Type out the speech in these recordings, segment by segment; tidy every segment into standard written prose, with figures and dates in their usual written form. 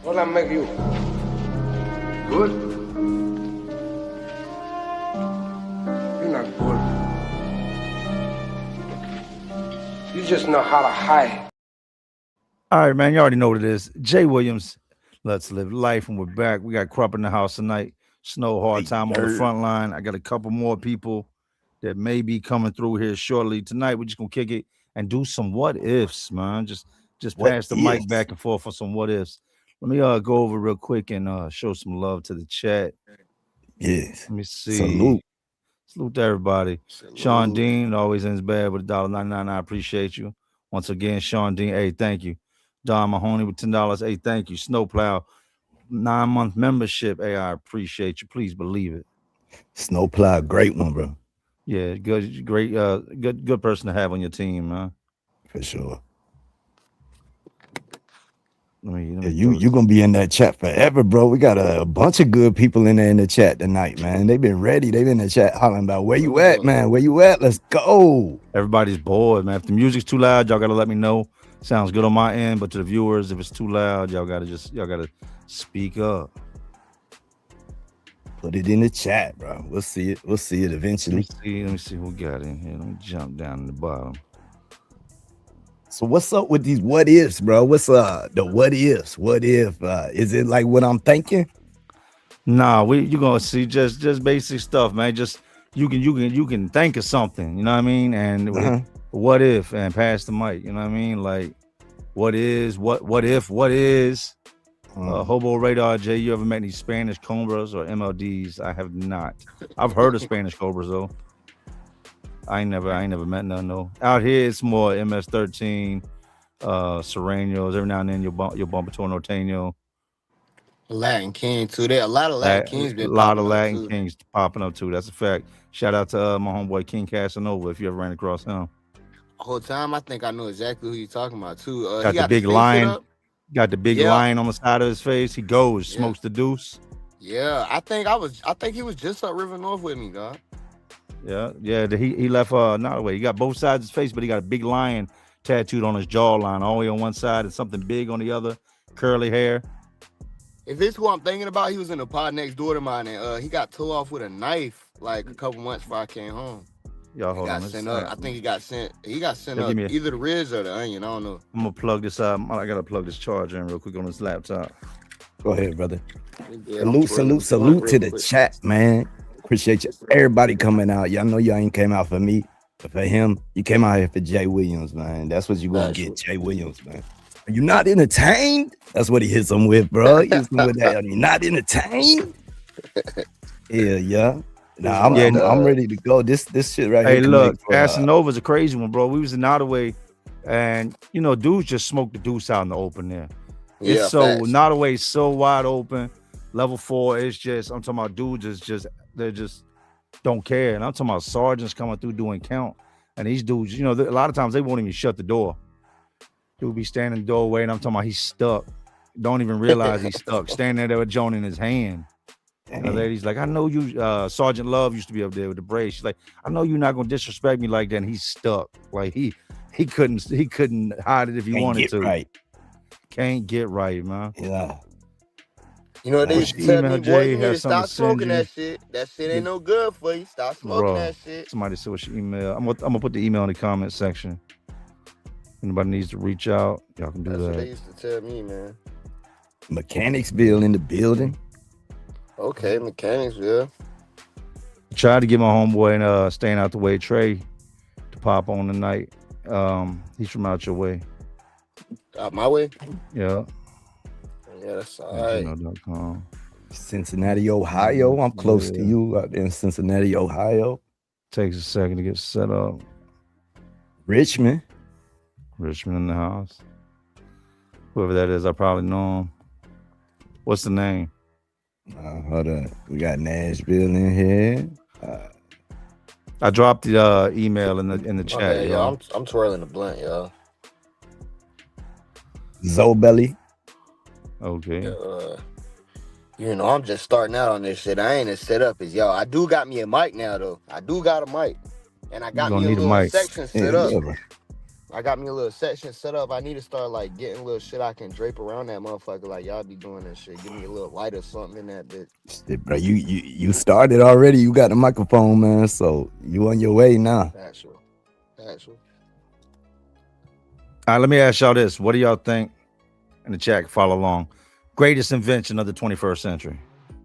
What I make you? Good? You're not good. You just know how to hide. All right, man. You already know what it is. Jay Williams, Let's Live Life, and we're back. We got Krupp in the house tonight. Snow Hard Time on the front line. I got a couple more people that may be coming through here shortly. Tonight, we're just gonna kick it and do some what ifs, man. Just pass the mic back and forth for some what ifs. Let me go over real quick and show some love to the chat. Yes. Let me see. Salute to everybody. Salute. Sean Dean always ends bad with $1.99. I appreciate you. Once again, Sean Dean, hey, thank you. Don Mahoney with $10. Hey, thank you. Snowplow, 9-month membership. Hey, I appreciate you. Please believe it. Snowplow, great one, bro. Yeah, good, great, good person to have on your team, man. For sure. Let me you gonna be in that chat forever, bro. We got a bunch of good people in there in the chat tonight, man. They've been ready. They've been in the chat hollering about where you at, man. Where you at? Let's go. Everybody's bored, man. If the music's too loud, y'all gotta let me know. Sounds good on my end, but to the viewers, if it's too loud, y'all gotta speak up. Put it in the chat, bro. We'll see it. We'll see it eventually. Let me see who got in here. Let me jump down to the bottom. So what's up with these what ifs, bro? What's the what ifs? What if is it like what I'm thinking? Nah, you gonna see just basic stuff, man. Just you can think of something, you know what I mean? And what if and pass the mic, you know what I mean? Like what is what if what is Hobo Radar J, you ever met any Spanish Cobras or MLDs? I have not. I've heard of Spanish Cobras though. I ain't never met none though. Out here it's more MS-13, Serranos. Every now and then you'll bump into a Norteño. Latin King too. There a lot of Latin Kings been a lot of popping Latin up, Kings popping up too. That's a fact. Shout out to my homeboy King Casanova if you ever ran across him. The whole time I think I know exactly who you're talking about too. Got the big lion. Got the big lion on the side of his face. He goes, smokes the deuce. Yeah, I think he was just up River North with me, dog. Yeah. He left not away. He got both sides of his face, but he got a big lion tattooed on his jawline, all the way on one side and something big on the other, curly hair. If it's who I'm thinking about, he was in the pod next door to mine, and he got tore off with a knife like a couple months before I came home. Y'all hold on. I think he got sent up either the Riz or the Onion. I don't know. I'm gonna plug this up. I gotta plug this charger in real quick on this laptop. Go ahead, brother. Salute to the chat, man. Appreciate you. Everybody coming out. Y'all know y'all ain't came out for me, but for him, you came out here for Jay Williams, man. That's what you gonna get, Jay Williams, man. Are you not entertained? That's what he hits him with, bro. He hits him with that. Are you not entertained? Yeah. Nah, I'm ready to go. This shit right here. Hey, look, Casanova's a crazy one, bro. We was in Nottoway, and dudes just smoked the deuce out in the open there. Yeah, it's so Nottoway's so wide open. Level 4, it's just I'm talking about dudes they just don't care. And I'm talking about sergeants coming through doing count. And these dudes, a lot of times they won't even shut the door. Dude be standing in the doorway, and I'm talking about he's stuck. Don't even realize he's stuck. Standing there with a joint in his hand. And the lady's like, I know you, Sergeant Love used to be up there with the brace. She's like, I know you're not gonna disrespect me like that. And he's stuck. Like he couldn't hide it if he wanted to. Right. Can't get right, man. Yeah. You know, they tell me, boy, you need to stop smoking that shit. That shit ain't no good for you. Stop smoking that shit. Somebody said what's your email. I'm gonna put the email in the comment section. Anybody needs to reach out, y'all can do that. That's what they used to tell me, man. Mechanicsville in the building. Okay, Mechanicsville. Tried to get my homeboy and staying out the way Trey to pop on tonight. He's from out your way. Out my way? Yeah. Yeah, that's all right. Gmail.com. Cincinnati, Ohio. I'm close to you out in Cincinnati, Ohio. Takes a second to get set up. Richmond in the house. Whoever that is, I probably know him. What's the name? Hold on. We got Nashville in here. I dropped the email in the chat. Okay, y'all. I'm twirling the blunt, y'all. Zobelly. Okay. I'm just starting out on this shit. I ain't as set up as y'all. I do got me a mic now, though. I do got a mic. And I got me a little section set up. I got me a little section set up. I need to start like getting little shit I can drape around that motherfucker. Like y'all be doing that shit. Give me a little light or something in that bitch. Shit, bro, you started already. You got the microphone, man. So you on your way now. Actual. All right, let me ask y'all this. What do y'all think? In the chat, follow along. Greatest invention of the 21st century.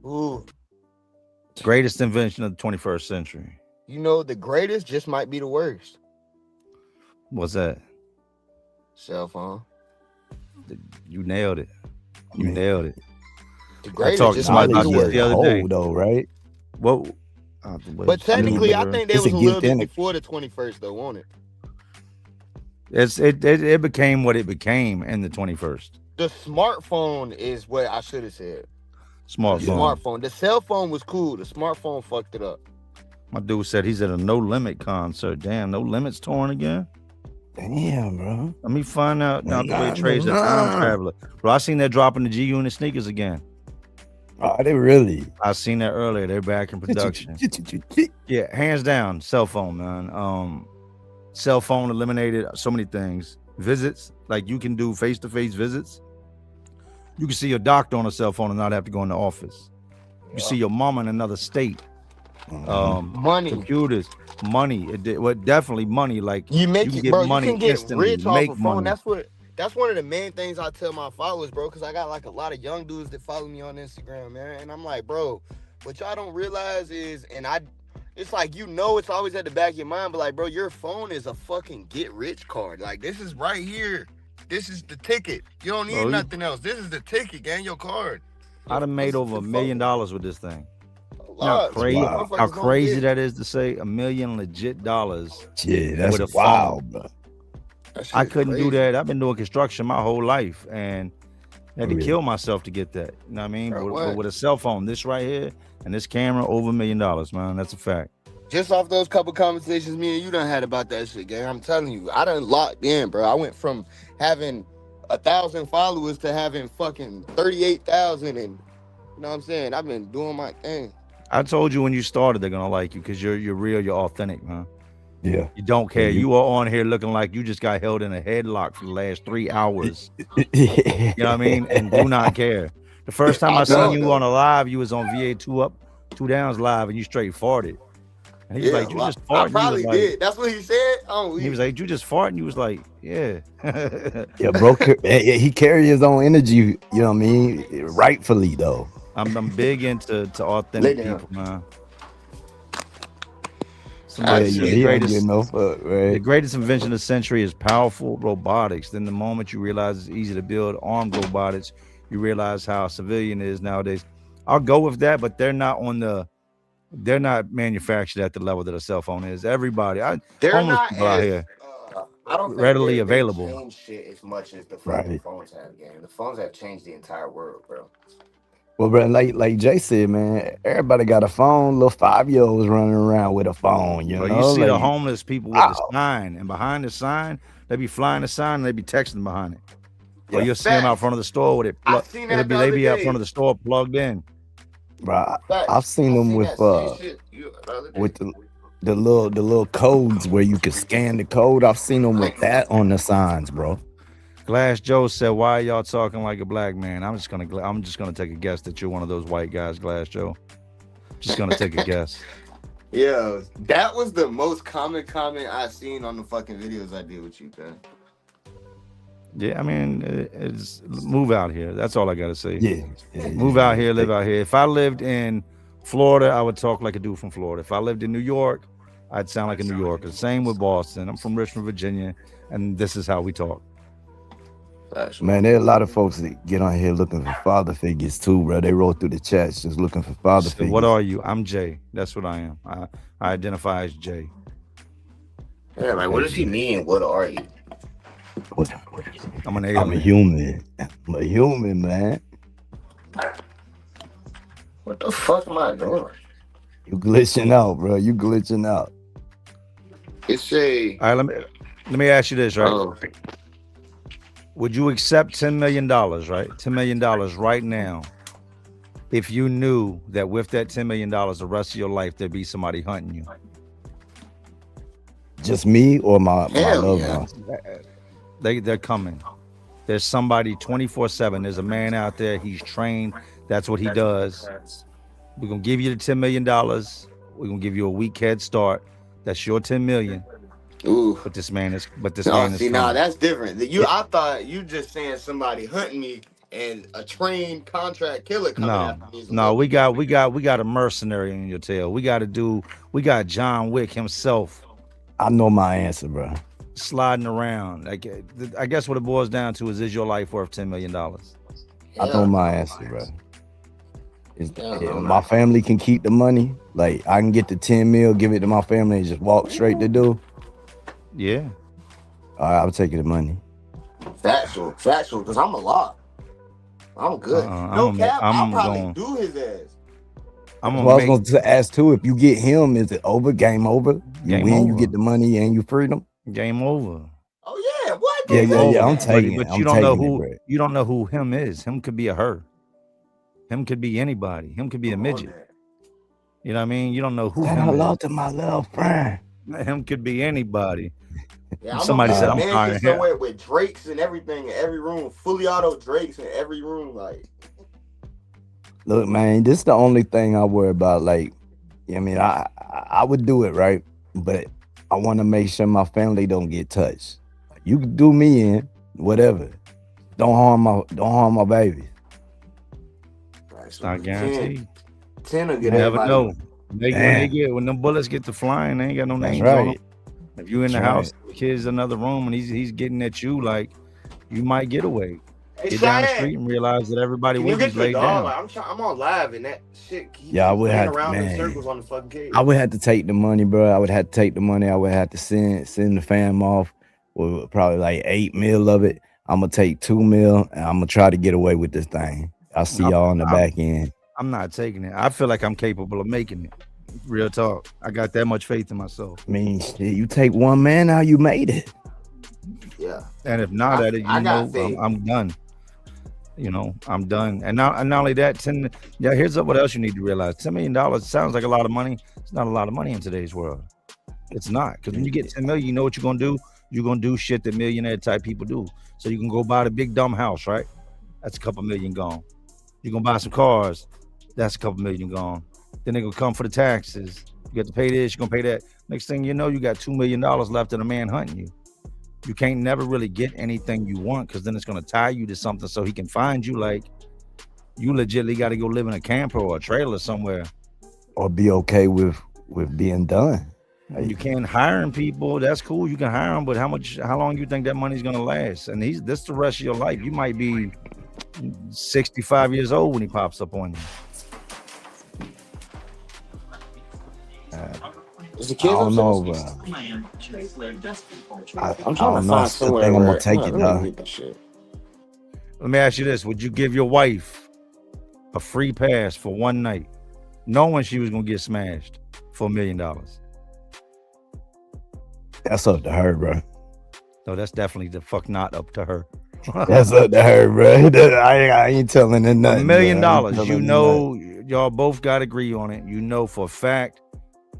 Ooh. Greatest invention of the 21st century. You know, the greatest just might be the worst. What's that? Cell phone. You nailed it. You Man. nailed it. The I greatest talked just to might somebody be about the this worst. the other day. though, right? What? But technically, I think there It's a was a little gift in bit it. before the 21st, though, won't it? It became what it became in the 21st. The smartphone is what I should have said. The Smartphone. smartphone. The cell phone was cool. The smartphone fucked it up. My dude said he's at a No Limit concert. Damn, No Limit's touring again. Damn, bro. Let me find out now the way Nah, Trey's a nah. time traveler. Bro, I seen that dropping the G Unit sneakers again. Oh, they really. I seen that earlier. They're back in production. Yeah, hands down, cell phone, man. Cell phone eliminated so many things. Visits, like you can do face-to-face visits. You can see your doctor on a cell phone and not have to go in the office. You see your mama in another state. Money. Computers, money. Definitely money. Like You make can it, get bro. money You can get instantly, rich off make a phone. money. That's one of the main things I tell my followers, bro. Because I got like a lot of young dudes that follow me on Instagram, man. And I'm like, bro, what y'all don't realize is, it's like, you know, it's always at the back of your mind, but like, bro, your phone is a fucking get rich card. Like, this is right here. This is the ticket. You don't need nothing else. This is the ticket, gang. Your card. I done made over $1 million with this thing. How How crazy that is to say $1 million legit dollars. Yeah, with a that's phone. wild, bro. I couldn't do that. I've been doing construction my whole life and had to Really? kill myself to get that. You know what I mean? Bro, But what? with a cell phone, this right here and this camera, over $1 million, man. That's a fact. Just off those couple conversations me and you done had about that shit, gang. I'm telling you, I done locked in, bro. I went from having 1,000 followers to having fucking 38,000, and you know what I'm saying? I've been doing my thing. I told you when you started, they're gonna like you because you're real, you're authentic, man. Yeah. You don't care. Yeah, You are on here looking like you just got held in a headlock for the last 3 hours. Yeah. You know what I mean? And do not care. The first time I seen you on a live, you was on VA 2 Up, 2 Downs live, and you straight farted. And he was like, "You just farted." I probably He was like- did. That's what he said. Oh, He was like, "You just farted." And you was like, "Yeah." Yeah, bro. He carry his own energy. You know what I mean? Rightfully, though. I'm big into authentic Lay down. people, man. Yeah, Somebody said he don't get no fuck, the right? greatest invention of the century is powerful robotics. Then the moment you realize it's easy to build armed robotics, you realize how civilian it is nowadays. I'll go with that, but they're not manufactured at the level that a cell phone is. Everybody, They're homeless not people out as, here. I don't think readily they available. change shit as much as the Right. fucking phones have, gang. The phones have changed the entire world, bro. Well, bro, like Jay said, man, everybody got a phone. Little 5-year-olds running around with a phone. You But know, you see the like, homeless people with the sign, and behind the sign, they be flying the sign and they be texting behind it. Or Yeah. you'll see them out front of the store with it. I seen that the They other be out day. front of the store plugged in. bro, Facts. I've seen them with that same shit the other day. with the little codes where you can scan the code. I've seen them with that on the signs, bro. Glass Joe said, "Why are y'all talking like a black man?" I'm just gonna take a guess that you're one of those white guys, Glass Joe. Just gonna take a guess. Yeah, that was the most common comment I seen on the fucking videos I did with you, man. Yeah, I mean, it's move out here. That's all I gotta say. Yeah. Move out here, live out here. If I lived in Florida, I would talk like a dude from Florida. If I lived in New York, I'd sound like a New Yorker. Same with Boston. I'm from Richmond, Virginia, and this is how we talk. Man, there are a lot of folks that get on here looking for father figures too, bro. They roll through the chats just looking for father So figures. what are you? I'm Jay. That's what I am. I identify as Jay. Yeah, like, what does he mean? What are you? I'm an I'm a alien. human. I'm a human, man. What the fuck am I doing? You glitching out, bro. You glitching out. It's a. All right, let me ask you this, right? Oh, Would you accept $10 million, right? $10 million right now, if you knew that with that $10 million, the rest of your life there'd be somebody hunting you? Just me or my Hell loved yeah. ones? They're coming. There's somebody 24/7. There's a man out there. He's trained. That's what he does. We're gonna give you the $10 million. We're gonna give you a week head start. That's your 10 million. Ooh. But this man is See, now coming. that's different. I thought you just saying somebody hunting me and a trained contract killer coming after me. No, we got a mercenary in your tail. We got John Wick himself I know my answer, bro. sliding around. Like, I guess what it boils down to is your life worth $10 million? I know my answer, bro. My family can keep the money. Like, I can get the 10 mil, give it to my family, and just walk straight to do. Yeah. All right, I'll take the money. Factual, because I'm a lot. I'm good. No cap, I'll probably do his ass. I was going to ask too, if you get him, is it over? Game over? You win, you get the money and you freedom? Game over. Oh yeah, what? Yeah, I'm taking it. But you don't know who him is. Him could be a her. Him could be anybody. Him could be a midget. You know what I mean? You don't know who. Hello to my little friend. Him could be anybody. Yeah, Somebody said I'm tired somewhere with Drakes and everything in every room, fully auto Drakes in every room. Like, look, man, this is the only thing I worry about. Like, I mean, I would do it, right? But I want to make sure my family don't get touched. You can do me in, whatever. Don't harm my baby. It's not guaranteed. 10 will You get never everybody. know. When them bullets get to flying, they ain't got no names on them. If you in the house, the kid's in another room and he's getting at you, like, you might get away. Get down the street and realize that everybody with you laid down. Like, I'm on live and that shit keeps I would have around in man. circles on the fucking cage. I would have to take the money, bro. I would have to take the money. I would have to send the fam off with probably like 8 mil of it. I'm gonna take 2 mil and I'm gonna try to get away with this thing. I'll see y'all on the back end. I'm not taking it. I feel like I'm capable of making it. Real talk. I got that much faith in myself. I mean, shit, you take one man out, you made it. Yeah. And if not at it, I'm done. You know, I'm done. And not only that, here's what else you need to realize. $10 million sounds like a lot of money. It's not a lot of money in today's world. It's not. Because when you get 10 million, you know what you're gonna do? You're gonna do shit that millionaire type people do. So you can go buy the big dumb house, right? That's a couple million gone. You're gonna buy some cars, that's a couple million gone. Then they're gonna come for the taxes. You got to pay this, you're gonna pay that. Next thing you know, you got $2 million left in a man hunting you. You can't never really get anything you want because then it's gonna tie you to something so he can find you. Like, you legitimately got to go live in a camper or a trailer somewhere. Or be okay with being done. You can't hire people. That's cool. You can hire them, but how long you think that money's gonna last? And this the rest of your life. You might be 65 years old when he pops up on you. I don't know, bro. I'm trying to find somewhere I'm gonna take it, though. Let me ask you this: would you give your wife a free pass for one night, knowing she was gonna get smashed for $1 million? That's up to her, bro. No, that's definitely the fuck not up to her. That's up to her, bro. I ain't telling her nothing. $1 million. You know, y'all both got to agree on it. You know for a fact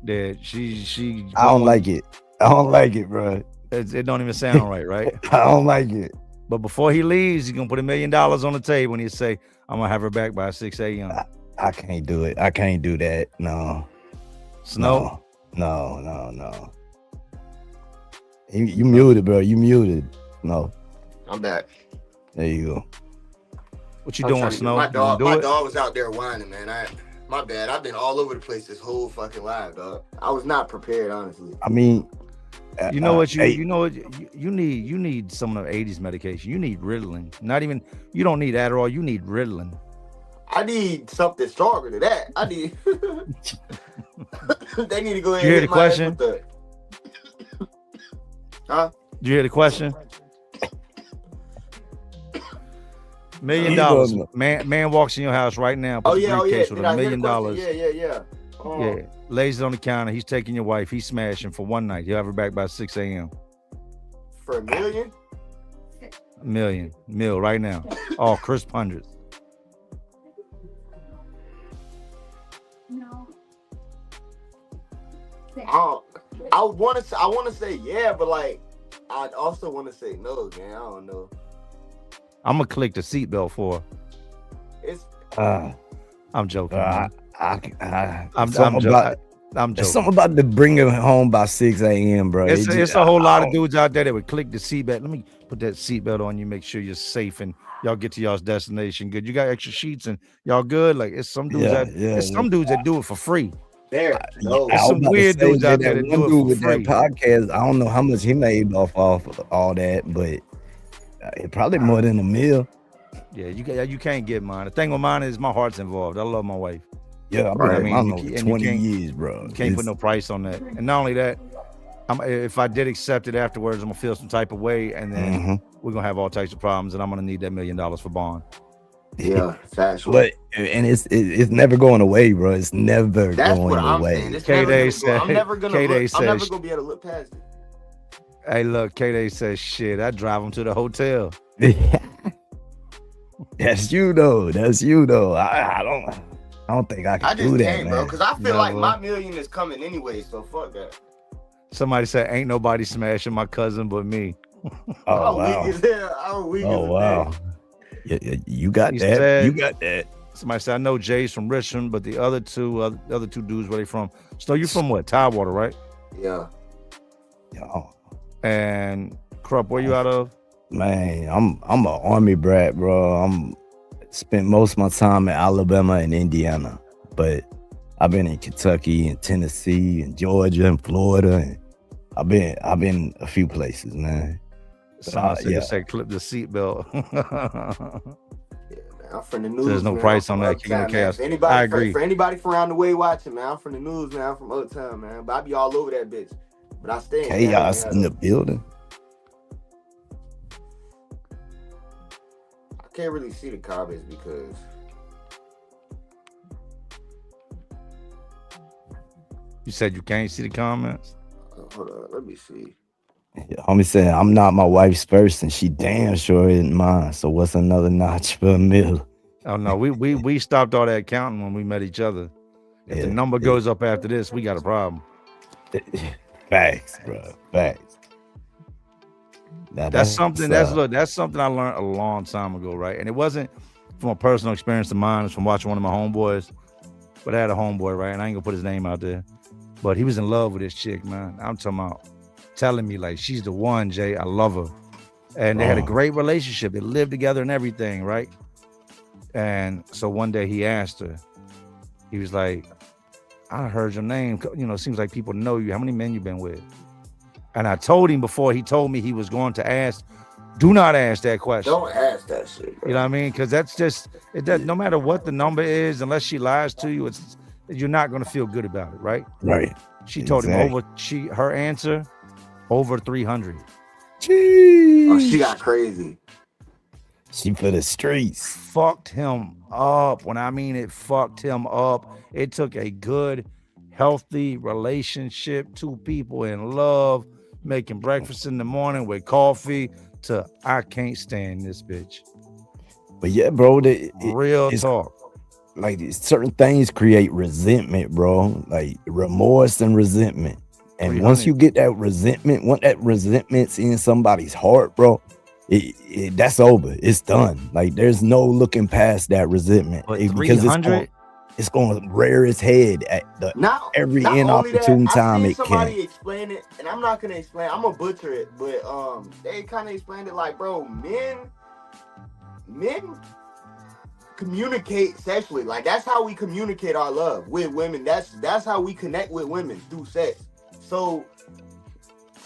that she. I don't like it. I don't like it, bro. It don't even sound right, right? I don't like it. But before he leaves, he's gonna put $1 million on the table and he say, "I'm gonna have her back by 6 a.m." I can't do it. I can't do that. No. Snow. No. You muted, bro. You muted. No. I'm back. There you go. What you doing, Snow? My dog was out there whining, man. My bad. I've been all over the place this whole fucking live, dog. I was not prepared, honestly. I mean, you know what you need some of the 80s medication. You need Ritalin. You don't need Adderall, you need Ritalin. I need something stronger than that. I need they need to go ahead and hear the question? Huh? Did you hear the question? $1 million. Man walks in your house right now. With $1 million. Yeah. Yeah. Lays it on the counter. He's taking your wife. He's smashing for one night. He'll have her back by 6 a.m. For $1 million? $1 million right now. All crisp hundreds. Oh, I want to say yeah, but like I also want to say no, man. I don't know. I'm gonna click the seatbelt for her. It's I'm joking. I'm I'm something joking. There's something about to bring him home by 6 a.m., bro. It's a whole lot of dudes out there that would click the seatbelt. Let me put that seatbelt on you, make sure you're safe and y'all get to y'all's destination good. You got extra sheets and y'all good. Like it's some dudes some dudes that do it for free. There, no. There's some weird dudes out there that do it for with free. that podcast. I don't know how much he made off all that, but it probably more than a meal. Yeah, you can't get mine. The thing with mine is my heart's involved. I love my wife. Yeah, I've been over 20 years, bro. You can't put no price on that. And not only that, if I did accept it afterwards, I'm gonna feel some type of way, and then we're gonna have all types of problems, and I'm gonna need that $1 million for bond. Yeah, factual. But and it's never going away, bro. It's never That's going what I'm away. saying. It's K-Day I'm never gonna be able to look past it. Hey, look, K-Day says, shit, I drive them to the hotel. That's you though. I don't think I can do that, can't, man. bro, because I feel like my million is coming anyway, so fuck that. Somebody said, ain't nobody smashing my cousin but me. Oh, wow. Oh, wow. Yeah, you got that. You got that. Somebody said, I know Jay's from Richmond, but the other two dudes, where they from? So you from what? Tidewater, right? Yeah. Oh. And Krupp, where you out of? Man, I'm an Army brat, bro. I'm spent most of my time in Alabama and Indiana, but I've been in Kentucky and Tennessee and Georgia and Florida, and I've been a few places, man. Someone said clip the seatbelt. I'm from the news. There's no price on that. King of Chaos. I agree. For anybody from around the way watching, man, I'm from the news, man. I'm from Uptown, man. But I be all over that bitch. But I stay in Chaos in the building. I can't really see the comments because you said you can't see the comments. Hold on, let me see. Homie said, I'm not my wife's first, and she damn sure isn't mine. So what's another notch for a meal? Oh no, we stopped all that counting when we met each other. If the number goes up after this, we got a problem. Facts, bro. Facts. That's something I learned a long time ago, right? And it wasn't from a personal experience of mine, it's from watching one of my homeboys. But I had a homeboy, right? And I ain't gonna put his name out there. But he was in love with this chick, man. I'm talking about telling me like she's the one, Jay. I love her. And they had a great relationship. They lived together and everything, right? And so one day he asked her, he was like, I heard your name. You know, it seems like people know you. How many men you been with? And I told him before he told me he was going to ask, do not ask that question. Don't ask that shit, bro. You know what I mean? Because that's just, it does, no matter what the number is, unless she lies to you, you're not going to feel good about it, right? Right. She told him her answer, over 300. Jeez. Oh, she got crazy. She for the streets. Fucked him up. When I mean it fucked him up, it took a good, healthy relationship, two people in love, making breakfast in the morning with coffee, to I can't stand this bitch. But yeah, bro, real talk. Like certain things create resentment, bro. Like remorse and resentment. And once you get that resentment, once that resentment's in somebody's heart, bro, that's over. It's done. Like there's no looking past that resentment. Because it's going to rear its head at every inopportune time it can. Somebody explain it, and I'm not gonna explain. I'm gonna butcher it, but they kind of explained it like, bro, men communicate sexually. Like that's how we communicate our love with women. That's how we connect with women, through sex. So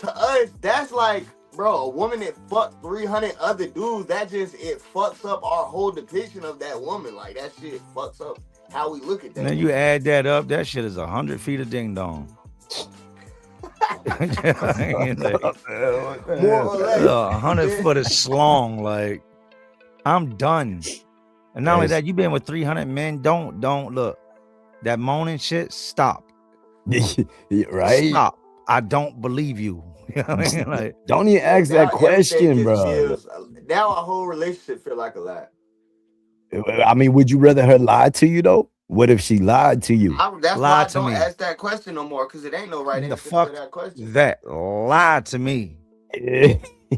to us, that's like, bro, a woman that fucked 300 other dudes, it fucks up our whole depiction of that woman. Like that shit fucks up how we look at that. And then you add that up, that shit is 100 feet of ding dong. More or less. 100 foot of slong. Like, I'm done. And not only that, you been with 300 men. Don't look. That moaning shit, stop. Right? Stop. I don't believe you. You know what I mean? Like, don't even ask that question, bro. Now our whole relationship feel like a lie. I mean, would you rather her lie to you though? What if she lied to you? That's why I Lied to don't me. ask that question no more, because it ain't no right The answer fuck to that question. that lied to me.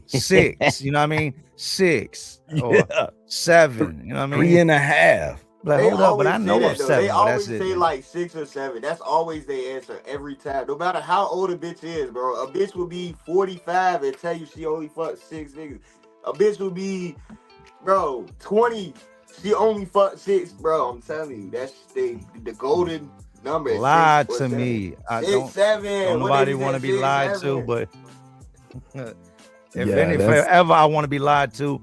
6, you know what I mean? 6 or Yeah. 7, you know what I mean? 3.5. Like, They hold up, but always I say know that of though. 7. They Well, always that's it. say Then. like 6 or 7. That's always their answer every time. No matter how old a bitch is, bro. A bitch will be 45 and tell you she only fucked 6 niggas. A bitch will be, bro, 20. She only fucked 6, bro. I'm telling you, that's the golden number. Is Lied 6 or to 7. me. I 6, don't 7. What nobody they want to said, be 6, lied to, 7. but Yeah, if that's ever I want to be lied to,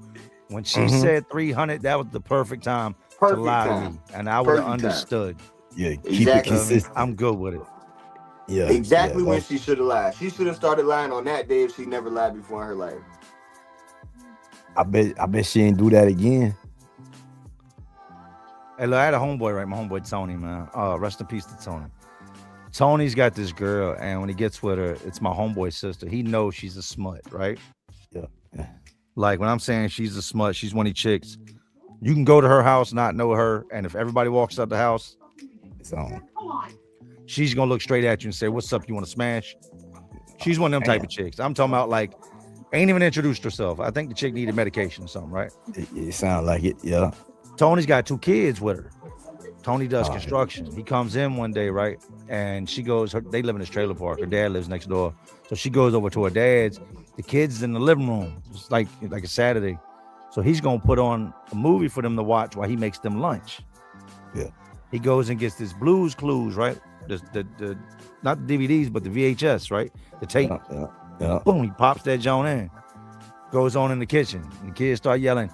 when she Mhm. said 300, that was the perfect time to Perfect lie to time. me, and I would have Perfect time. understood. yeah. Keep it Exactly. You know what I mean? consistent. I'm good with it. Yeah, Exactly yeah. when That's she should have lied. She should have started lying on that day if she never lied before in her life. I bet she ain't do that again. Hey, look, I had a homeboy, right? My homeboy Tony, man. Rest in peace to Tony. Tony's got this girl, and when he gets with her, it's my homeboy's sister. He knows she's a smut, right? Yeah. Like when I'm saying she's a smut, she's one of these chicks. You can go to her house, not know her, and if everybody walks out the house, It's on. she's gonna look straight at you and say, "What's up? You want to smash?" She's one of them type of chicks. I'm talking about like, ain't even introduced herself. I think the chick needed medication or something, right? It sounds like it. Yeah. Tony's got 2 kids with her. Tony does Oh, construction. He comes in one day, right? And she goes, they live in this trailer park. Her dad lives next door. So she goes over to her dad's. The kids in the living room. It's like a Saturday. So he's gonna put on a movie for them to watch while he makes them lunch. Yeah. He goes and gets this Blues Clues, right? The not the DVDs, but the VHS, right? The tape. Yeah. Boom, he pops that joint in. Goes on in the kitchen. And the kids start yelling,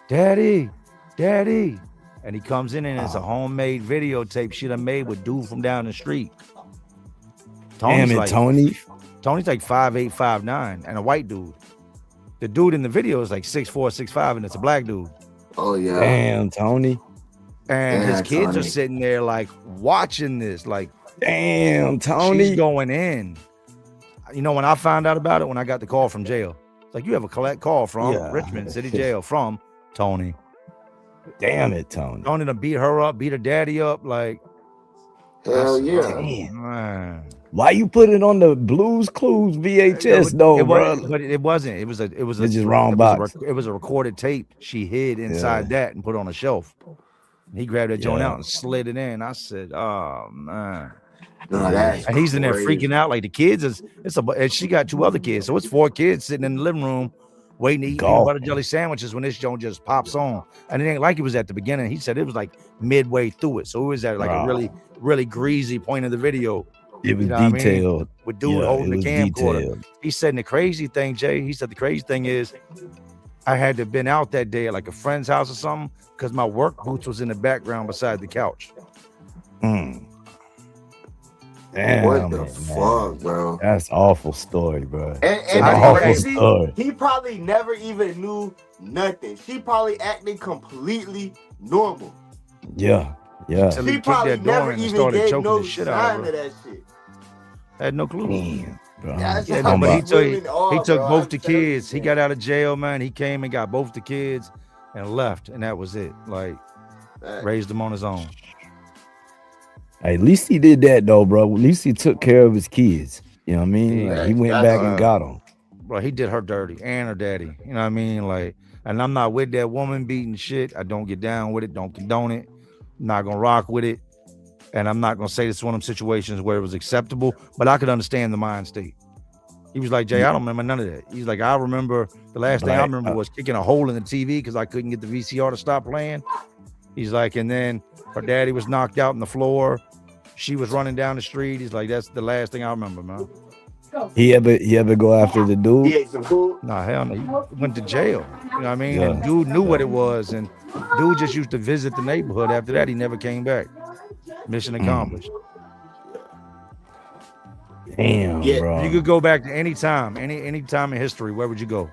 "Daddy, Daddy." And he comes in and it's a homemade videotape she done made with dude from down the street. Damn it, Tony. Tony's like 5'8", 5'9", and a white dude. The dude in the video is like 6'4", 6'5", and it's a black dude. Oh yeah. Damn, Tony. And his Yeah, kids Tony. are sitting there like watching this, like Damn, Tony. she's going in. You know, when I found out about it, when I got the call from jail, it's like, you have a collect call from Yeah. Richmond City Jail from Tony. Damn it, Tony. Tony to beat her up, beat her daddy up, like. Hell I said, yeah. "Oh, Damn. man." Why you put it on the Blues Clues VHS though, it bro? wasn't, but it wasn't. It was a. It was a. It's just wrong it was box. it was a recorded tape she hid inside that and put on a shelf. And he grabbed that joint Yeah. out and slid it in. I said, "Oh man!" No, that's And he's in there crazy. freaking out like the kids is. And she got 2 other kids, so it's 4 kids sitting in the living room waiting to eat peanut Golf. butter jelly sandwiches when this joint just pops on. And it ain't like it was at the beginning. He said it was like midway through it, so it was at like a Wow. really greasy point of the video. It was You know what I mean? detailed. With dude Yeah, holding it the was camcorder. detailed. He said the crazy thing, Jay, he said the crazy thing is I had to have been out that day at like a friend's house or something because my work boots was in the background beside the couch. Mm. Damn, What the man. fuck, bro? That's awful story, bro. And It's an I- awful crazy, story. he probably never even knew nothing. She probably acted completely normal. Yeah, yeah. Till he She kicked probably that door never in and even started gave choking no the shit out sign of of her. that shit. I had no clue. Damn, bro. That's Yeah, how no, but he these took women are, he took bro. both I'm the telling you, kids. He man. got out of jail, man. He came and got both the kids and left, and that was it. Like raised them on his own. Hey, at least he did that though, bro. At least he took care of his kids. You know what I mean? Like, he went That's back and got them. Bro, he did her dirty and her daddy. You know what I mean? Like, and I'm not with that woman beating shit. I don't get down with it. Don't condone it. Not gonna rock with it. And I'm not gonna say this is one of them situations where it was acceptable, but I could understand the mind state. He was like, Jay, I don't remember none of that. He's like, I remember the last thing I Right. remember was kicking a hole in the TV because I couldn't get the VCR to stop playing. He's like, and then her daddy was knocked out on the floor. She was running down the street. He's like, that's the last thing I remember, man. He ever go after the dude? He ate some food. Nah, hell no. He went to jail. You know what I mean? Yeah. And dude knew what it was. And dude just used to visit the neighborhood. After that, he never came back. Mission accomplished. Damn, Yeah, bro. You could go back to any time, any time in history. Where would you go?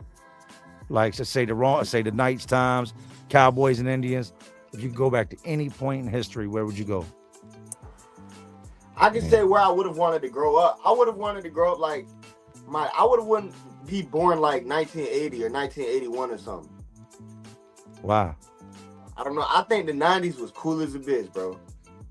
Like, say the Knights times, Cowboys and Indians. If you could go back to any point in history, where would you go? I can say where I would have wanted to grow up. I would have wanted to grow up like I would have wanted to be born like 1980 or 1981 or something. Wow. I don't know. I think the 90s was cool as a bitch, bro.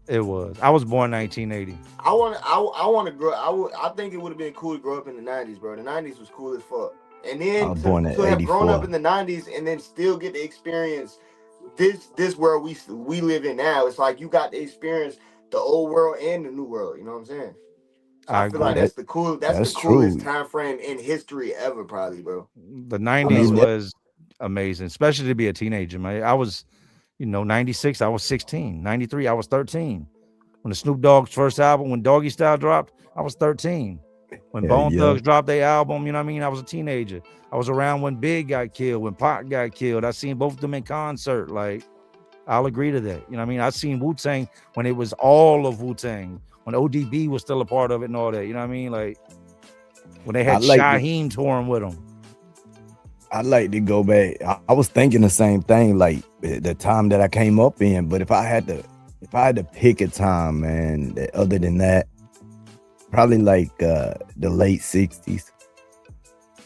It was. I was born 1980. I want to grow. I think it would have been cool to grow up in the 90s, bro. The 90s was cool as fuck. And I then was born in to have grown up 84. in the 90s and then still get to experience this world we live in now. It's like you got to experience the old world and the new world. You know what I'm saying? So I I feel like agree. that's the That's coolest true. time frame in history ever, probably, bro. The I 90s mean, was amazing, especially to be a teenager, man. I was, 96, I was 16. 93, I was 13. When the Snoop Dogg's first album, when Doggy Style dropped, I was 13. When yeah, Bone yeah. Thugs dropped their album, you know what I mean? I was a teenager. I was around when Big got killed, when Pac got killed. I seen both of them in concert. Like, I'll agree to that. You know what I mean? I seen Wu-Tang when it was all of Wu-Tang, when ODB was still a part of it and all that. You know what I mean? Like, when they I had like Shaheem touring with them. I like to go back. I was thinking the same thing, like the time that I came up in. But if I had to pick a time, man, other than that, probably like the late 60s.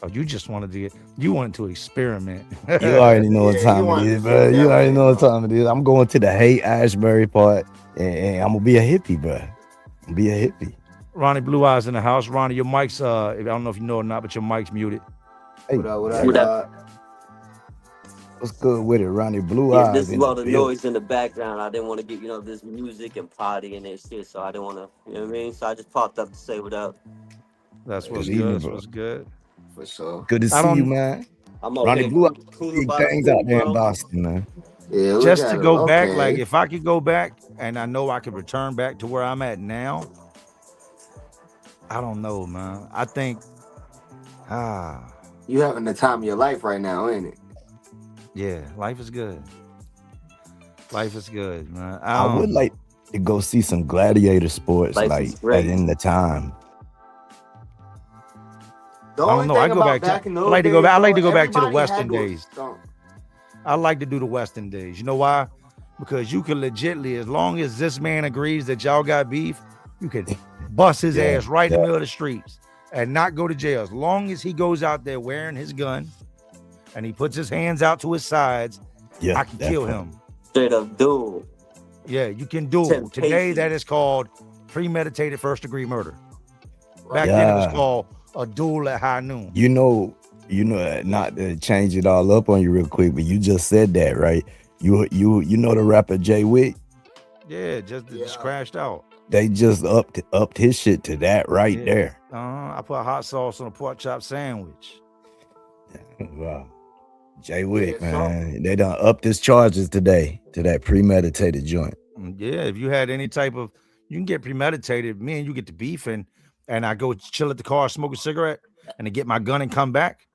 Oh, you just wanted to experiment. You already know what Yeah, time you it want is, to bro. see You already that know what way, time it is. I'm going to the Haight Ashbury part, and I'm gonna be a hippie, bro. I'm gonna be a hippie. Ronnie Blue Eyes in the house. Ronnie, your mic's I don't know if you know or not, but your mic's muted. Hey, What up, yeah, dog? what's good with it, Ronnie? Blue Yeah, Eyes this is in the all the building. noise in the background. I didn't want to get, this music and party and that shit, so I didn't want to, you know what I mean? So I just popped up to say what up. That's what's Good evening, good. That's bro. what's good. For sure. Good to I see you, don't man. I'm out Ronnie here Blue Eyes, cruising big by the things out pool, there in bro. Boston, man. Yeah, we just got to it. go back, Okay. like if I could go back and I know I could return back to where I'm at now, I don't know, man. I think You having the time of your life right now, ain't it? yeah, life is good. Life is good, man. I would like to go see some gladiator sports, Life like is great. in the time. The I don't only know. thing I go about back to- in I those like to go days, back- I like though, to go back to the everybody had Western those days. stunts. I like to do the Western days. You know why? Because you can legitly, as long as this man agrees that y'all got beef, you can bust his Yeah, ass right in the yeah. middle of the streets and not go to jail. As long as he goes out there wearing his gun and he puts his hands out to his sides, Yeah, I can kill definitely. him. Straight up duel. Yeah, you can do Temptation. today. That is called premeditated first degree murder. Back then it was Yeah. called a duel at high noon. You know, not to change it all up on you real quick, but you just said that, right? You know the rapper Jay Wick? Yeah, just Yeah. crashed out. They just upped his shit to that right Yeah. there. I put hot sauce on a pork chop sandwich. Wow. Jay Wick, Yeah, so- man. They done upped his charges today to that premeditated joint. Yeah, if you had any type of, you can get premeditated. Me and you get to beefing, and I go chill at the car, smoke a cigarette, and I get my gun and come back.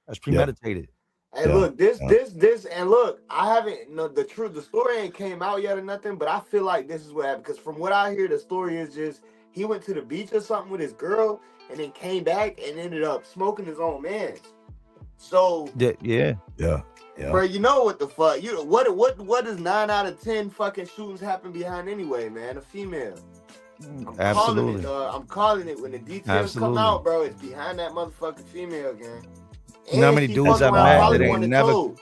That's premeditated. Hey, Yeah, look, this, yeah. and look, I haven't, the story ain't came out yet or nothing, but I feel like this is what happened. Because from what I hear, the story is just he went to the beach or something with his girl and then came back and ended up smoking his own mans. So, Yeah. bro, you know what the fuck? What does 9 out of 10 fucking shootings happen behind anyway, man? A female. Absolutely. I'm calling it when the details Absolutely. come out, bro. It's behind that motherfucking female, gang. You know how many she dudes fuck I around met probably that ain't wanted never- told.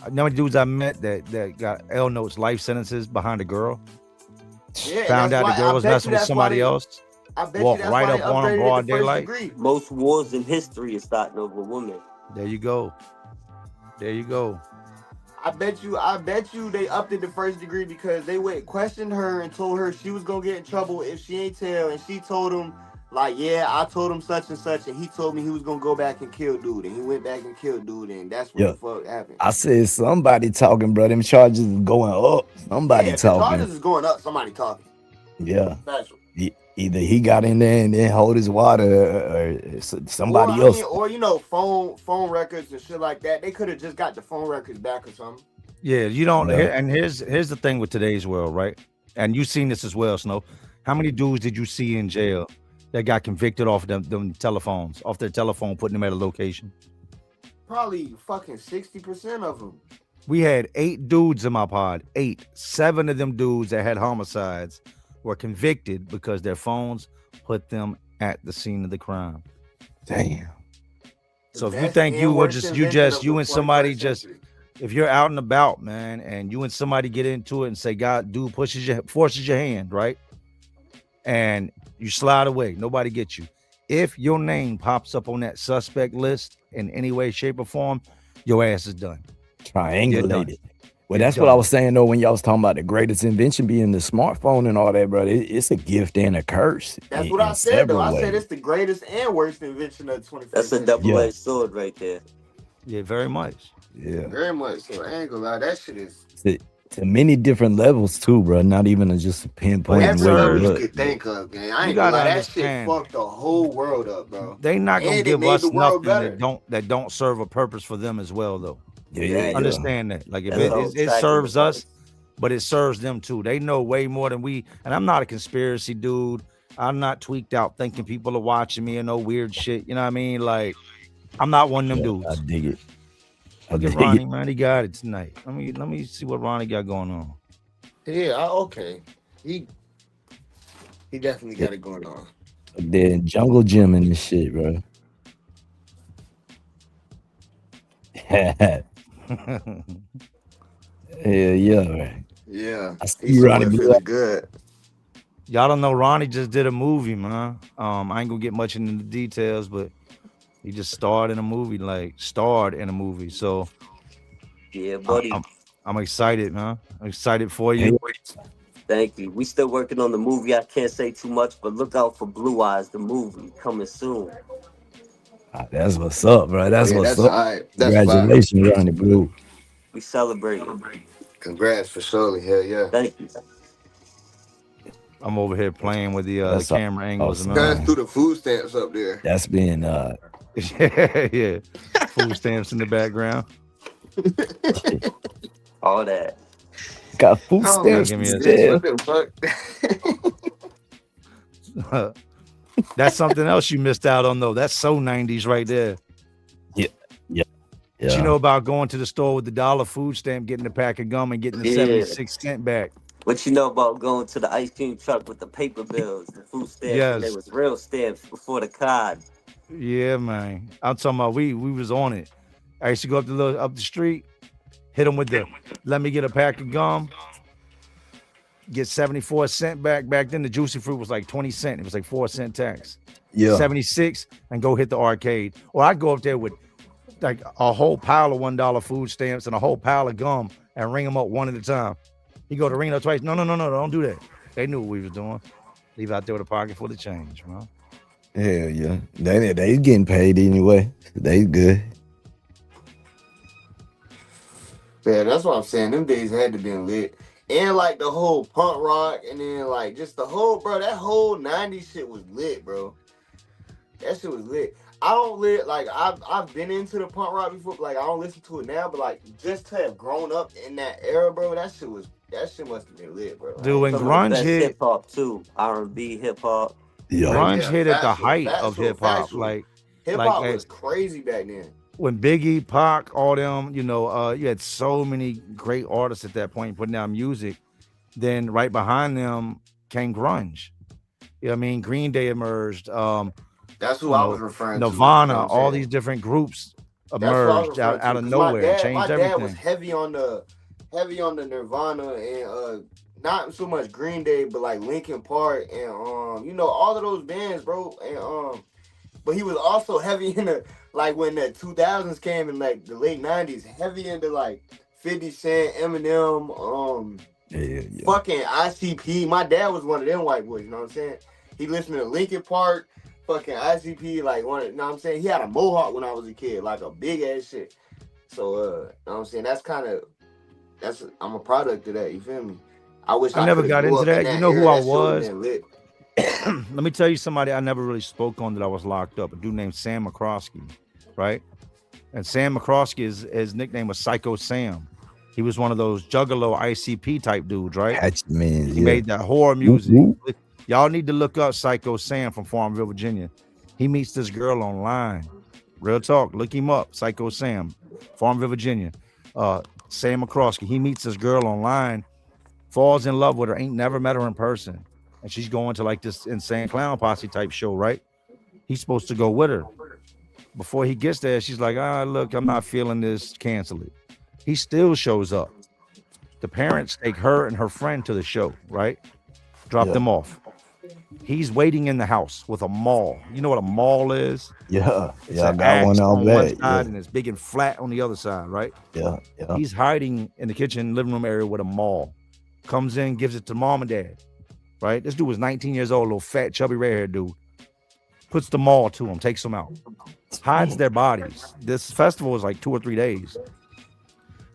You know how many dudes I met that got L notes life sentences behind a girl? Yeah, Found that's out why- the girl I was bet you messing with that's why somebody they- else. I bet Walk you that's right why up they on 'em upgraded broad it to first daylight. degree. Most wars in history is starting over women. There you go. There you go. I bet you they upped it to first degree because they questioned her and told her she was gonna get in trouble if she ain't tell, and she told him like, yeah, I told him such and such, and he told me he was gonna go back and kill dude, and he went back and killed dude, and that's what Yeah. the fuck happened. I said somebody talking, bro. Them charges is going up. Somebody Yeah, if the talking. charges is going up, somebody talking. Yeah. Special. Either he got in there and then hold his water, or somebody else. Or phone records and shit like that. They could have just got the phone records back or something. Yeah, you don't. Yeah. And here's the thing with today's world, right? And you've seen this as well, Snow. How many dudes did you see in jail that got convicted off them telephones, off their telephone, putting them at a location? Probably fucking 60% of them. We had 8 dudes in my pod. 8. 7 of them dudes that had homicides were convicted because their phones put them at the scene of the crime. Damn. So if you Best think and you were worst just invention of the you and somebody 21st just century. if you're out and about, man, and you and somebody get into it and say, God, dude forces your hand, right? And you slide away, nobody gets you. If your name pops up on that suspect list in any way, shape, or form, your ass is done. Triangulated. Well, You're that's what I done. was saying though when y'all was talking about the greatest invention being the smartphone and all that, bro. It's a gift and a curse. That's in, what I in said though. several I said ways. it's the greatest and worst invention of the 21st That's a century. double-edged sword right there. Yeah, very much. Yeah. Very much so. I ain't gonna lie, that shit is To many different levels too, bro. Not even just But pinpointing it every where level you you serves. look. could think of, gang. I You ain't gonna gotta lie, that shit understand. fucked the whole world up, bro. They not gonna And it give made the us world nothing better. that don't serve a purpose for them as well, though. Yeah. Understand that. Like if That's it, the whole it, it tracking serves us, device. but it serves them too. They know way more than we. And I'm not a conspiracy dude. I'm not tweaked out thinking people are watching me and no weird shit. You know what I mean? Like I'm not one of them I dudes. dig it. I Look at dig Ronnie, it. man. He got it tonight. Let me see what Ronnie got going on. Yeah, okay. He definitely got it going on. Then Jungle Gym and this shit, bro. Hell yeah, man. Yeah. I see He's you, Ronnie. somewhere feeling good. Y'all don't know Ronnie just did a movie, man. I ain't gonna get much into the details, but he just starred in a movie. So Yeah, buddy. I'm excited, man. I'm excited for you. Thank you. We still working on the movie. I can't say too much, but look out for Blue Eyes, the movie coming soon. That's what's up, bro. That's Yeah, what's that's up. all right. That's fine. Congratulations, Ronnie Blue. We celebrating. Congrats for surely. Hell yeah. Thank you. I'm over here playing with the That's camera angles, awesome. Guys man. threw the food stamps up there. That's been Yeah. Food stamps in the background. All that. got food Oh, stamps. give me a instead. what the fuck? That's something else you missed out on, though. That's so 90s right there. Yeah. You know about going to the store with the $1 food stamp, getting a pack of gum, and getting the Yeah. 76 cent back. What you know about going to the ice cream truck with the paper bills, the food stamps, and they Yes. was real stamps before the card. Yeah, man. I'm talking about we was on it. I used to go up the street, hit them with the let me get a pack of gum, get 74 cent back. Back then the juicy fruit was like 20 cent. It was like 4 cent tax. Yeah. 76 and go hit the arcade. Or I'd go up there with like a whole pile of $1 food stamps and a whole pile of gum and ring them up one at a time. You go to ring up twice. No, don't do that. They knew what we was doing. Leave out there with a pocket full of change, man. Hell yeah. They getting paid anyway. They good. Yeah, that's what I'm saying. Them days had to be lit. And like the whole punk rock, and then like just the whole, bro, that whole 90s shit was lit, bro. That shit was lit. I don't like I've been into the punk rock before, but like I don't listen to it now, but like just to have grown up in that era, bro, that shit must have been lit, bro. Dude, when Some of the grunge best hit, hip hop too. R&B, hip hop. Yeah. grunge Yeah, hit at the factual, height of factual, hip hop. factual. Like Hip like, hop was crazy back then. when Biggie, Pac, all them, you had so many great artists at that point putting out music. Then right behind them came grunge. You know what I mean? Green Day emerged, That's who you I know, was referring to. Nirvana, You know what I'm all saying? these different groups That's what I was emerged referring to, out of 'cause nowhere and my changed dad was everything. heavy on the Nirvana and not so much Green Day, but like Linkin Park and all of those bands, bro. And but he was also heavy into like when the 2000s came in like the late 90s, heavy into like 50 Cent, Eminem, Yeah. fucking ICP. My dad was one of them white boys, you know what I'm saying? He listened to Linkin Park, fucking ICP, like you know what I'm saying? He had a mohawk when I was a kid, like a big ass shit. So you know what I'm saying? I'm a product of that, you feel me? I wish I never coulda got grew into up in that. You know era. who I That shit would've was? been lit. Let me tell you somebody I never really spoke on that I was locked up. A dude named Sam McCroskey, right? And Sam McCroskey, his nickname was Psycho Sam. He was one of those Juggalo ICP type dudes, right? Hatchet man. He Yeah. made that horror music. whoop. Y'all need to look up Psycho Sam from Farmville, Virginia. He meets this girl online. Real talk. Look him up. Psycho Sam, Farmville, Virginia. Sam McCroskey. He meets this girl online, falls in love with her, ain't never met her in person. And she's going to like this insane clown posse type show, right? He's supposed to go with her. Before he gets there, she's like, look, I'm not feeling this. Cancel it. He still shows up. The parents take her and her friend to the show, right? Drop Yeah. them off. He's waiting in the house with a maul. You know what a maul is? Yeah. It's Yeah. I an got one axe out on one back. side Yeah. and it's big and flat on the other side, right? Yeah. Yeah. He's hiding in the kitchen, living room area with a maul. Comes in, gives it to mom and dad, right? This dude was 19 years old, little fat, chubby, red-haired dude. Puts the maul to him, takes them out, hides their bodies. This festival is like 2 or 3 days.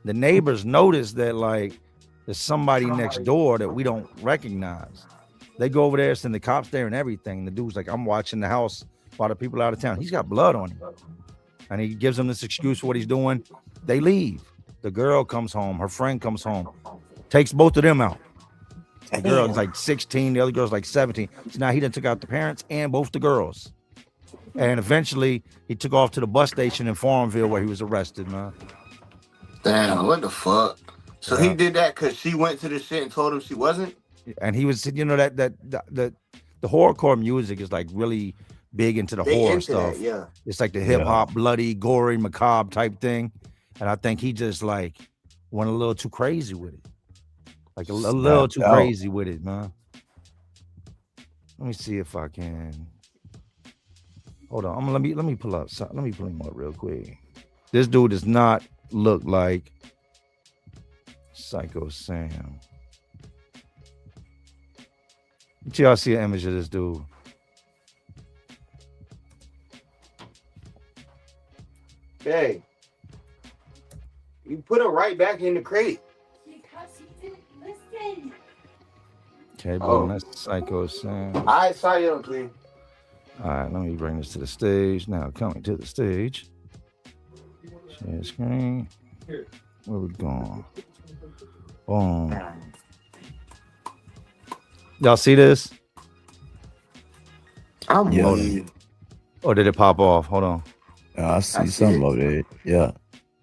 The neighbors notice that like there's somebody next door that we don't recognize. They go over there, send the cops there and everything. The dude's like, I'm watching the house while the people out of town. He's got blood on him. And he gives them this excuse for what he's doing. They leave. The girl comes home. Her friend comes home. Takes both of them out. The girl's like 16. The other girl's like 17. So now he done took out the parents and both the girls. And eventually he took off to the bus station in Farmville where he was arrested, man. Damn, what the fuck? So Yeah. he did that because she went to the shit and told him she wasn't? And he was, you know, that the horrorcore music is like really big into the They horror into stuff. that, yeah. It's like the hip hop, bloody, gory, macabre type thing. And I think he just like went a little too crazy with it. Like a little too out. crazy with it, man. Let me see if I can. Hold on. Let me pull up. Let me pull him up real quick. This dude does not look like Psycho Sam. Let y'all see an image of this dude. Hey, you put him right back in the crate. Because he didn't listen. Okay, boom. Oh. That's Psycho Sam. All right, sorry, young please. All right, let me bring this to the stage. Now coming to the stage. Share screen. Where we going? Boom. Y'all see this? I'm Yeah. weak. Or did it pop off? Hold on. I see I see something it. over there. Yeah.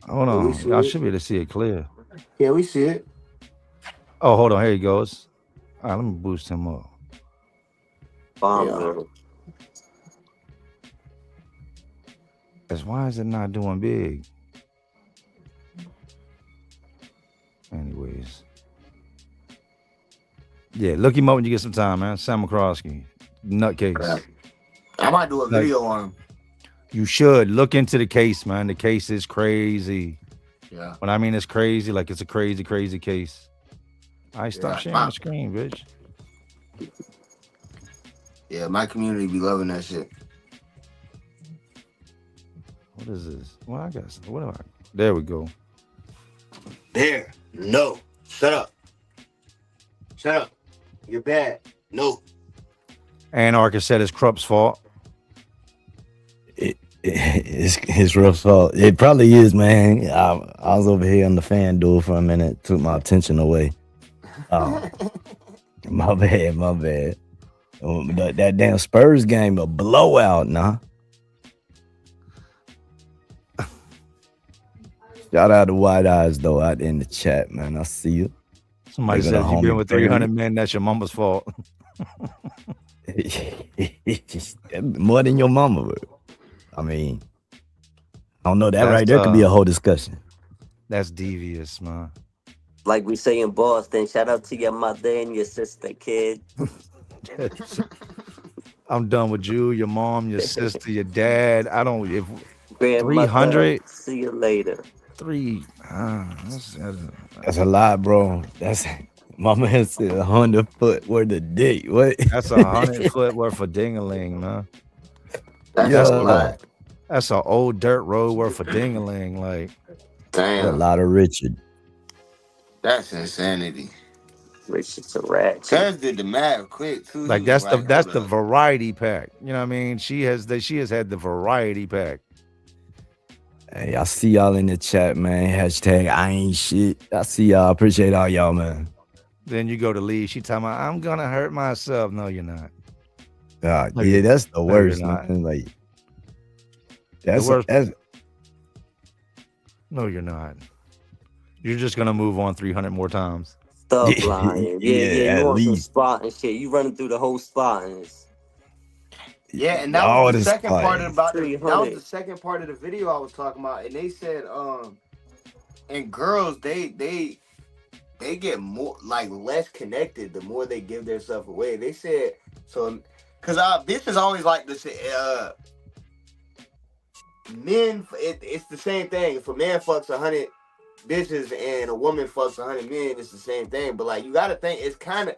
Hold we on. see Y'all it. should be able to see it clear. Yeah, we see it. Oh, hold on. Here he goes. All right, let me boost him up. Farmville. Why is it not doing big? Anyways. Yeah, look him up when you get some time, man. Sam McCroskey. Nutcase. I might do a video on him. You should look into the case, man. The case is crazy. Yeah. When I mean it's crazy, like it's a crazy, crazy case. All right, stop Yeah. sharing the screen, bitch. Yeah, my community be loving that shit. What is this? Well, I got what do I? There we go. There. No. Shut up. Shut up. You're bad. No. Anarchist said it's Krupp's fault. It's his rough fault. It probably is, man. I was over here on the fan duel for a minute, took my attention away. My bad, my bad. That damn Spurs game, a blowout, nah. Shout out to White Eyes though out in the chat, man. I see you. Somebody Living a says you've been homie with baby. 300 men. That's your mama's fault. More than your mama would. I mean, I don't know that That's right there could be a tough. whole discussion. That's devious, man. Like we say in Boston, shout out to your mother and your sister, kid. I'm done with you, your mom, your sister, your dad. I don't. If Grandmother, 300? see you later. That's a lot, bro. That's my man said 100 foot worth of dick. What? that's 100 foot worth of dingaling, man. That's Yeah. a lot. That's an old dirt road worth of dingaling. Like, That's a Damn. lot of Richard. That's insanity. Richard to rat. Cuz did the math quick too. He like was that's hold the up. variety pack. You know what I mean? She has had the variety pack. Hey, I see y'all in the chat, man. Hashtag I ain't shit. I see y'all. Appreciate all y'all, man. Then you go to leave. She talking about I'm gonna hurt myself. No, you're not. God, No, yeah, that's the you're worst, not. man. Like that's worst- that's No, you're not. You're just gonna move on 300 more times. Stop Yeah, lying. yeah, Yeah, at you on some least. spot and shit. You running through the whole spot and it's Yeah, and that all was the this second part fighting. about that was 300. the second part of the video I was talking about. And they said and girls, they get more like less connected the more they give themselves away. They said so because bitches always like to say men. It's the same thing. If a man fucks 100 bitches and a woman fucks 100 men, it's the same thing. But like you got to think it's kind of.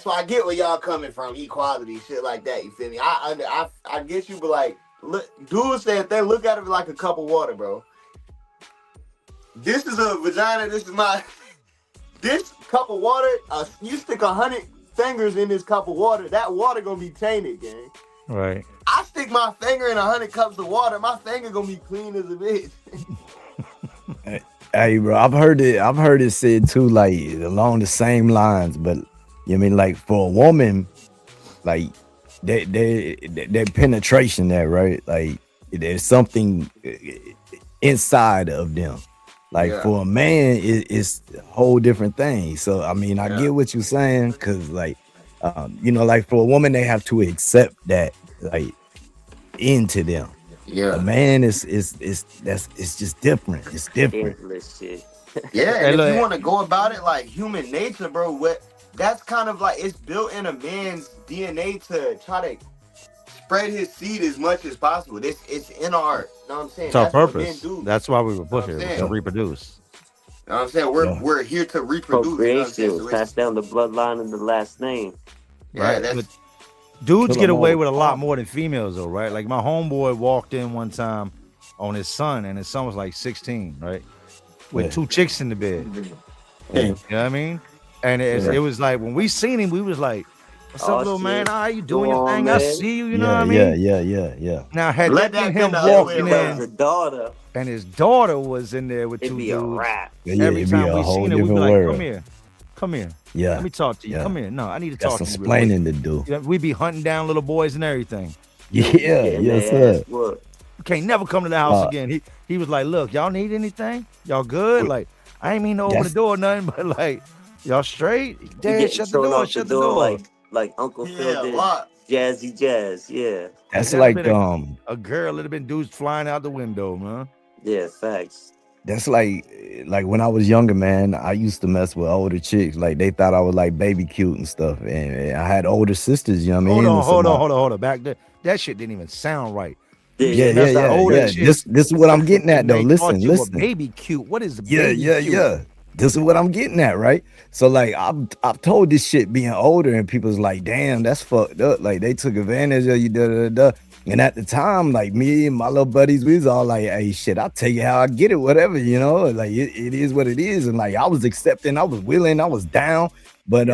So I get where y'all coming from, equality, shit like that. You feel me? I get you, but like, look, dudes said they look at it like a cup of water, bro. This is a vagina. This is my. This cup of water. You stick 100 fingers in this cup of water. That water gonna be tainted, gang. Right. I stick my finger in 100 cups of water. My finger gonna be clean as a bitch. Hey, bro, I've heard it said too, like along the same lines, but you know what I mean, like for a woman, like their penetration there, right? Like there's something inside of them. Like for a man, it's a whole different thing. So I mean, I get what you're saying, because like you know, like for a woman, they have to accept that like into them. Yeah, a man is it's just different. It's different. Endless shit. Yeah, and Hey, if you look. want to go about it like human nature, bro, that's kind of like it's built in a man's DNA to try to spread his seed as much as possible. It's in our, you know what I'm saying? It's our That's what men purpose. do. That's why we were put You know here, what I'm to saying? reproduce. You know what I'm saying? We're here to reproduce. You know what I'm Procreation, saying? So pass down the bloodline and the last name. yeah, Right. that's But dudes Kill get 'em away all. with a lot more than females, though, right? Like my homeboy walked in one time on his son, and his son was like 16, right? With Yeah. 2 chicks in the bed. Yeah. You know what I mean? And it was like when we seen him, we was like, "What's Oh, up, little man? shit. How you doing Come your on, thing? I man. see you." You know what I Yeah, mean? yeah. Now had Let that been that been him the other way walking That was in, a daughter. and his daughter was in there with It'd 2 be a dudes. wrap. Yeah, Every it'd be time a we whole seen her, we'd be different like, world. come here. Yeah, Let me talk to you. yeah. Come here. No, I need to Got talk some to you. real quick." explaining to do. Yeah, we be hunting down little boys and everything. Yeah, Getting yes, their sir. ass whooped. You can't never come to the house Uh, again. He was like, "Look, y'all need anything? Y'all good? Like, I ain't mean to open the That's door or nothing, but like, y'all straight? You Dad, getting shut the thrown door. out the Shut the door door." like Uncle Phil yeah, a did lot. Jazzy Jazz. Yeah. that's That'd like have been a girl. It'd have been dudes flying out the window, man. Yeah, facts. that's like when I was younger, man, I used to mess with older chicks. Like they thought I was like baby cute and stuff. And I had older sisters, you know what I mean? And so Hold on. Back there, that shit didn't even sound right. Yeah, You Yeah, should yeah, mess with yeah, older yeah. chicks, This is what I'm getting at and though. they thought Listen, you were listen. baby cute. What is Yeah, baby yeah, cute? yeah. This is what I'm getting at, right? So like I've told this shit being older, and people's like, damn, that's fucked up. Like they took advantage of you, da da da. And at the time, like me and my little buddies, we was all like, hey, shit, I'll tell you how I get it, whatever, you know. Like it is what it is. And like I was accepting, I was willing, I was down. But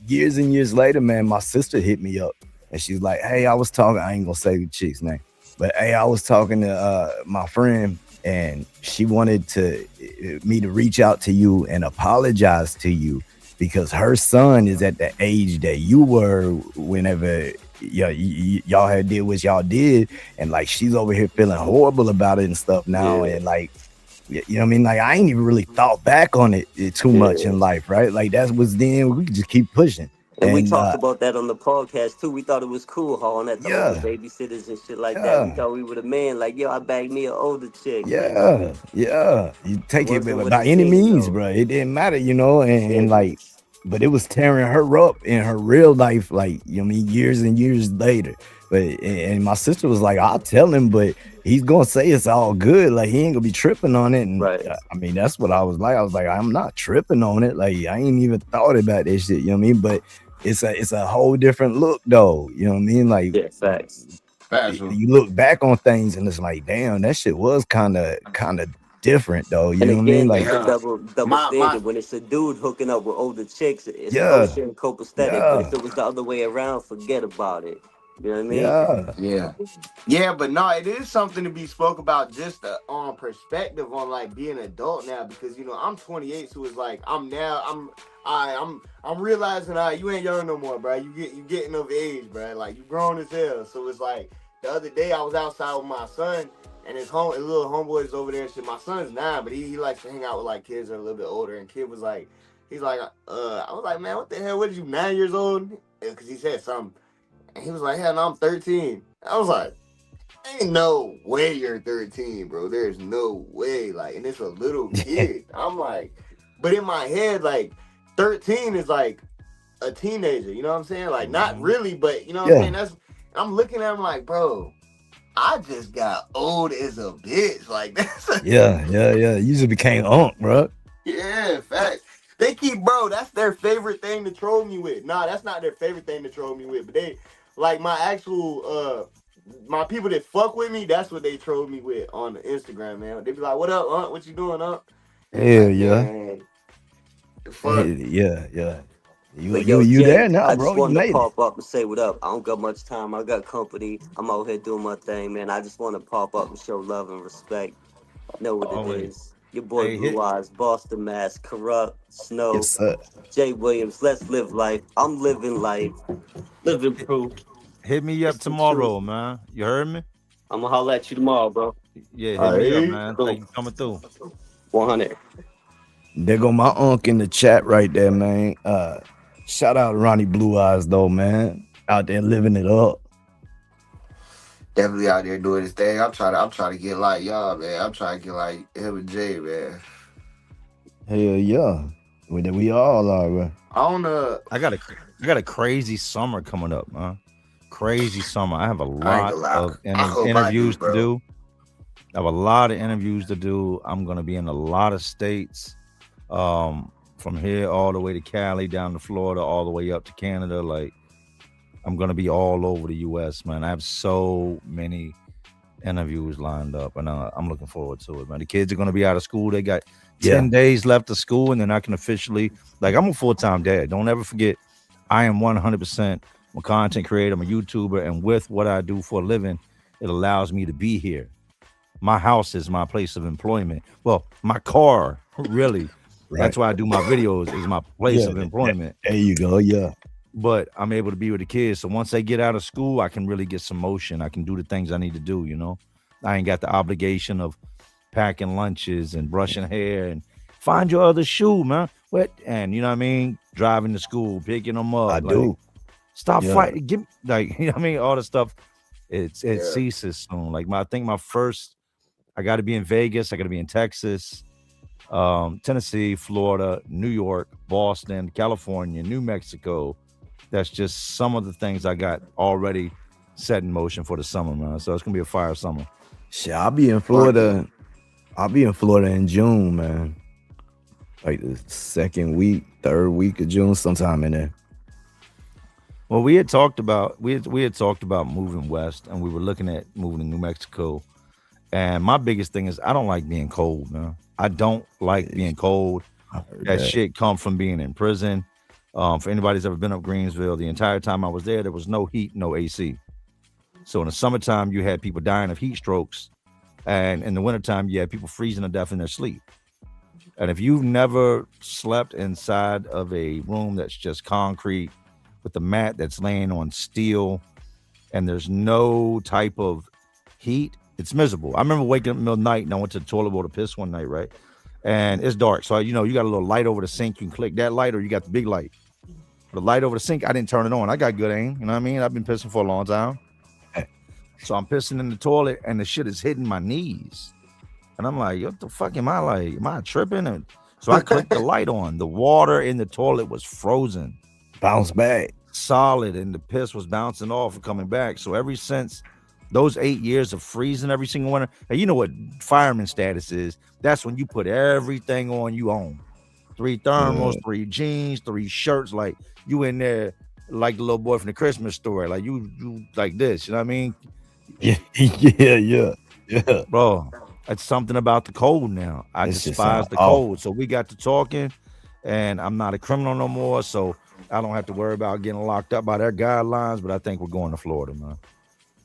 years and years later, man, my sister hit me up and she's like, hey, I was talking, I ain't gonna say the chick's name, but hey, I was talking to my friend, and she wanted me to reach out to you and apologize to you because her son is at the age that you were whenever y'all had did what y'all did, and like she's over here feeling horrible about it and stuff now. Yeah. And like, you know what I mean? Like I ain't even really thought back on it too much in life, right? Like that was then we could just keep pushing. And we talked about that on the podcast too. We thought it was cool hauling at the older babysitters and shit like that. We thought we were the man. Like, yo, I bagged me an older chick. Yeah. You take it Wasn't what by it any seemed, means, though. bro. It didn't matter, you know, and Yeah. like, but it was tearing her up in her real life, like, you know what I mean, years and years later. But and my sister was like, I'll tell him, but he's gonna say it's all good. Like he ain't gonna be tripping on it. And Right. I mean, that's what I was like. I was like, I'm not tripping on it. Like I ain't even thought about this shit. You know what I mean? But it's a whole different look, though. You know what I mean? Like Yeah, facts. you look back on things and it's like, damn, that shit was kind of different, though. You And know what I again, mean? Like, it's a double My- standard. When it's a dude hooking up with older chicks, it's Yeah. kosher and copacetic. But if it was the other way around, forget about it. You know what I mean? yeah, But no, it is something to be spoke about just on perspective on like being an adult now, because you know I'm 28, so it's like I'm realizing you ain't young no more, bro. You getting of age, bro. Like you grown as hell. So it's like the other day I was outside with my son and his little homeboys over there and shit. My son's 9, but he likes to hang out with like kids that are a little bit older. And kid was like, I was like, man, what the hell? What are you, 9 years old? Because he said something. And he was like, hell no, I'm 13. I was like, Ain't no way you're 13, bro. There's no way. Like, and it's a little kid. I'm like, but in my head, like, 13 is like a teenager. You know what I'm saying? Like, not really, but you know what I'm saying? That's. I'm looking at him like, bro, I just got old as a bitch. Like, that's a, yeah. You just became unk, bro. yeah, fact. They keep, bro, that's their favorite thing to troll me with. Nah, that's not their favorite thing to troll me with. But they, like, my actual, my people that fuck with me, that's what they troll me with on Instagram, man. They be like, what up, Aunt? What you doing, Aunt? Hell Like, yeah. man, the fuck? Yeah. But yo, You Jay, there now, I bro? just You wanted to made it. pop up and say what up. I don't got much time. I got company. I'm out here doing my thing, man. I just want to pop up and show love and respect. Know what it Always. is. Your boy Hey, Blue Eyes, Boston Mass, Corrupt, Snow, Yes, sir. Jay Williams. Let's live life. I'm living life. Living proof. hit me up It's the tomorrow, truth. man. You heard me? I'm going to holler at you tomorrow, bro. Yeah, hit me up, Hey, man. cool. Thank you for coming through. 100. There go my unk in the chat right there, man. Shout out to Ronnie Blue Eyes though, man. Out there living it up. definitely out there doing his thing. I'm trying to get like y'all, man. I'm trying to get like him and Jay, man. Hell yeah. We all are, bro. I don't know. I got a crazy summer coming up, man. Crazy summer. I have a I ain't lot gonna lie. of I hope I interviews do, to bro. do. I have a lot of interviews to do. I'm gonna be in a lot of states, from here all the way to Cali, down to Florida, all the way up to Canada. Like, I'm gonna be all over the U.S., man. I have so many interviews lined up, and I'm looking forward to it, man. The kids are gonna be out of school. They got 10 days left of school, and then I can officially, like, I'm a full-time dad. Don't ever forget, I am 100% a content creator. I'm a YouTuber, and with what I do for a living, it allows me to be here. My house is my place of employment. Well, my car, really. Right. That's why I do my videos, is my place of employment. There you go, yeah. But I'm able to be with the kids. So once they get out of school, I can really get some motion. I can do the things I need to do, you know? I ain't got the obligation of packing lunches and brushing hair and find your other shoe, man. And you know what I mean? Driving to school, picking them up. I do. Stop Yeah. fighting. Give, like, you know what I mean? All the stuff, it ceases soon. Like, I think my first, I got to be in Vegas. I got to be in Texas, Tennessee, Florida, New York, Boston, California, New Mexico. That's just some of the things I got already set in motion for the summer, man. So it's gonna be a fire summer. Shit, I'll be in Florida. I'll be in Florida in June, man. Like the third week of June, sometime in there. Well, we had talked about moving west, and we were looking at moving to New Mexico. And my biggest thing is I don't like being cold, man. I don't like being cold. That shit come from being in prison. For anybody who's ever been up Greensville, the entire time I was there was no heat, no AC. So in the summertime, you had people dying of heat strokes. And in the wintertime, you had people freezing to death in their sleep. And if you've never slept inside of a room that's just concrete with a mat that's laying on steel and there's no type of heat, it's miserable. I remember waking up in the middle of the night and I went to the toilet bowl to piss one night, right? And it's dark. So, you know, you got a little light over the sink. You can click that light or you got the big light. The light over the sink, I didn't turn it on. I got good aim. You know what I mean? I've been pissing for a long time. So I'm pissing in the toilet and the shit is hitting my knees. And I'm like, what the fuck am I like? Am I tripping? And so I clicked the light on. The water in the toilet was frozen. Bounce back. Solid. And the piss was bouncing off and coming back. So ever since those 8 years of freezing every single winter, and you know what fireman status is? That's when you put everything on you own. 3 thermals, 3 jeans, 3 shirts. Like you in there like the little boy from the Christmas story. Like you like this, you know what I mean? Yeah. Bro, it's something about the cold now. I It's just despise the awful. cold. So we got to talking, and I'm not a criminal no more. So I don't have to worry about getting locked up by their guidelines. But I think we're going to Florida, man.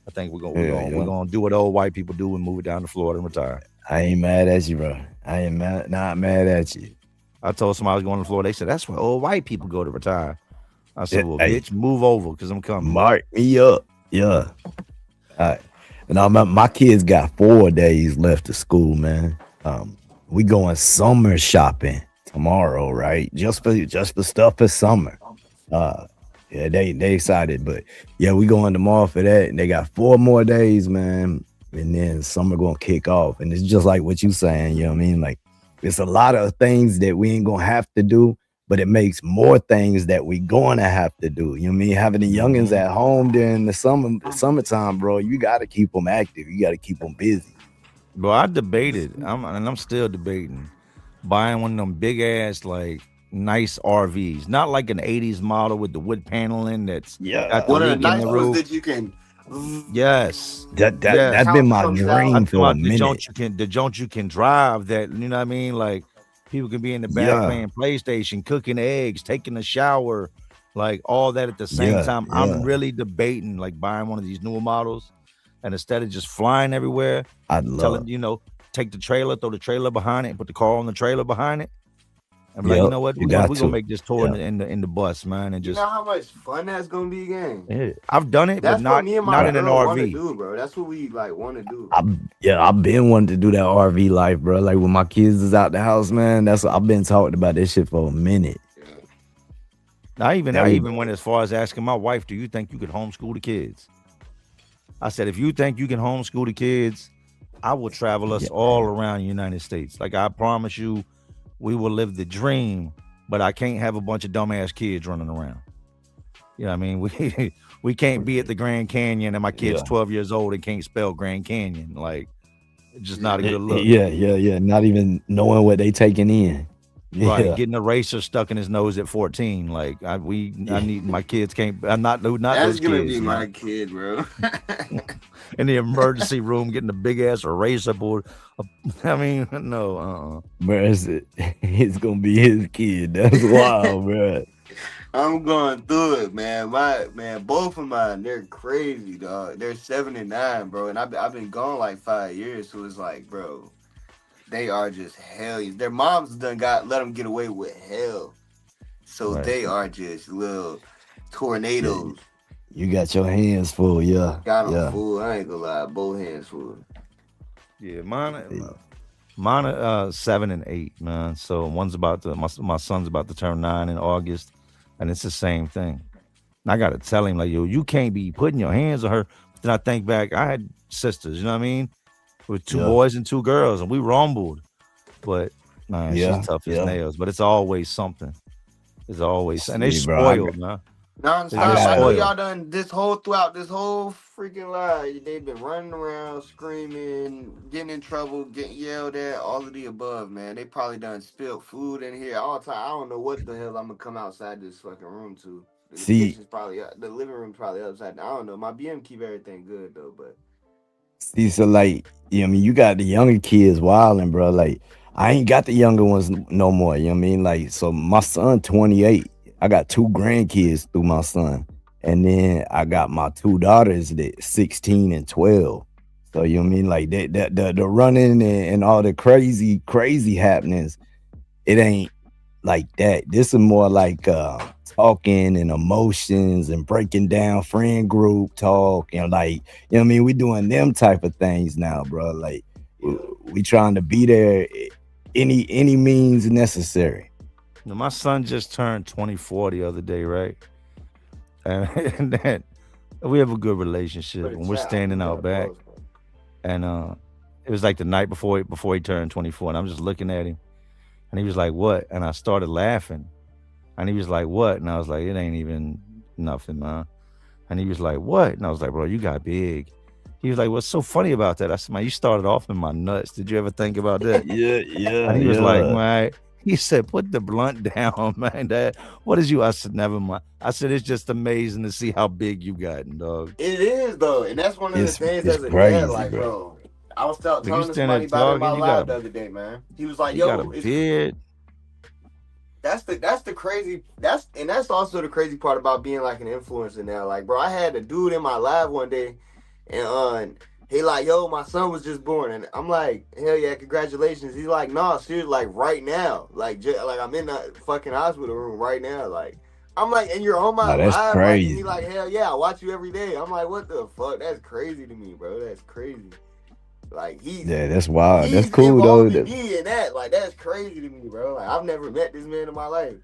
I think we're gonna do what old white people do and move it down to Florida and retire. I ain't mad at you, bro. I ain't not mad at you. I told somebody I was going to Florida. They said that's where old white people go to retire. I said, well, Hey. bitch, move over because I'm coming. Mark me up. Yeah. All right. And my kids got 4 days left of school, man. We going summer shopping tomorrow, right? Just for stuff for summer. Yeah, they excited, but yeah, we going tomorrow for that. And they got 4 more days, man. and then summer gonna kick off. And it's just like what you saying, you know what I mean? Like it's a lot of things that we ain't gonna have to do, but it makes more things that we gonna have to do. You know what I mean? Having the youngins at home during the summertime, bro, you gotta keep them active. You gotta keep them busy. Bro, I debated. I'm still debating buying one of them big ass like nice RVs, not like an 80s model with the wood paneling that's got the One of the leak in nice the ones roof. that you can. Yes. That's Couch been my comes out. dream for a The minute. joint you can drive that, you know what I mean? Like people can be in the back Yeah, playing PlayStation, cooking eggs, taking a shower, like all that at the same yeah, time. yeah. I'm really debating like buying one of these newer models, and instead of just flying everywhere, I'd love. telling take the trailer, throw the trailer behind it, and put the car on the trailer behind it. I'm like, you know what? You We're got gonna to. make this tour Yeah. in the bus, man, and You just know how much fun that's gonna be, gang. yeah. I've done it, but That's what me and my not in an girl want to RV. do, bro. That's what we like want to do. I've been wanting to do that RV life, bro. Like when my kids is out the house, man. That's what I've been talking about this shit for a minute. I even That would- went as far as asking my wife, "Do you think you could homeschool the kids?" I said, "If you think you can homeschool the kids, I will travel us all around the United States. Like I promise you, we will live the dream. But I can't have a bunch of dumbass kids running around. You know what I mean? We can't be at the Grand Canyon and my kid's 12 years old and can't spell Grand Canyon. Like, it's just not a good look. Yeah. Not even knowing what they taking in. Right, Yeah. getting a eraser stuck in his nose at 14. Like, I need my kids can't. I'm not That's those gonna kids. be man. my kid, bro. In the emergency room, getting a big ass eraser board. I mean, no. Bro, it's gonna be his kid. That's wild, bro. I'm going through it, man. Both of mine, they're crazy, dog. They're 7 and 9, bro, and I've been gone like 5 years, so it's like, bro, they are just hellions. Their moms let them get away with hell, so Right. they are just little tornadoes. You got your hands full, yeah. Got them Yeah. full. I ain't gonna lie, both hands full. Yeah, mine are 7 and 8, man. So one's my son's about to turn 9 in August, and it's the same thing. And I gotta tell him like, yo, you can't be putting your hands on her. But then I think back, I had sisters, you know what I mean, with 2 boys and 2 girls, and we rumbled. But man, she's tough as nails. But it's always something. It's always, and they See, bro, I spoiled, man. Non-stop. They're I know spoiled. y'all done throughout this whole freaking life. They've been running around, screaming, getting in trouble, getting yelled at, all of the above, man. They probably done spilled food in here all the time. I don't know what the hell I'm gonna come outside this fucking room to. The See- kitchen's probably the living room's probably upside down. I don't know. My BM keep everything good though, but See, so like, you know what I mean, you got the younger kids wilding, bro. Like, I ain't got the younger ones no more. You know what I mean? Like, so my son 28. I got 2 grandkids through my son. And then I got my 2 daughters that 16 and 12. So you know what I mean? Like the running and all the crazy happenings, it ain't like that. This is more like talking and emotions and breaking down friend group talk and like, you know what I mean? We doing them type of things now, bro. Like we trying to be there any means necessary. Now, my son just turned 24 the other day, right? And then we have a good relationship, and we're standing out back. And it was like the night before he turned 24, and I'm just looking at him, and he was like, "What?" And I started laughing, and he was like, "What?" And I was like, "It ain't even nothing, man." And he was like, "What?" And I was like, "Bro, you got big." He was like, "What's so funny about that?" I said, "Man, you started off in my nuts. Did you ever think about that?" Yeah. And he was like, "Man," he said, "Put the blunt down, man. Dad, what is you?" I said, "Never mind." I said, "It's just amazing to see how big you gotten, dog." it is though, and that's one of the It's things crazy, as a dad, like, bro. bro. I was telling you this stand somebody there about it in my talking, you live got the other day, man. He was like, You got "Yo, a it's beard. that's the crazy that's also the crazy part about being like an influencer now. Like, bro, I had a dude in my live one day, and he like, yo, my son was just born, and I'm like, hell yeah, congratulations. He's like, nah, seriously, like right now, like like I'm in the fucking hospital room right now, like. I'm like, and you're on my Nah, that's live, crazy. like, and he like, hell yeah, I watch you every day. I'm like, what the fuck? That's crazy to me, bro. That's crazy. Like Yeah, that's wild. he's That's cool though. involved in me in that. Like, that's crazy to me, bro. Like, I've never met this man in my life.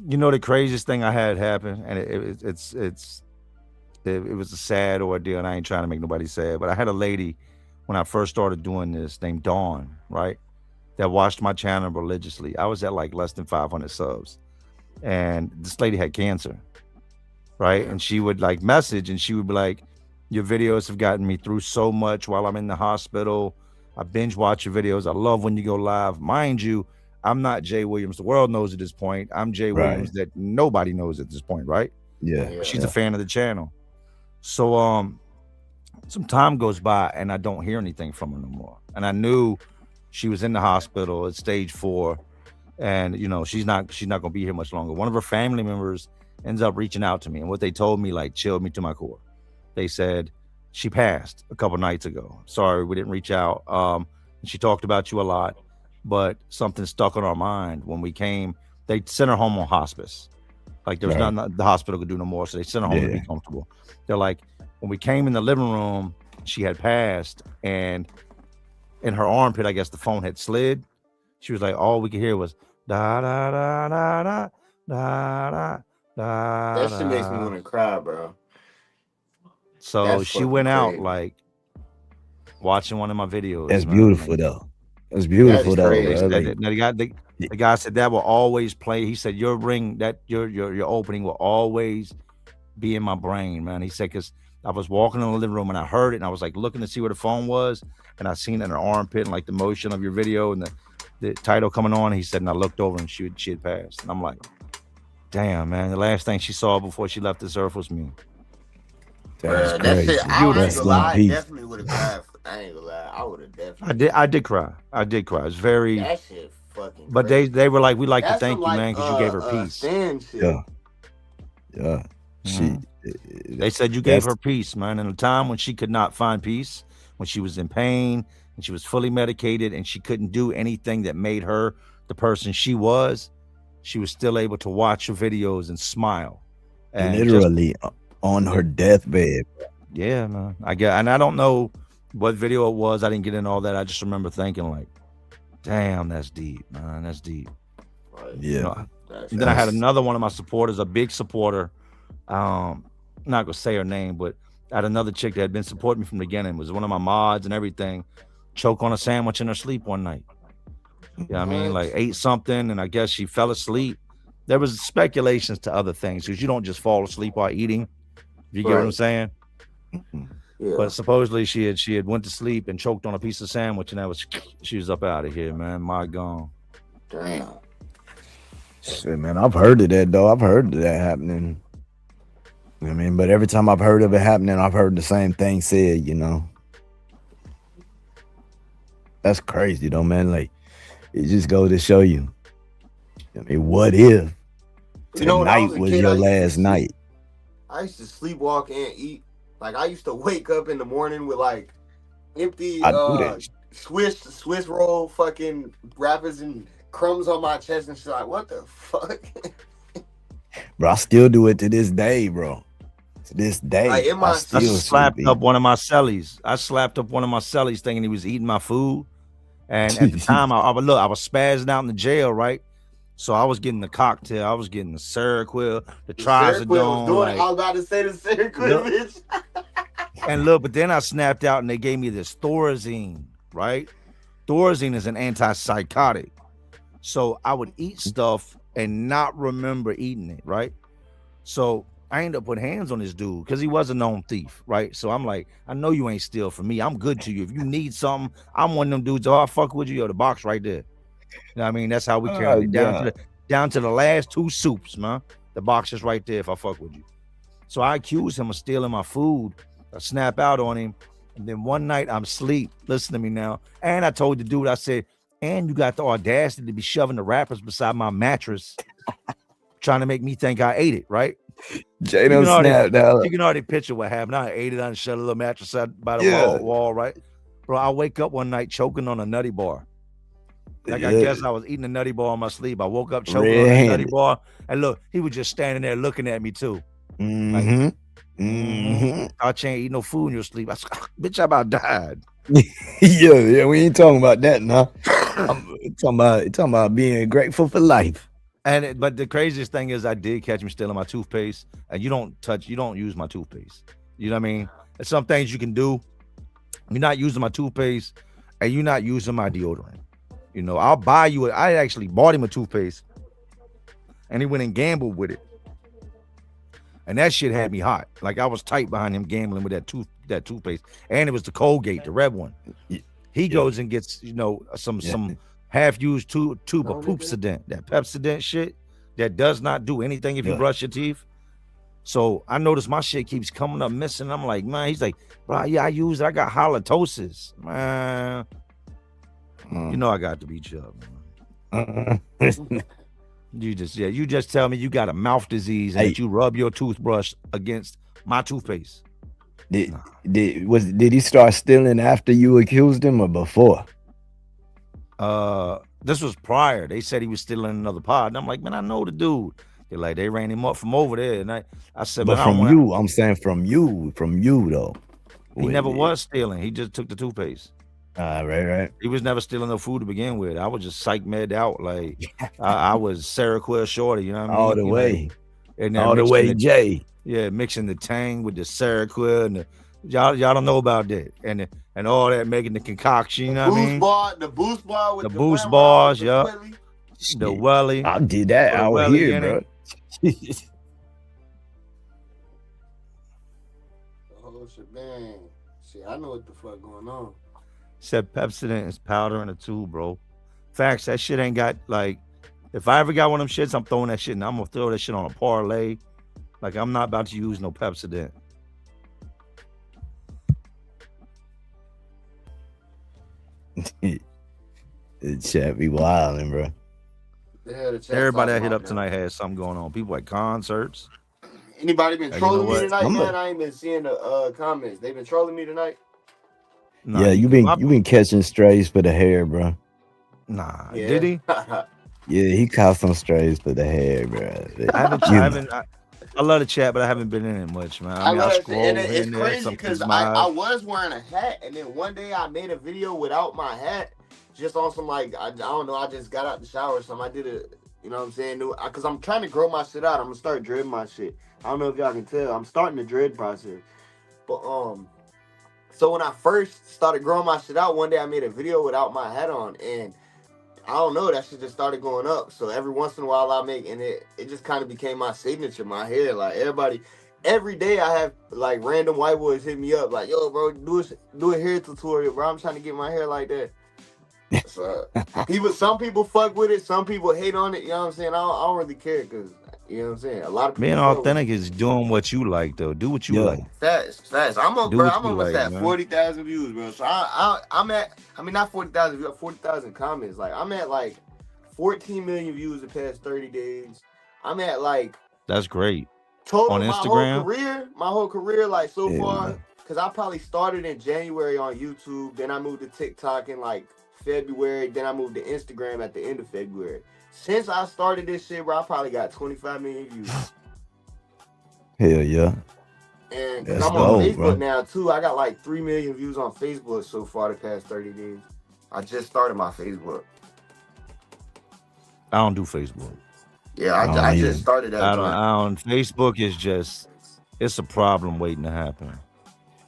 You know the craziest thing I had happen, and it was a sad ordeal, and I ain't trying to make nobody sad, but I had a lady when I first started doing this named Dawn, right? That watched my channel religiously. I was at like less than 500 subs. And this lady had cancer, right? And she would like message and she would be like, your videos have gotten me through so much while I'm in the hospital. I binge watch your videos. I love when you go live. Mind you, I'm not Jay Williams. The world knows at this point. I'm Jay Williams that nobody knows at this point, right? Yeah. She's a fan of the channel. So some time goes by and I don't hear anything from her no more. And I knew she was in the hospital at stage 4. And you know, she's not gonna be here much longer. One of her family members ends up reaching out to me, and what they told me like chilled me to my core. They said she passed a couple nights ago. Sorry, we didn't reach out. She talked about you a lot, but something stuck on our mind when we came. They sent her home on hospice. Like there was nothing the hospital could do no more, so they sent her home to be comfortable. They're like, when we came in the living room, she had passed, and in her armpit, I guess the phone had slid. She was like, all we could hear was da da da da da da da da. That shit makes me want to cry, bro. So That's she fucking went out crazy. like watching one of my videos. That's man. beautiful though. That's beautiful though. crazy. Bro. They Like, said the guy said that will always play. He said your ring, that your opening will always be in my brain, man. He said because I was walking in the living room and I heard it and I was like looking to see where the phone was and I seen it in her armpit and like the motion of your video and the title coming on. He said, and I looked over and she had passed. And I'm like, damn, man. The last thing she saw before she left this earth was me. that's Bruh, that crazy. shit, I ain't Rest gonna lie, in I peace. definitely would have cried. I ain't gonna lie, I would have definitely. I did cry. I did cry. It's very, That shit fucking. but crazy. they were like, we like to That's thank some, you, man, because you gave her peace. Stan shit. Yeah. They said you gave her peace, man. In a time when she could not find peace, when she was in pain and she was fully medicated and she couldn't do anything that made her the person she was still able to watch your videos and smile. And literally on her deathbed. yeah, man. And I don't know what video it was. I didn't get into all that. I just remember thinking like, damn, that's deep, man. That's deep. Like, Yeah. You know, and then I had another one of my supporters, a big supporter. I'm not gonna say her name, but I had another chick that had been supporting me from the beginning, was one of my mods and everything, choke on a sandwich in her sleep one night. You know what I mean? Like ate something and I guess she fell asleep. There was speculations to other things because you don't just fall asleep while eating. You get what I'm saying? Yeah. But supposedly she had went to sleep and choked on a piece of sandwich and she was up out of here, man. My gone. Damn. Shit, man, I've heard of that though. I've heard of that happening. I mean, but every time I've heard of it happening, I've heard the same thing said, you know. That's crazy though, man. Like, it just goes to show you. I mean, what if You know, when I tonight was a was kid, your I used to last night? I used to sleepwalk and eat. Like I used to wake up in the morning with like empty I do that. Swiss roll fucking wrappers and crumbs on my chest and shit. Like, what the fuck? Bro, I still do it to this day, bro. To this day. Like, in my- I still I slapped sleep. up one of my cellies. I slapped up one of my cellies thinking he was eating my food. And at the time, I was spazzing out in the jail, right? So I was getting the cocktail, I was getting the Seroquel, the Seroquel was Trazodone. doing like- it. I was about to say the Seroquel, Look. bitch. and look, but then I snapped out and they gave me this Thorazine, right? Thorazine is an antipsychotic. So I would eat stuff and not remember eating it, right? So I ended up putting hands on this dude because he was a known thief, right? So I'm like, I know you ain't steal from me. I'm good to you. If you need something, I'm one of them dudes. Oh, I fuck with you. Yo, the box right there. You know what I mean? That's how we carry it down to the last 2 soups, man. The box is right there if I fuck with you. So I accused him of stealing my food. I snap out on him. And then one night I'm asleep. Listen to me now. And I told the dude, I said, and you got the audacity to be shoving the wrappers beside my mattress, trying to make me think I ate it, right? Jay done snapped out. You can already picture what happened. I ate it, I shut a little mattress out by the wall, right? Bro, I wake up one night choking on a nutty bar. Like I guess I was eating a nutty bar in my sleep. I woke up choking on a nutty bar. And look, he was just standing there looking at me too. Mm-hmm. I ain't eat no food in your sleep. I said, bitch, I about died. yeah, we ain't talking about that now. I'm talking about being grateful for life. But the craziest thing is I did catch him stealing my toothpaste, and you don't use my toothpaste. You know what I mean? There's some things you can do, You're not using my toothpaste, and you're not using my deodorant. You know, I'll buy you. I actually bought him a toothpaste, and he went and gambled with it, and that shit had me hot. Like I was tight behind him gambling with that toothpaste, and it was the Colgate, the red one. He goes and gets, you know, some half-used tube of Poopsodent, that Pepsodent shit that does not do anything if you brush your teeth. So I noticed my shit keeps coming up missing. I'm like, man, he's like, bro, yeah, I use it. I got halitosis, man. You know I got to beat you up, man. You just tell me you got a mouth disease and that you rub your toothbrush against my toothpaste. Did he start stealing after you accused him or before? This was prior. They said he was stealing another pod. And I'm like, man, I know the dude. They're like, they ran him up from over there. And I said, but from you, I'm saying from you though. He never was stealing. He just took the toothpaste. Right. He was never stealing no food to begin with. I was just psych med out. Like I was Seroquel shorty, you know what I mean? All the way. And all the way, Jay. Yeah, mixing the Tang with the Seroquel and y'all don't know about that. And all that, making the concoction, you know what I mean? The boost bar with the boost bars, yeah. The welly. I did that out here, bro. Oh shebang. Shit, I know what the fuck going on. Said Pepsodent is powder in a tube, bro. Facts, that shit ain't got, like, if I ever got one of them shits, I'm throwing that shit and I'm gonna throw that shit on a parlay. Like, I'm not about to use no Pepsodent. The chat be wilding, bro. Everybody that hit up tonight had something going on. People at concerts. Anybody been trolling me tonight, man? I ain't been seeing the comments. They been trolling me tonight. Nah, yeah, you been catching strays for the hair, bro. Nah, did he? Yeah, he caught some strays for the hair, bro. I love the chat, but I haven't been in it much, man. I mean, I scroll and it's crazy because I was wearing a hat, and then one day I made a video without my hat, just on some like I don't know. I just got out the shower or something. I did it, you know what I'm saying? Because I'm trying to grow my shit out. I'm gonna start dreading my shit. I don't know if y'all can tell. I'm starting the dread process, but so when I first started growing my shit out, one day I made a video without my hat on, and I don't know, that shit just started going up. So every once in a while I make, and it just kind of became my signature, my hair. Like every day I have like random white boys hit me up like, yo, bro, do a hair tutorial, bro. I'm trying to get my hair like that. So some people fuck with it, some people hate on it. You know what I'm saying? I don't really care because. You know what I'm saying? A lot of people being authentic is doing what you like, though. Do what you like. Facts. I'm almost at 40,000 views, bro. So I'm at, I mean, not 40,000 views, 40,000 comments. Like I'm at like 14 million views the past 30 days. I'm at like. That's great. Total on Instagram. My whole career, like so far, because I probably started in January on YouTube. Then I moved to TikTok in like February. Then I moved to Instagram at the end of February. Since I started this shit, bro, I probably got 25 million views. Hell yeah. And I'm on Facebook now, too. I got like 3 million views on Facebook so far the past 30 days. I just started my Facebook. I don't do Facebook. Yeah, I just started that. I don't. Facebook is just, it's a problem waiting to happen.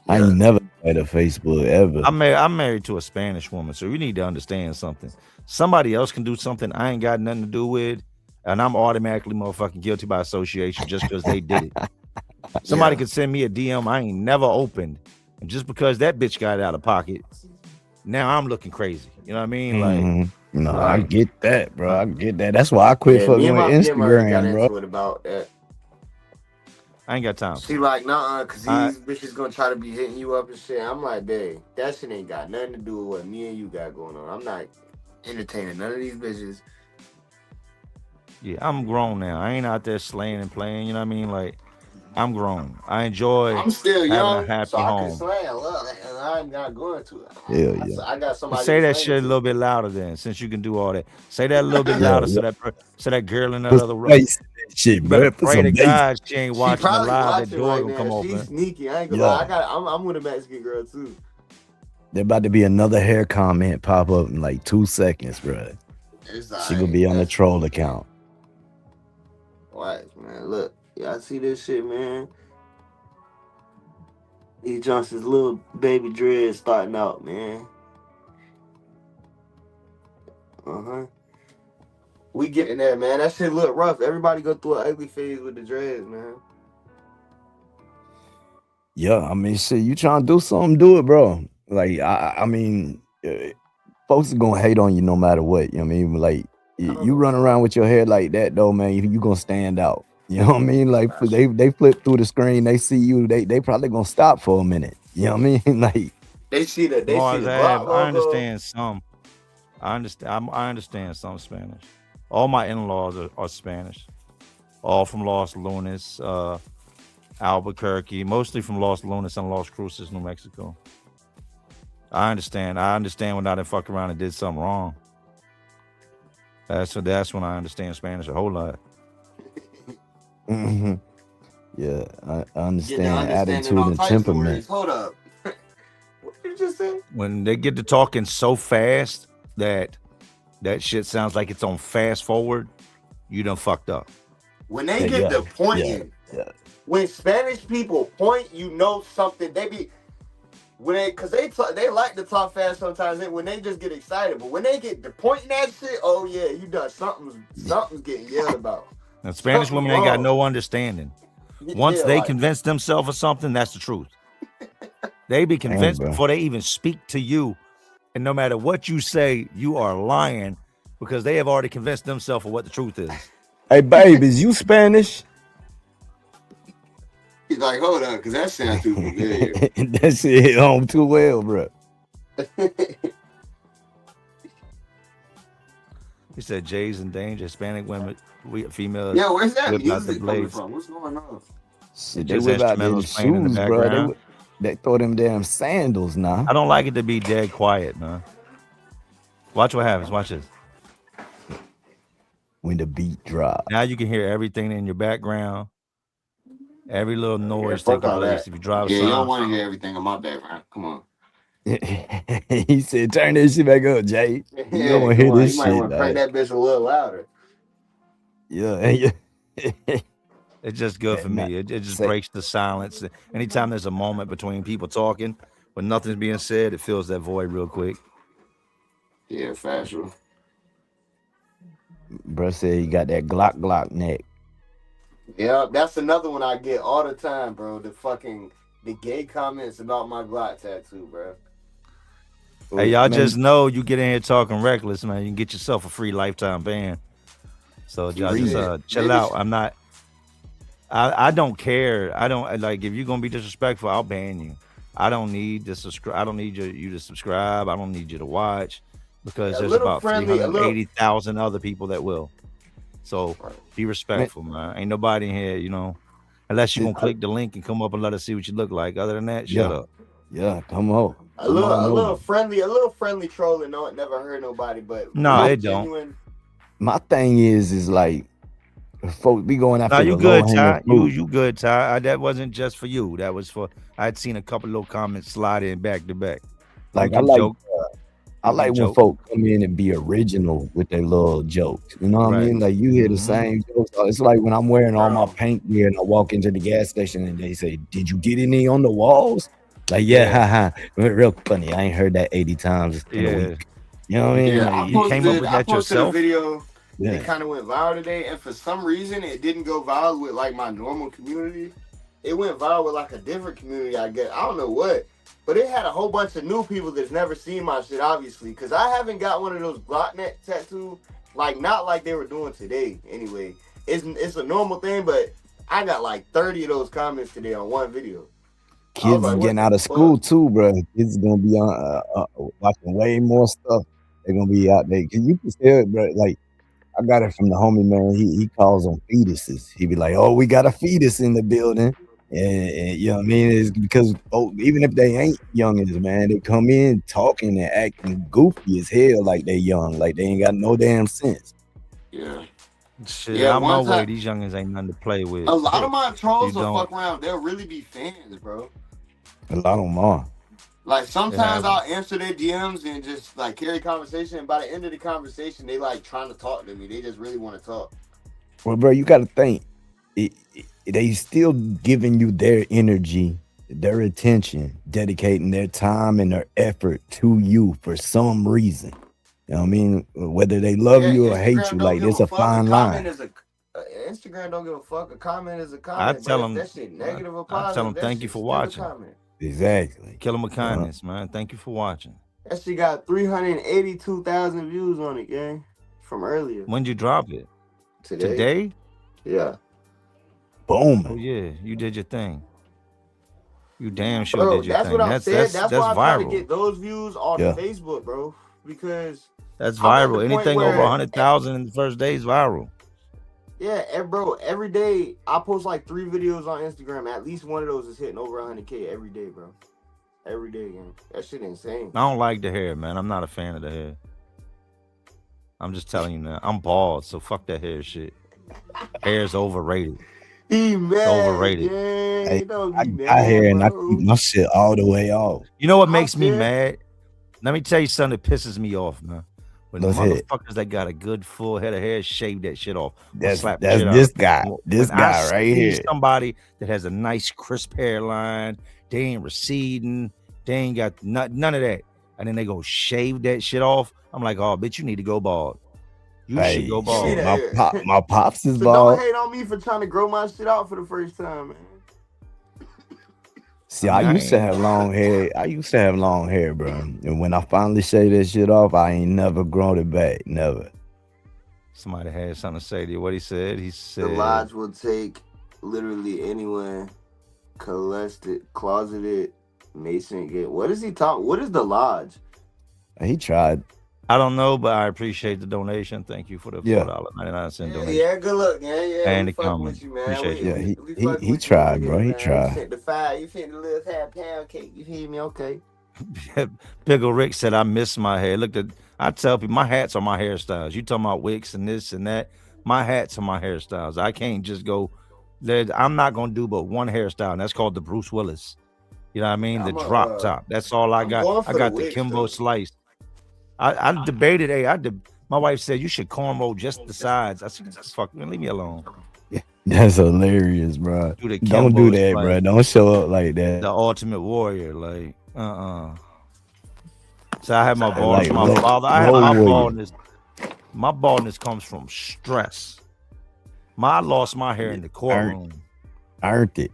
I ain't never had a Facebook ever. I'm married to a Spanish woman, so you need to understand something. Somebody else can do something I ain't got nothing to do with, and I'm automatically motherfucking guilty by association just because they did it. Somebody could send me a DM I ain't never opened, and just because that bitch got it out of pocket, now I'm looking crazy. You know what I mean? Like, no, I get that, bro. I get that. That's why I quit fucking with Instagram, bro. About that. I ain't got time. She like, nah, because these bitches gonna try to be hitting you up and shit. I'm like, babe, that shit ain't got nothing to do with what me and you got going on. I'm not entertaining none of these bitches. Yeah, I'm grown now. I ain't out there slaying and playing. You know what I mean? Like, I'm grown. I enjoy. I'm still young, a happy so I home. can slay. And I'm not going to it. Hell yeah. I got somebody. Say that shit a little bit louder, then, since you can do all that. Say that a little bit louder, so that girl in that other room. Shit, bro. Pray to God she ain't watching the live. That door right gonna come open. She's sneaky. I ain't gonna lie. I'm with a Mexican girl too. There about to be another hair comment pop up in like 2 seconds, bro. She gonna be on the troll account. Watch, man. Look, y'all see this shit, man. E. Johnson's little baby dread starting out, man. We getting there, man. That shit look rough. Everybody go through an ugly phase with the dreads, man. Yeah, I mean, shit, you trying to do something, do it, bro. Like, I mean, folks are gonna hate on you no matter what. You know what I mean? Like, you run around with your hair like that, though, man, you gonna stand out. You know what I mean? Like, they flip through the screen, they see you, they probably gonna stop for a minute. You know what I mean? Like, they see the Mars block Ave, logo. I understand some. I understand some Spanish. All my in-laws are Spanish. All from Los Lunas, Albuquerque, mostly from Los Lunas and Las Cruces, New Mexico. I understand when I done fuck around and did something wrong. That's when I understand Spanish a whole lot. mhm. Yeah, I Get the understand understanding all attitude and types of temperament. words. Hold up. What did you just say? When they get to talking so fast that shit sounds like it's on fast forward, you done fucked up. When they Yeah, get yeah, to pointing, yeah. when Spanish people point, you know something. They be because they like to talk fast sometimes. When they just get excited, but when they get to pointing that shit, oh yeah, you done something's getting yelled about. And Spanish Something's women ain't got wrong. no understanding. Once Yeah, they like, convince themselves of something, that's the truth. They be Damn, convinced bro. before they even speak to you. And no matter what you say, you are lying because they have already convinced themselves of what the truth is. Hey, babe, is you Spanish? he's like, hold up, because that sounds too familiar. That shit hit home too well, bro. He said Jay's in danger. Hispanic women, females. Yeah, where's that whip out the music coming blades. from? What's going on? Shit, they Just whip out them instrumentals playing in the shoes, bro. background. They throw them damn sandals now. I don't like it to be dead quiet, man. Watch what happens. Watch this. When the beat drop. Now you can hear everything in your background. Every little noise fuck taking all place. that. If you drive Yeah, you don't some, want to hear everything in my background. Come on. He said, turn that shit back up, Jay. You Yeah, don't want to hear come on. this You might shit, want to crank dog. that bitch a little louder. Yeah, yeah. it's just good for Nah, me. It just say- breaks the silence. Anytime there's a moment between people talking, when nothing's being said, it fills that void real quick. Yeah, factual. Bro said he got that Glock neck. Yeah, that's another one I get all the time, bro. The gay comments about my Glock tattoo, bro. Hey, y'all Man, just know you get in here talking reckless, man. You can get yourself a free lifetime ban. So y'all Free. just chill Maybe out. I don't care. I don't like if you're gonna be disrespectful, I'll ban you. I don't need to subscribe. I don't need you to subscribe. I don't need you to watch because A there's little about friendly, a little- 380,000 other people that will. So be respectful, man. Ain't nobody in here, unless you're gonna click the link and come up and let us see what you look like. Other than that, shut Yeah. up. Yeah, come on. a little friendly trolling. No, it never hurt nobody, but No, real it don't. genuine. My thing is like folks be going after No, the you good, low-hanging Ty. fruit. You good, Ty. That wasn't just for you. That was for I'd seen a couple little comments slide in back to back. Like You I can like joke. I like when joke. folk come in and be original with their little jokes. You know what I Right. mean? Like you hear the Mhm. same jokes. It's like when I'm wearing all my Bro. paint gear and I walk into the gas station and they say, "Did you get any on the walls?" Like, yeah, haha. Real funny. I ain't heard that 80 times in a Yeah. week. You know what I mean? Yeah, Like, you came up with I that posted yourself? a video. yeah. It kind of went viral today, and for some reason, it didn't go viral with like my normal community. It went viral with like a different community, I guess. I don't know what, but it had a whole bunch of new people that's never seen my shit, obviously, because I haven't got one of those Glock neck tattoo, like not like they were doing today. Anyway, it's a normal thing, but I got like 30 of those comments today on one video. Kids like, is what getting the out of fuck? school too, bro. Kids gonna be on watching way more stuff. They're gonna be out there. Cause you can tell, bro. Like I got it from the homie, man. He calls them fetuses. He be like, "Oh, we got a fetus in the building," and you know what I mean? It's because even if they ain't youngins, man, they come in talking and acting goofy as hell, like they young, like they ain't got no damn sense. Yeah. Shit, Yeah, I'm no one way. time- These youngins ain't nothing to play with. A lot of my trolls You will don't. fuck around. They'll really be fans, bro. A lot of them are. Like sometimes Yeah. I'll answer their DMs and just like carry conversation. And by the end of the conversation, they like trying to talk to me. They just really want to talk. Well, bro, you got to think. They still giving you their energy their attention, dedicating their time and their effort to you for some reason. You know what I mean? Whether they love you or hate you, like there's a fine line. Instagram don't give a fuck. A comment is a I comment. tell But them, if that shit negative or I positive, tell them that thank you shit's for still a watching. comment. Exactly. Kill them with kindness, man. Thank you for watching. That shit got 382,000 views on it, gang. From earlier. When'd you drop it? Today? Yeah. Boom. Oh yeah, you did your thing. You damn sure Bro, did your that's thing. what I'm saying. That's why I'm trying to viral. get those views off Yeah. Facebook, bro. Because That's I'm at the viral. point Anything over where 100,000 in the first day is viral. yeah, and bro, every day I post like 3 videos on Instagram. At least one of those is hitting over 100K every day, bro. Every day, gang. That shit insane. I don't like the hair, man. I'm not a fan of the hair. I'm just telling you now. I'm bald, so fuck that hair shit. Hair's overrated. He mad, overrated. gang. Hey, Don't be I mad, hear and I bro. keep my shit all the way off. You know what I makes me feel- mad? Let me tell you something that pisses me off, man. When the Let's hit it. motherfuckers that got a good full head of hair shave that shit off. Or That's slap the that's shit out. this guy. When This I guy right see here. somebody that has a nice crisp hairline, they ain't receding, they ain't got none of that, and then they go shave that shit off. I'm like, oh, bitch, you need to go bald. You Hey, should go shit, bald. that- my pops is So bald. don't hate on me for trying to grow my shit out for the first time, man. See, I used to Man. have long hair. I used to have long hair, bro. And when I finally shaved that shit off, I ain't never grown it back. Never. Somebody had something to say to you. What he said? He The said, lodge will take literally anyone closeted Mason get. What is he talking? What is the lodge? He tried. I don't know, but I appreciate the donation. Thank you for the Yeah. $4.99 Yeah, donation. good luck, man. Yeah, And we the fucking comment. with you, man. Appreciate you. Yeah, he- we he- fucking he with tried, you bro. He man. tried. You fit the 5, you fit the little half pound cake. You feel me? Okay. Big ol' Rick said, I miss my hair. Look at, I tell people, my hats are my hairstyles. You talking about wigs and this and that. My hats are my hairstyles. I can't just go, I'm not going to do but one hairstyle, and that's called the Bruce Willis. You know what I mean? The drop top. That's all I I'm going got. for I the got the wigs, Kimbo though. slice. I debated, my wife said, you should cornrow just the sides. I said, just fuck, man, leave me alone. That's hilarious, bro. Do the Don't do Kimbo that, slice. bro. Don't show up like that. The Ultimate Warrior, like, So I had my baldness. Like My Road- father, I had Road my Warrior. baldness. My baldness comes from stress. I lost my hair in the courtroom. Earned it.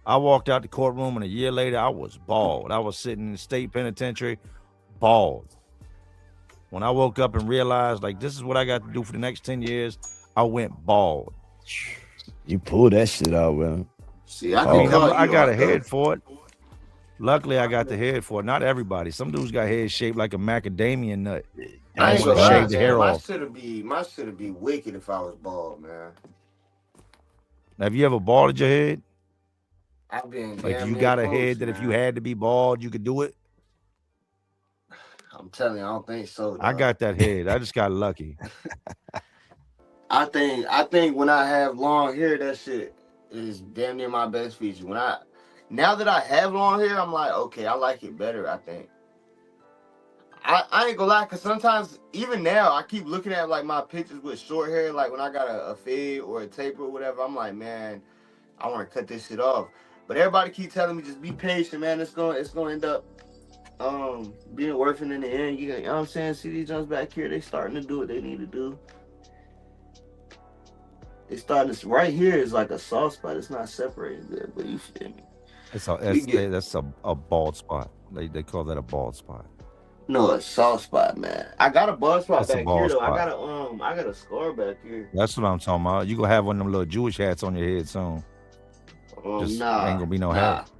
I walked out the courtroom, and a year later, I was bald. I was sitting in the state penitentiary, bald. When I woke up and realized, like, this is what I got to do for the next 10 years, I went bald. You pulled that shit out, man. See, I Oh. I mean, can call I you got out, a though. head for it. Luckily, I got the head for it. Not everybody. Some dudes got heads shaped like a macadamia nut. I ain't wanna gonna lie, shave the man. hair My off. shit'd be wicked if I was bald, man. Have you ever balded your head? I've been Like, damn you near got a close, head that if you man. had to be bald, you could do it? I'm telling you, I don't think so. I dog. got that head. I just got lucky. I think when I have long hair, that shit is damn near my best feature. Now that I have long hair, I'm like, okay, I like it better, I think. I ain't gonna lie, cause sometimes even now I keep looking at like my pictures with short hair, like when I got a fade or a taper or whatever, I'm like, man, I wanna cut this shit off. But everybody keep telling me just be patient, man. It's gonna end up being worth it in the end. You know what I'm saying? See these jumps back here, they starting to do what they need to do. They starting to right here is like a soft spot. It's not separating good, but you feel me? That's a bald spot. They call that a bald spot. No, a soft spot, man. I got a bald spot That's a back bald here though. spot. I got a scar back here. That's what I'm talking about. You gonna have one of them little Jewish hats on your head soon. Just Nah, ain't gonna be no nah. hat.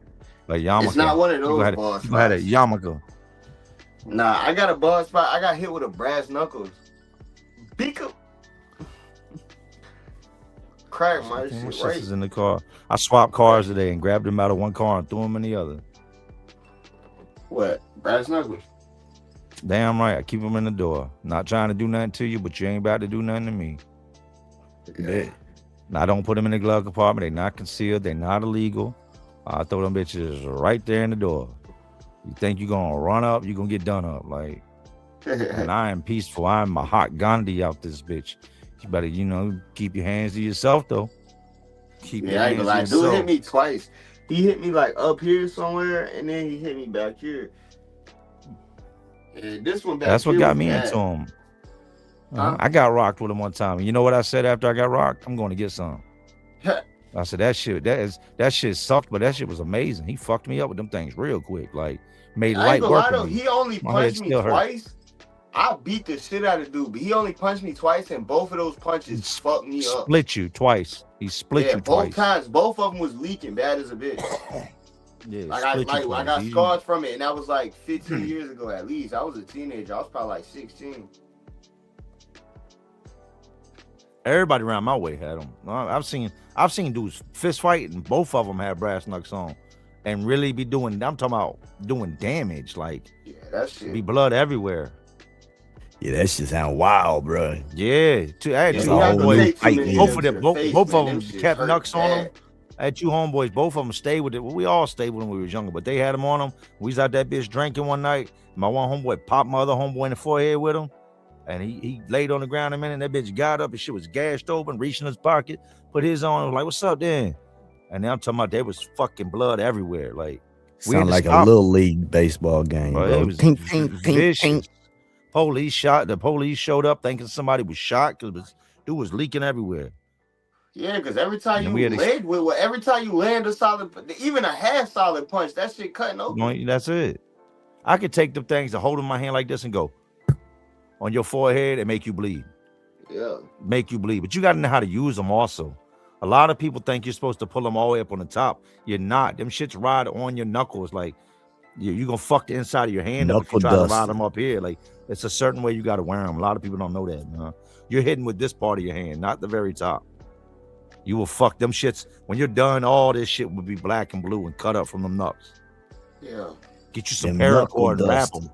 Like yarmulke. It's not one of You those gonna bald have a spots. yarmulke. Nah, I got a bald spot. I got hit with a brass knuckles. Beak up. Crack my My shit sister's right. in the car. I swapped cars today and grabbed them out of one car and threw them in the other. What? Brass knuckles? Damn right. I keep them in the door. Not trying to do nothing to you, but you ain't about to do nothing to me. Yeah. Now, I don't put them in the glove compartment. They're not concealed. They're not illegal. I throw them bitches right there in the door. You think you're going to run up, you're going to get done up. Like, and I am peaceful. I'm a hot Gandhi out this bitch. You better, keep your hands to yourself, though. Keep your Yeah, I ain't hands gonna to lie. Dude yourself. hit me twice. He hit me like up here somewhere, and then he hit me back here. And this one back That's what here got was me bad. into him. Huh? I got rocked with him one time. You know what I said after I got rocked? I'm going to get some. I said that shit sucked, but that shit was amazing. He fucked me up with them things real quick. Like made I ain't light gonna work lie though, of me. he only My head punched me still hurt. twice. I beat the shit out of dude, but he only punched me twice, and both of those punches fucked me up. Split you twice. He split you both twice. times. Both of them was leaking bad as a bitch. Yeah, Like I split you got twice. scars from it, and that was like 15 years ago at least. I was a teenager. I was probably like 16. Everybody around my way had them. I've seen dudes fist fight, and both of them had brass knucks on, and really be doing. I'm talking about doing damage, like Yeah, that shit. be blood everywhere. Yeah, that shit sound wild, bro. Yeah, I had Yeah, two you not gonna homeboys. take too many Both of of them them, to the face, both man. of Them them shits kept hurt knucks on them. bad. I had two homeboys. Both of them stayed with it. We all stayed when we was younger, but they had them on them. We was out that bitch drinking one night. My one homeboy popped my other homeboy in the forehead with him, and he laid on the ground a minute. And that bitch got up and shit was gashed open, reached in his pocket, put his on. Was like, "What's up, then?" And now I'm talking about there was fucking blood everywhere. Like we had Sound to like a stop. little league baseball game, Bro, bro. it was Tink, tink, tink, vicious. tink. The police showed up thinking somebody was shot because dude was leaking everywhere. Yeah, because every time And you we had every time you land a solid, even a half solid punch, that shit cutting open. That's it. I could take them things and hold in my hand like this and go on your forehead and make you bleed. Yeah. Make you bleed. But you got to know how to use them also. A lot of people think you're supposed to pull them all the way up on the top. You're not. Them shits ride on your knuckles. Like you're going to fuck the inside of your hand up if you Knuckle try to ride dust. them up here. Like it's a certain way you got to wear them. A lot of people don't know that. Man. You're hitting with this part of your hand, not the very top. You will fuck them shits. When you're done, all this shit will be black and blue and cut up from them nuts. Yeah. Get you some Them knuckle paracord and wrap dust. them.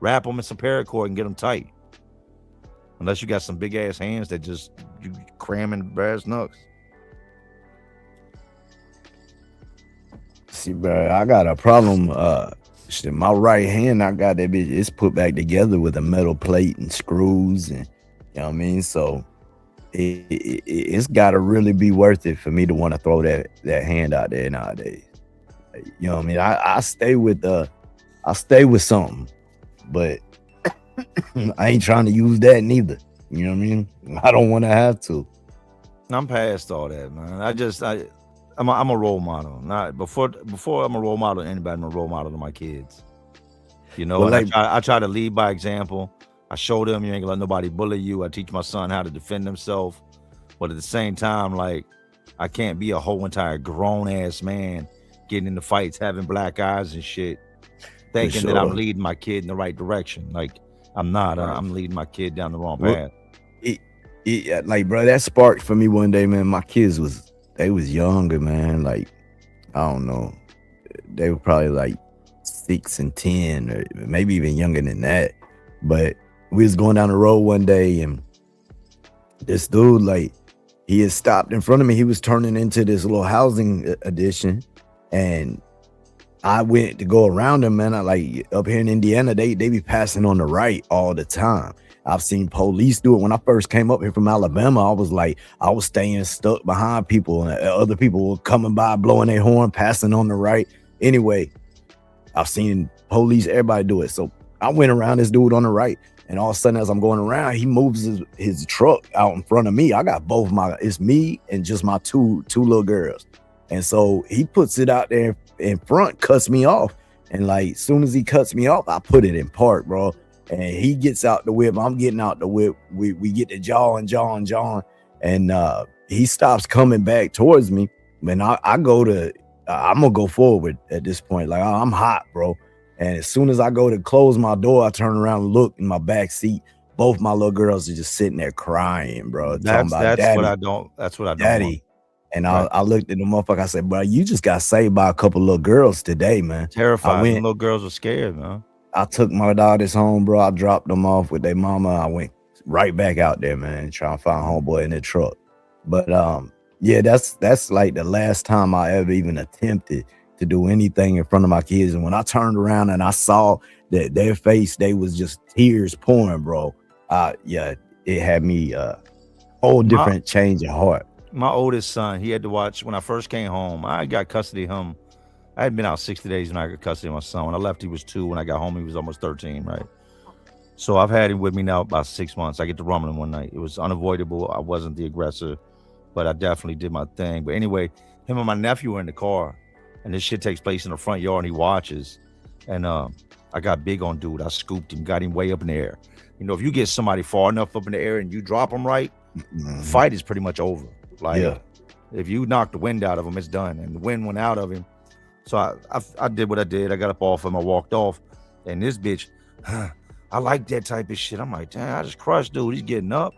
Wrap them in some paracord and get them tight. Unless you got some big ass hands that just you cramming brass knucks. See, bro, I got a problem. Shit, my right hand, I got that bitch. It's put back together with a metal plate and screws, and you know what I mean. So it's got to really be worth it for me to want to throw that hand out there nowadays. Like, you know what I mean? I stay with something, but I ain't trying to use that neither. You know what I mean? I don't want to have to. I'm past all that, man. I'm a role model. Not before I'm a role model to anybody. I'm a role model to my kids. You know, Well, and like- I try to lead by example. I show them you ain't gonna let nobody bully you. I teach my son how to defend himself, but at the same time, like I can't be a whole entire grown ass man getting into fights, having black eyes and shit, thinking that I'm sure. leading my kid in the right direction. Like I'm not. Right. I'm leading my kid down the wrong Well, path. Like, bro, that sparked for me one day, man. My kids was younger, man. Like, I don't know, they were probably like 6 and 10, or maybe even younger than that. But we was going down the road one day, and this dude, like, he had stopped in front of me. He was turning into this little housing addition, and I went to go around him, man. I like up here in Indiana, they be passing on the right all the time. I've seen police do it. When I first came up here from Alabama, I was staying stuck behind people, and other people were coming by, blowing their horn, passing on the right. Anyway, I've seen police, everybody do it. So I went around this dude on the right, and all of a sudden, as I'm going around, he moves his truck out in front of me. I got it's me and just my two little girls. And so he puts it out there in front, cuts me off. And like, as soon as he cuts me off, I put it in park, bro. And he gets out the whip. I'm getting out the whip. We get to jawing. And he stops coming back towards me. Man, I'm gonna go forward at this point. Like, I'm hot, bro. And as soon as I go to close my door, I turn around and look in my back seat. Both my little girls are just sitting there crying, bro. That's Daddy, what I don't. That's what I don't. Daddy. Want. And I looked at the motherfucker. I said, bro, you just got saved by a couple little girls today, man. Terrified. The little girls were scared, man. I took my daughters home, bro. I dropped them off with their mama. I went right back out there, man, trying to find homeboy in the truck. But yeah, that's like the last time I ever even attempted to do anything in front of my kids. And when I turned around and I saw that their face, they was just tears pouring, bro. Yeah, it had me whole different change of heart. My oldest son, he had to watch when I first came home. I got custody of him I had been out 60 days when I got custody of my son. When I left, he was 2. When I got home, he was almost 13, right? So I've had him with me now about 6 months. I get to rumbling one night. It was unavoidable. I wasn't the aggressor, but I definitely did my thing. But anyway, him and my nephew were in the car, and this shit takes place in the front yard, and he watches. And I got big on dude. I scooped him, got him way up in the air. You know, if you get somebody far enough up in the air and you drop them right, the fight is pretty much over. Like, if you knock the wind out of him, it's done. And the wind went out of him. So I did what I did. I got up off him. I walked off. And this bitch, I like that type of shit. I'm like, damn, I just crushed dude. He's getting up.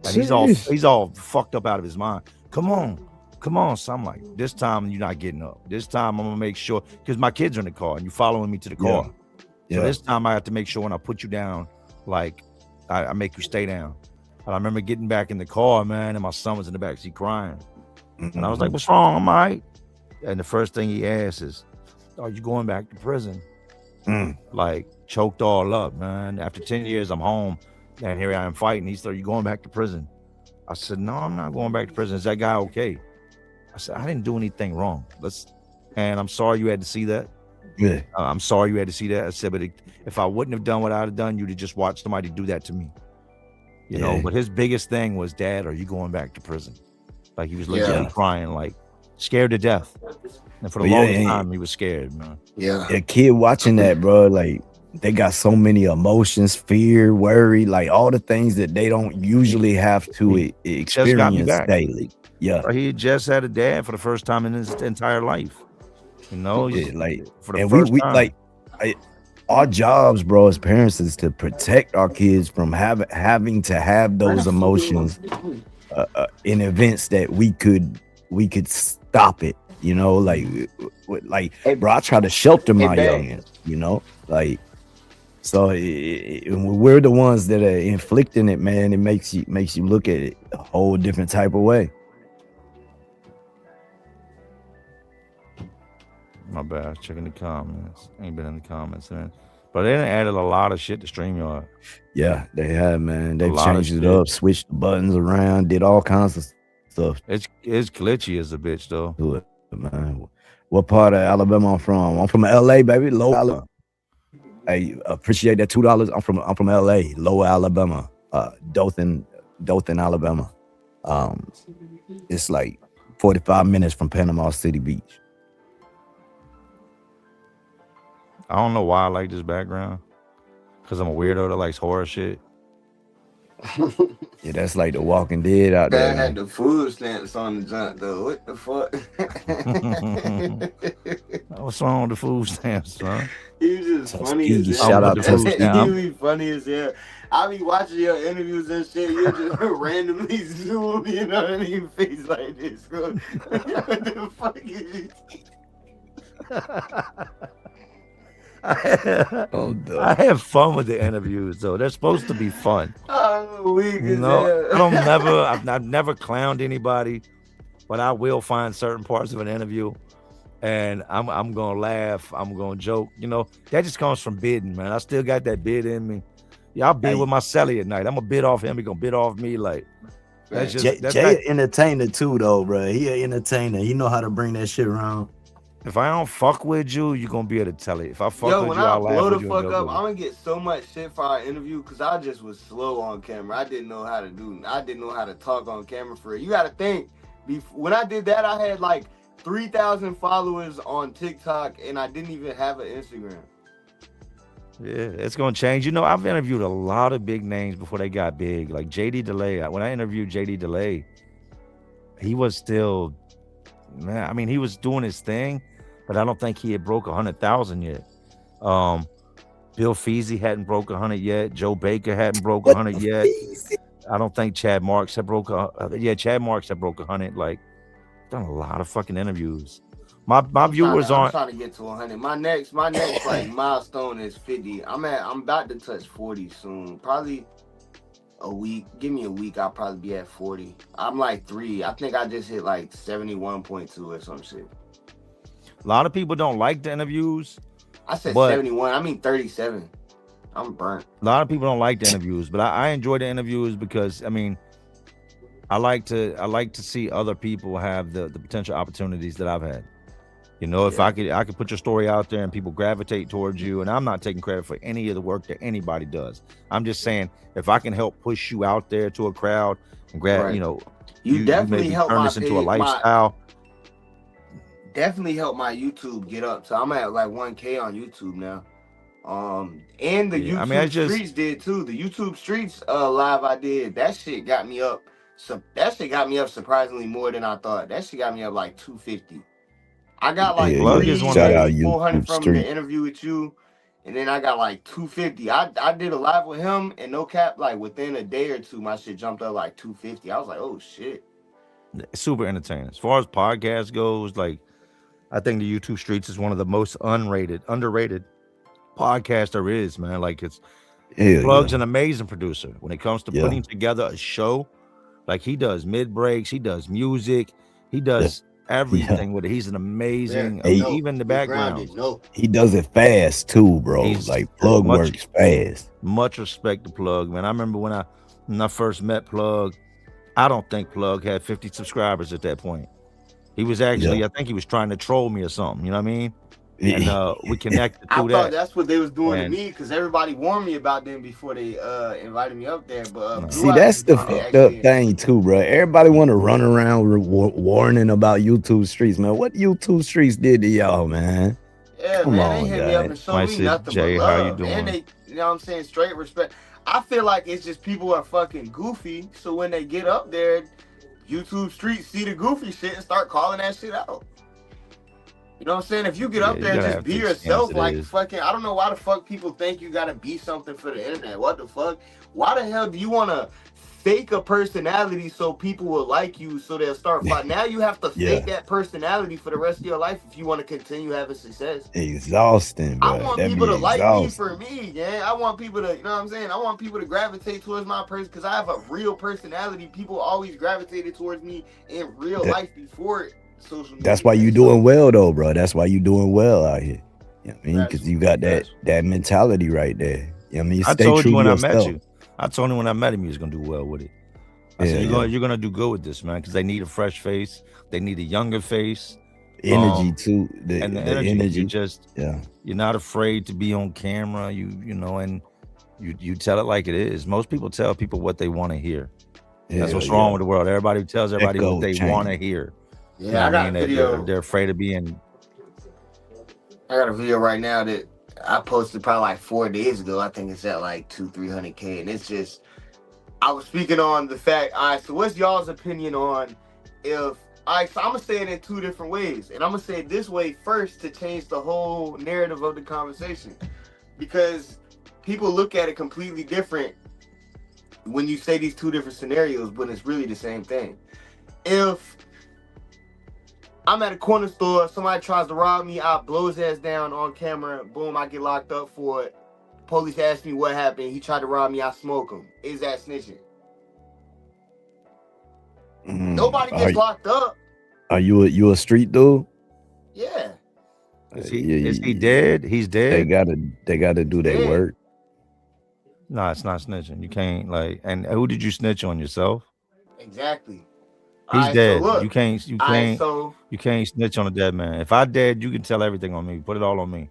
And he's all fucked up out of his mind. Come on. So I'm like, this time you're not getting up. This time I'm gonna make sure, because my kids are in the car and you following me to the car. So this time I have to make sure when I put you down, like I make you stay down. And I remember getting back in the car, man, and my son was in the backseat crying. And I was like, what's wrong? I'm all right. And the first thing he asked is, are you going back to prison? Like, choked all up, man. After 10 years, I'm home, and here I am fighting. He said, are you going back to prison? I said, no, I'm not going back to prison. Is that guy okay? I said, I didn't do anything wrong. And I'm sorry you had to see that. Yeah. I'm sorry you had to see that. I said, but if I wouldn't have done what I'd have done, you'd have just watched somebody do that to me. You know, but his biggest thing was, Dad, are you going back to prison? Like, he was literally crying, like, scared to death. And for the longest time, he was scared, man. A kid watching that, bro, like, they got so many emotions, fear, worry, like all the things that they don't usually have to experience daily. Yeah. He just had a dad for the first time in his entire life. You know, like, for the first time. Like, our jobs, bro, as parents is to protect our kids from having to have those emotions in events that we could stop it. You know, like, bro, I try to shelter my youngins. You know, like, so we're the ones that are inflicting it, man. It makes you look at it a whole different type of way. My bad. Checking the comments. Ain't been in the comments, man. But they done added a lot of shit to StreamYard. Yeah, they have, man. They've changed it up, switched the buttons around, did all kinds of stuff. It's glitchy as a bitch, though. Do it, man. What part of Alabama I'm from? I'm from LA, baby. Low Alabama. I appreciate that $2. I'm from LA, Lower Alabama, Dothan, Alabama. It's like 45 minutes from Panama City Beach. I don't know why I like this background. Because I'm a weirdo that likes horror shit. Yeah, that's like The Walking Dead out there. I had the food stamps on the junk though. What the fuck? What's wrong with the food stamps, man? You just funny as hell. Shout out to You be funny as hell. I be watching your interviews and shit. You just randomly zoom in on your face like this. Bro. What the fuck is this? I have fun with the interviews, though. They're supposed to be fun. Oh, weak as hell. I've never clowned anybody, but I will find certain parts of an interview, and I'm gonna laugh. I'm gonna joke. You know, that just comes from bidding, man. I still got that bid in me. Yeah, I'll bid with my celly at night. I'm gonna bid off him. He gonna bid off me. Like, that's just Jay an entertainer too, though, bro. He an entertainer. He know how to bring that shit around. If I don't fuck with you, you're gonna be able to tell it. If I fuck with you, I'll laugh blow with the you. fuck up, I'm gonna get so much shit for our interview because I just was slow on camera. I didn't know how to talk on camera for it. You gotta think, when I did that, I had like 3,000 followers on TikTok and I didn't even have an Instagram. Yeah, it's gonna change. You know, I've interviewed a lot of big names before they got big. Like JD Delay. When I interviewed JD Delay, he was still, man. I mean, he was doing his thing, but I don't think he had broke 100,000 yet. Bill Feasy hadn't broke 100 yet. Joe Baker hadn't broke 100 yet. I don't think Chad Marks had broke. Chad Marks had broke 100. Like, done a lot of fucking interviews. My viewers aren't. I'm trying to get to 100. My next like milestone is 50. I'm about to touch 40 soon. Probably a week. Give me a week. I'll probably be at 40. I'm like 3. I think I just hit like 71.2 or some shit. A lot of people don't like the interviews. I said 71. I mean 37. I'm burnt. A lot of people don't like the interviews, but I enjoy the interviews because, I mean, I like to see other people have the potential opportunities that I've had. You know, if I could put your story out there and people gravitate towards you, and I'm not taking credit for any of the work that anybody does. I'm just saying if I can help push you out there to a crowd and Right. you know, You definitely maybe help turn my this into a page, lifestyle. definitely help my YouTube get up. So I'm at like 1K on YouTube now. And the Yeah, I mean, I YouTube just Streets did too. The YouTube Streets live I did, that shit got me up. So that shit got me up surprisingly more than I thought. That shit got me up like 250. I got like Plug is one Shout of out maybe 400 YouTube from Street. the interview with you, and then I got like 250. I did a live with him, and no cap, like within a day or two, my shit jumped up like 250. I was like, oh shit. super entertaining. As far as podcast goes, like I think the YouTube Streets is one of the most underrated podcast there is, man. Like Plug's an amazing producer when it comes to putting together a show. Like he does mid breaks, he does music, he does everything with it. He's an amazing, even the background. He does it fast too, bro. He's like Plug works fast. Much respect to Plug, man. I remember when I first met Plug, I don't think Plug had 50 subscribers at that point. He was actually, I think he was trying to troll me or something. You know what I mean? And we connected through I that. thought that's what they was doing to me, because everybody warned me about them before they invited me up there. But see, that's the fucked up thing too, bro. Everybody want to run around warning about YouTube Streets, man. What YouTube Streets did to y'all, man? Yeah, Come man, on, they hit me up and showed me nothing Jay, but how you love. doing? And they, you know what I'm saying, straight respect. I feel like it's just people are fucking goofy, so when they get up there, YouTube Streets see the goofy shit and start calling that shit out. You know what I'm saying? If you get up there and just be yourself, like fucking, I don't know why the fuck people think you gotta be something for the internet. What the fuck? Why the hell do you wanna fake a personality so people will like you, so they'll start fighting? Now you have to fake that personality for the rest of your life if you want to continue having success. Exhausting, bro. I want people to like me for me, yeah. I want people to, you know what I'm saying? I want people to gravitate towards my person because I have a real personality. People always gravitated towards me in real life before social media. That's why you doing well though, bro. That's why you doing well out here. You know what I mean? Because you got that mentality right there. You know what I mean? I told you when I met you. I told him when I met him he was gonna do well with it. I said you're gonna do good with this, man, because they need a fresh face. They need a younger face. Energy too. The energy. You're not afraid to be on camera. You know, and you tell it like it is. Most people tell people what they want to hear. That's what's wrong with the world. Everybody tells everybody what they want to hear. Yeah, you know I got a video. They're afraid of being. I got a video right now that I posted probably like 4 days ago. I think it's at like 200-300K, and it's just, I was speaking on the fact. All right, so what's y'all's opinion on if? All right, so I'm gonna say it in two different ways, and I'm gonna say it this way first to change the whole narrative of the conversation, because people look at it completely different when you say these two different scenarios, but it's really the same thing. If I'm at a corner store, somebody tries to rob me, I blow his ass down on camera, boom, I get locked up for it. Police ask me what happened, he tried to rob me, I smoke him. Is that snitching? Nobody gets locked up. Are you a street dude? Yeah. Is he dead? He's dead. They gotta do their work. No, it's not snitching. You can't and who did you snitch on, yourself? Exactly. He's dead. So look, you can't snitch on a dead man. If I dead, you can tell everything on me. Put it all on me.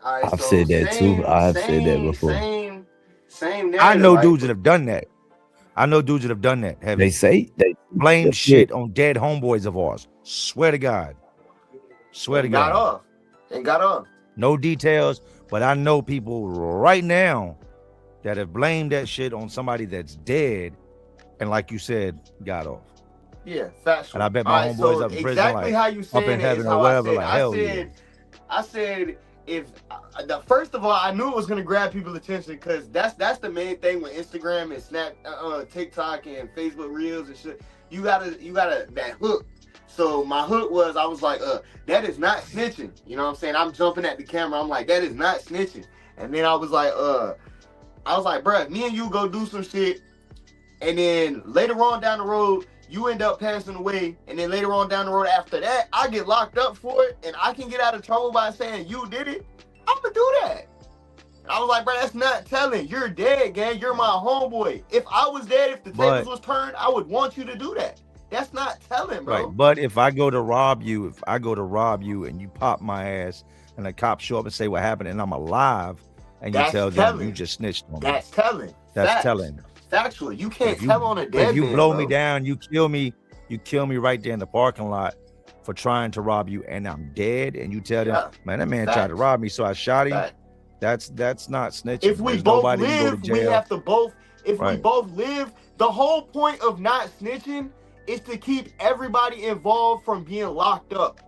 I've said that too. I've said that before. Same I know dudes that have done that. They say they blame shit on dead homeboys of ours. Swear to God. Got off. No details, but I know people right now that have blamed that shit on somebody that's dead, and like you said, got off. Yeah, factual. And I bet my homeboys up in prison, exactly how you up in heaven or whatever. I said if first of all, I knew it was gonna grab people's attention because that's the main thing with Instagram and Snap, TikTok and Facebook Reels and shit. You gotta that hook. So my hook was, I was like, that is not snitching. You know what I'm saying? I'm jumping at the camera. I'm like, that is not snitching. And then I was like, bruh, me and you go do some shit. And then later on down the road, you end up passing away. And then later on down the road after that, I get locked up for it. And I can get out of trouble by saying you did it. I'm going to do that. And I was like, bro, that's not telling. You're dead, gang. You're my homeboy. If I was dead, if the tables was turned, I would want you to do that. That's not telling, bro. Right. But if I go to rob you, and you pop my ass and the cops show up and say what happened and I'm alive and you That's tell them telling. you just snitched on me. That's telling. That's Facts. telling. Factual. You can't If you- tell on a dead If you man, blow bro. me down, you kill me right there in the parking lot for trying to rob you and I'm dead and you tell them, Yeah. man, that man tried to Facts. rob me, so I shot him. Facts. That's not snitching. If we There's both nobody can go live, to we jail. have to both. If we Right. both live, the whole point of not snitching is to keep everybody involved from being locked up.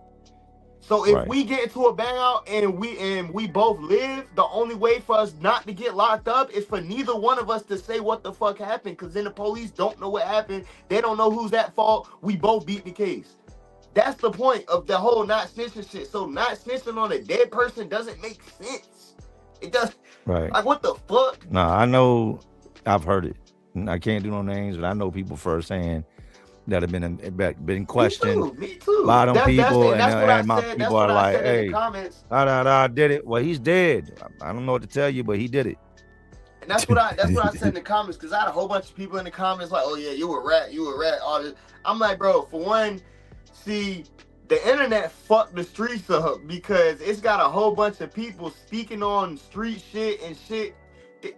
So if Right. we get into a bang out and we both live, the only way for us not to get locked up is for neither one of us to say what the fuck happened, because then the police don't know what happened. They don't know who's at fault. We both beat the case. That's the point of the whole not snitching shit. So not snitching on a dead person doesn't make sense. It does. Right. Like, what the fuck? Nah, I know, I've heard it. I can't do no names, but I know people firsthand that have been questioned. Me too. A lot of them people, and that's and what I my said. people That's are what I like, said in hey, the comments. I did it. Well, he's dead. I don't know what to tell you, but he did it. And that's what I said in the comments, because I had a whole bunch of people in the comments like, oh yeah, you a rat, all this. I'm like, bro, for one, see, the internet fucked the streets up because it's got a whole bunch of people speaking on street shit and shit.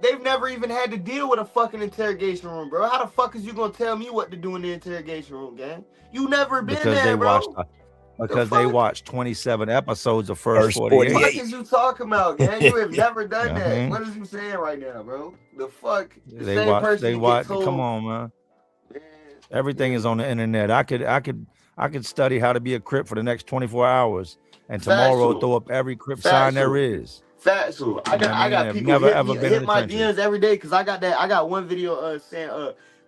They've never even had to deal with a fucking interrogation room, bro. How the fuck is you gonna tell me what to do in the interrogation room, gang? You never been Because there, they bro. watched 27 episodes of First First 48. What 48. is you talking about, gang? You have never done that. Mhm. What is you saying right now, bro? The fuck? The They same watch. person They that watch. gets told, Come on, man. man, Everything is on the internet. I could study how to be a Crip for the next 24 hours, and tomorrow Factual. throw up every Crip sign there Factual. is. Factual. I You know what I mean? got I've people never, hit, ever me, been hit in the my trenches. DMs every day because I got one video saying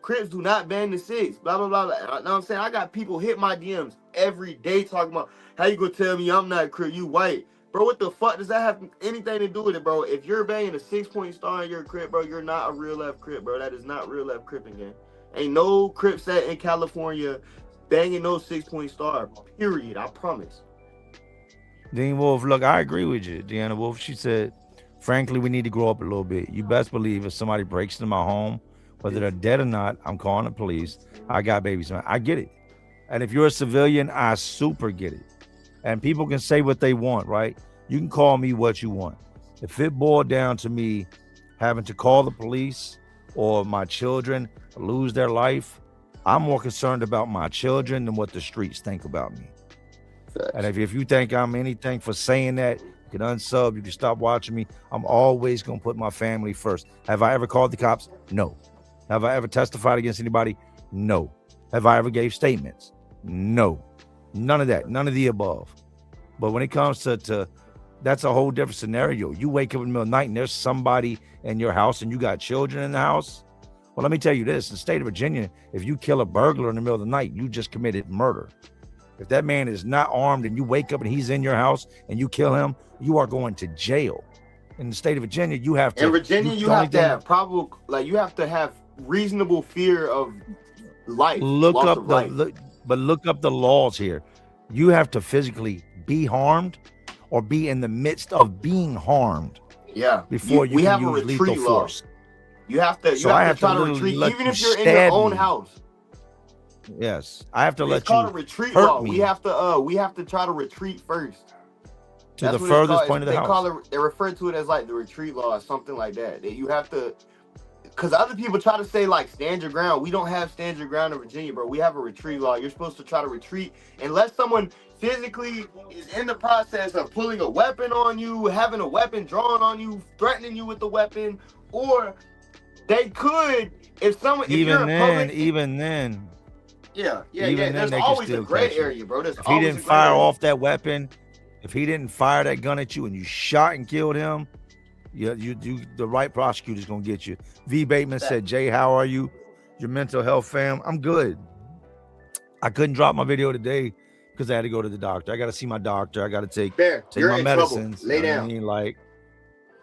Crips do not ban the six, blah blah blah. You know what I'm saying? I got people hit my DMs every day talking about how you gonna tell me I'm not a Crip, you white. Bro, what the fuck does that have anything to do with it, bro? If you're banging a 6-point star and you're a Crip, bro, you're not a real left Crip, bro. That is not real left Cripping, gang. Ain't no Crip set in California banging no 6-point star. Period. I promise. Dean Wolf, look, I agree with you. Deanna Wolf, she said, frankly, we need to grow up a little bit. You best believe if somebody breaks into my home, whether they're dead or not, I'm calling the police. I got babies, man. I get it. And if you're a civilian, I super get it. And people can say what they want, right? You can call me what you want. If it boiled down to me having to call the police or my children lose their life, I'm more concerned about my children than what the streets think about me. And if you think I'm anything for saying that, you can unsub, you can stop watching me. I'm always going to put my family first. Have I ever called the cops? No. Have I ever testified against anybody? No. Have I ever gave statements? No. None of that. None of the above. But when it comes to that's a whole different scenario. You wake up in the middle of the night and there's somebody in your house and you got children in the house. Well, let me tell you this. In the state of Virginia, if you kill a burglar in the middle of the night, you just committed murder. If that man is not armed and you wake up and he's in your house and you kill him, you are going to jail. In the state of Virginia, you have to. In Virginia, you have to have probable, like you have to have reasonable fear of life. Look loss up of the life. look up the laws here. You have to physically be harmed or be in the midst of being harmed Yeah. before you we can have a use lethal retreat law. force. You have to. You So I have to try to literally retreat, let even you if you're in your stab own me. house. Yes, I have to It's let called a you retreat hurt law. me We have to try to retreat first. to That's the what it's furthest called. point of the They house. call it. They refer to it as like the retreat law or something like that. That you have to. Because other people try to say like stand your ground. We don't have stand your ground in Virginia, bro. We have a retreat law. You're supposed to try to retreat unless someone physically is in the process of pulling a weapon on you, having a weapon drawn on you, threatening you with the weapon, or they could if someone if you're Even in then, public. even then, Yeah. even then There's they can always a still gray catch you. area, bro. There's if he always didn't a gray fire area. off that weapon, if he didn't fire that gun at you and you shot and killed him, you the right prosecutor's gonna get you. V. Bateman said, Jay, how are you? Your mental health, fam? I'm good. I couldn't drop my video today because I had to go to the doctor. I got to see my doctor. I got to take Bear, you're my in medicines. trouble. Lay you know what I down. mean? Like,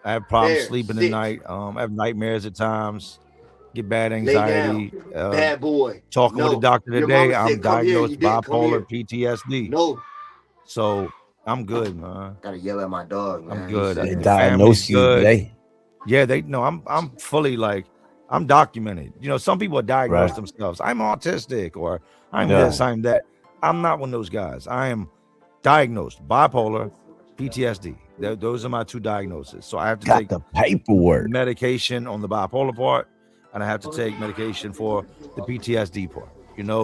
I have problems Bear, sleeping sit. at night. I have nightmares at times. Get bad Lay anxiety. down. Bad boy. Talking with No. the doctor Your today, mama I'm said, "Come here." You diagnosed didn't come bipolar here. PTSD. No. So I'm good, man. Gotta yell at my dog, man. I'm good. They The diagnose family's you, good. Jay. Yeah, they know I'm fully like I'm documented. You know, some people diagnose Right. themselves. I'm autistic or I'm Yeah. this, I'm that. I'm not one of those guys. I am diagnosed bipolar, PTSD. Those are my two diagnoses. So I have to Got take the paperwork. medication on the bipolar part, and I have to take medication for the PTSD part. You know,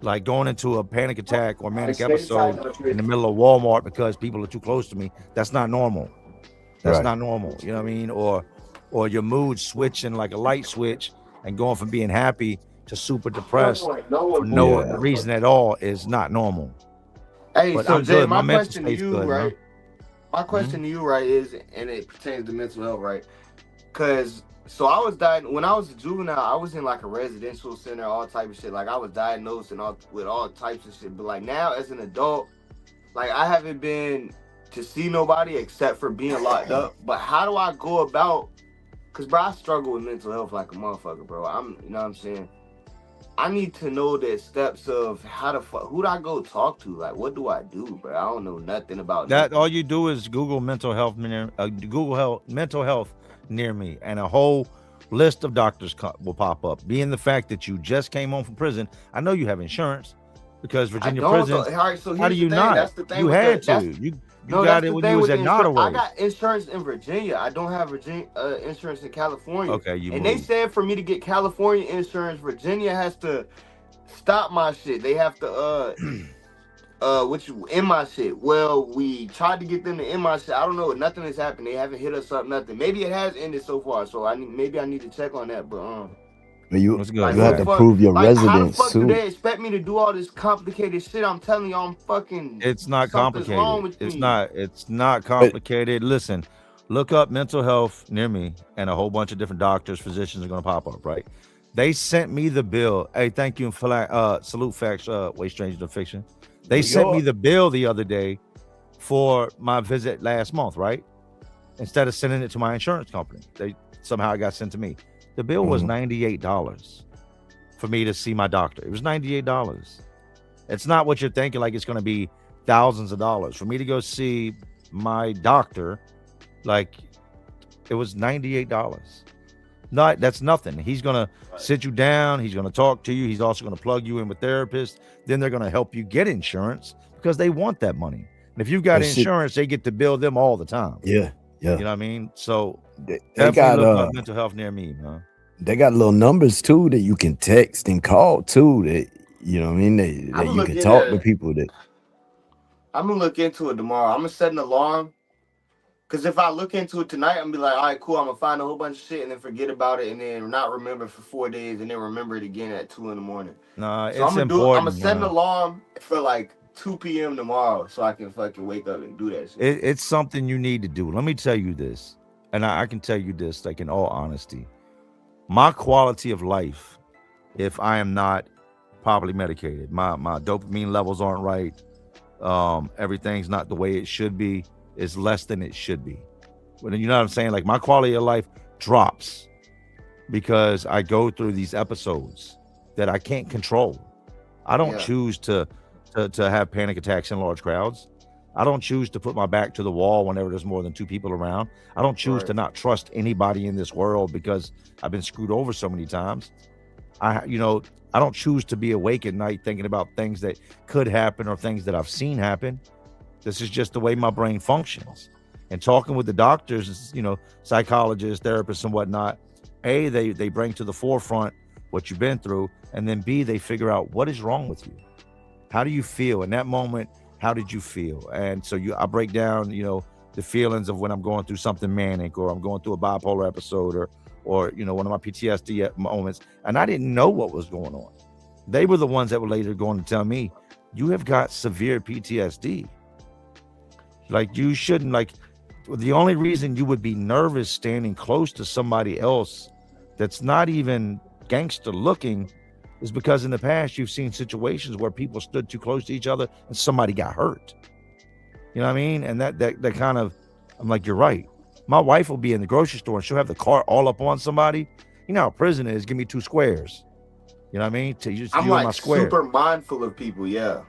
like going into a panic attack or manic episode in the middle of Walmart because people are too close to me. That's not normal. That's Right. not normal. You know what I mean? Or your mood switching like a light switch and going from being happy to super depressed for no Yeah. reason at all is not normal. Hey, But so I'm Jay, good. My my mental question to state's you, good, right? My Mhm. question to you, right, is, and it pertains to mental health, right? Because so I was when I was a juvenile, I was in like a residential center, all type of shit. Like I was diagnosed and with all types of shit. But like now, as an adult, like I haven't been to see nobody except for being locked up. But how do I go about? Cause bro, I struggle with mental health like a motherfucker, bro. You know what I'm saying? I need to know the steps of how to who do I go talk to? Like, what do I do, bro? I don't know nothing about That nothing. all you do is Google mental health mental health near me, and a whole list of doctors will pop up. Being the fact that you just came home from prison, I know you have insurance because I Virginia don't. prisons. All right, so How do here's you the thing. not? That's the thing. You with had the, to. that's, You no, got that's it the when thing you was with at the insurance. I Nottaway. got insurance in Virginia. I don't have insurance in California. Okay, you And they moved. said for me to get California insurance, Virginia has to stop my shit. They have to which in my shit. Well, we tried to get them to end my shit. I don't know. Nothing has happened. They haven't hit us up. Nothing. Maybe it has ended so far. So I need to check on that. But You What's good, like you what have the to Zach? fuck? prove your Like how the residence fuck do too. they expect me to do all this complicated shit? I'm telling you, I'm fucking It's not something's wrong complicated. with It's me. not. It's not complicated. Listen, look up mental health near me, and a whole bunch of different doctors, physicians are going to pop up. Right? They sent me the bill. Hey, thank you, salute facts. Way stranger than fiction. They New sent me York. the bill the other day for my visit last month. Right? Instead of sending it to my insurance company, they somehow it got sent to me. The bill was Mhm. $98 for me to see my doctor. It was $98. It's not what you're thinking, like it's going to be thousands of dollars for me to go see my doctor. Like it was $98. Not that's nothing. He's going to sit you down. He's going to talk to you. He's also going to plug you in with therapists. Then they're going to help you get insurance because they want that money. And if you've got That shit- insurance, they get to bill them all the time. Yeah, yeah. You know what I mean? So They definitely got look up mental health near me, man. they got little numbers too that you can text and call too. That you know what I mean. That I'ma you look can into talk to it. people. That I'm gonna look into it tomorrow. I'm gonna set an alarm. Cause if I look into it tonight, I'm gonna be like, all right, cool. I'm gonna find a whole bunch of shit and then forget about it and then not remember for 4 days and then remember it again at 2 in. Nah, So it's I'm important. gonna set an man. alarm for like 2 p.m. tomorrow so I can fucking wake up and do that shit. It's something you need to do. Let me tell you this, and I can tell you this, like in all honesty, my quality of life, if I am not properly medicated, my dopamine levels aren't right, everything's not the way it should be, is less than it should be. But you know what I'm saying? Like my quality of life drops because I go through these episodes that I can't control. I don't Yeah. choose to have panic attacks in large crowds. I don't choose to put my back to the wall whenever there's more than 2 people around. I don't choose Right. to not trust anybody in this world because I've been screwed over so many times. I don't choose to be awake at night thinking about things that could happen or things that I've seen happen. This is just the way my brain functions. And talking with the doctors, psychologists, therapists, and whatnot, A, they bring to the forefront what you've been through, and then B, they figure out what is wrong with you. How do you feel in that moment? How did you feel? And so I break down, the feelings of when I'm going through something manic or I'm going through a bipolar episode or one of my PTSD moments, and I didn't know what was going on. They were the ones that were later going to tell me, you have got severe PTSD. Like you shouldn't, like the only reason you would be nervous standing close to somebody else that's not even gangster looking is because in the past you've seen situations where people stood too close to each other and somebody got hurt. You know what I mean? And that kind of, I'm like, you're right. My wife will be in the grocery store and she'll have the cart all up on somebody. You know how prison is, give me 2 squares. You know what I mean? I'm you like my square. super mindful of people, yeah.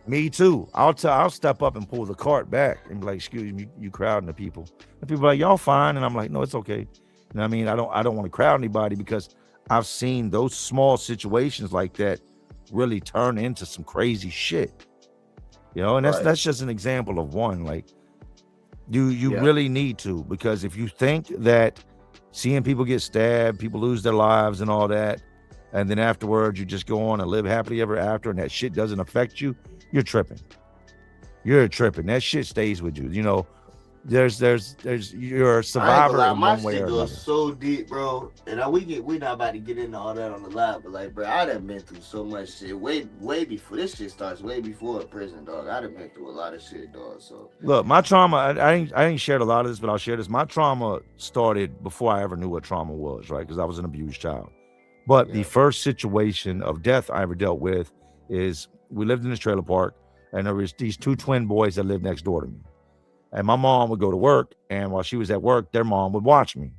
Me too. I'll step up and pull the cart back and be like, excuse me, you crowding the people. And people are like, y'all fine. And I'm like, no, it's okay. You know what I mean? I don't want to crowd anybody because I've seen those small situations like that really turn into some crazy shit. You know, and that's just an example of one. Like you really need to, because if you think that seeing people get stabbed, people lose their lives and all that, and then afterwards you just go on and live happily ever after and that shit doesn't affect you, you're tripping. You're tripping. That shit stays with you. You know, there's you're a survivor in my one way shit or goes another. so deep, bro. And we not about to get into all that on the live, but like, bro, I done been through so much shit way before this shit starts. Way before prison, dog. I done been through a lot of shit, dog. So Look, my trauma, I ain't shared a lot of this, but I'll share this. My trauma started before I ever knew what trauma was, right? Because I was an abused child. But the first situation of death I ever dealt with is we lived in this trailer park, and there was these two twin boys that lived next door to me. And my mom would go to work, and while she was at work, their mom would watch me.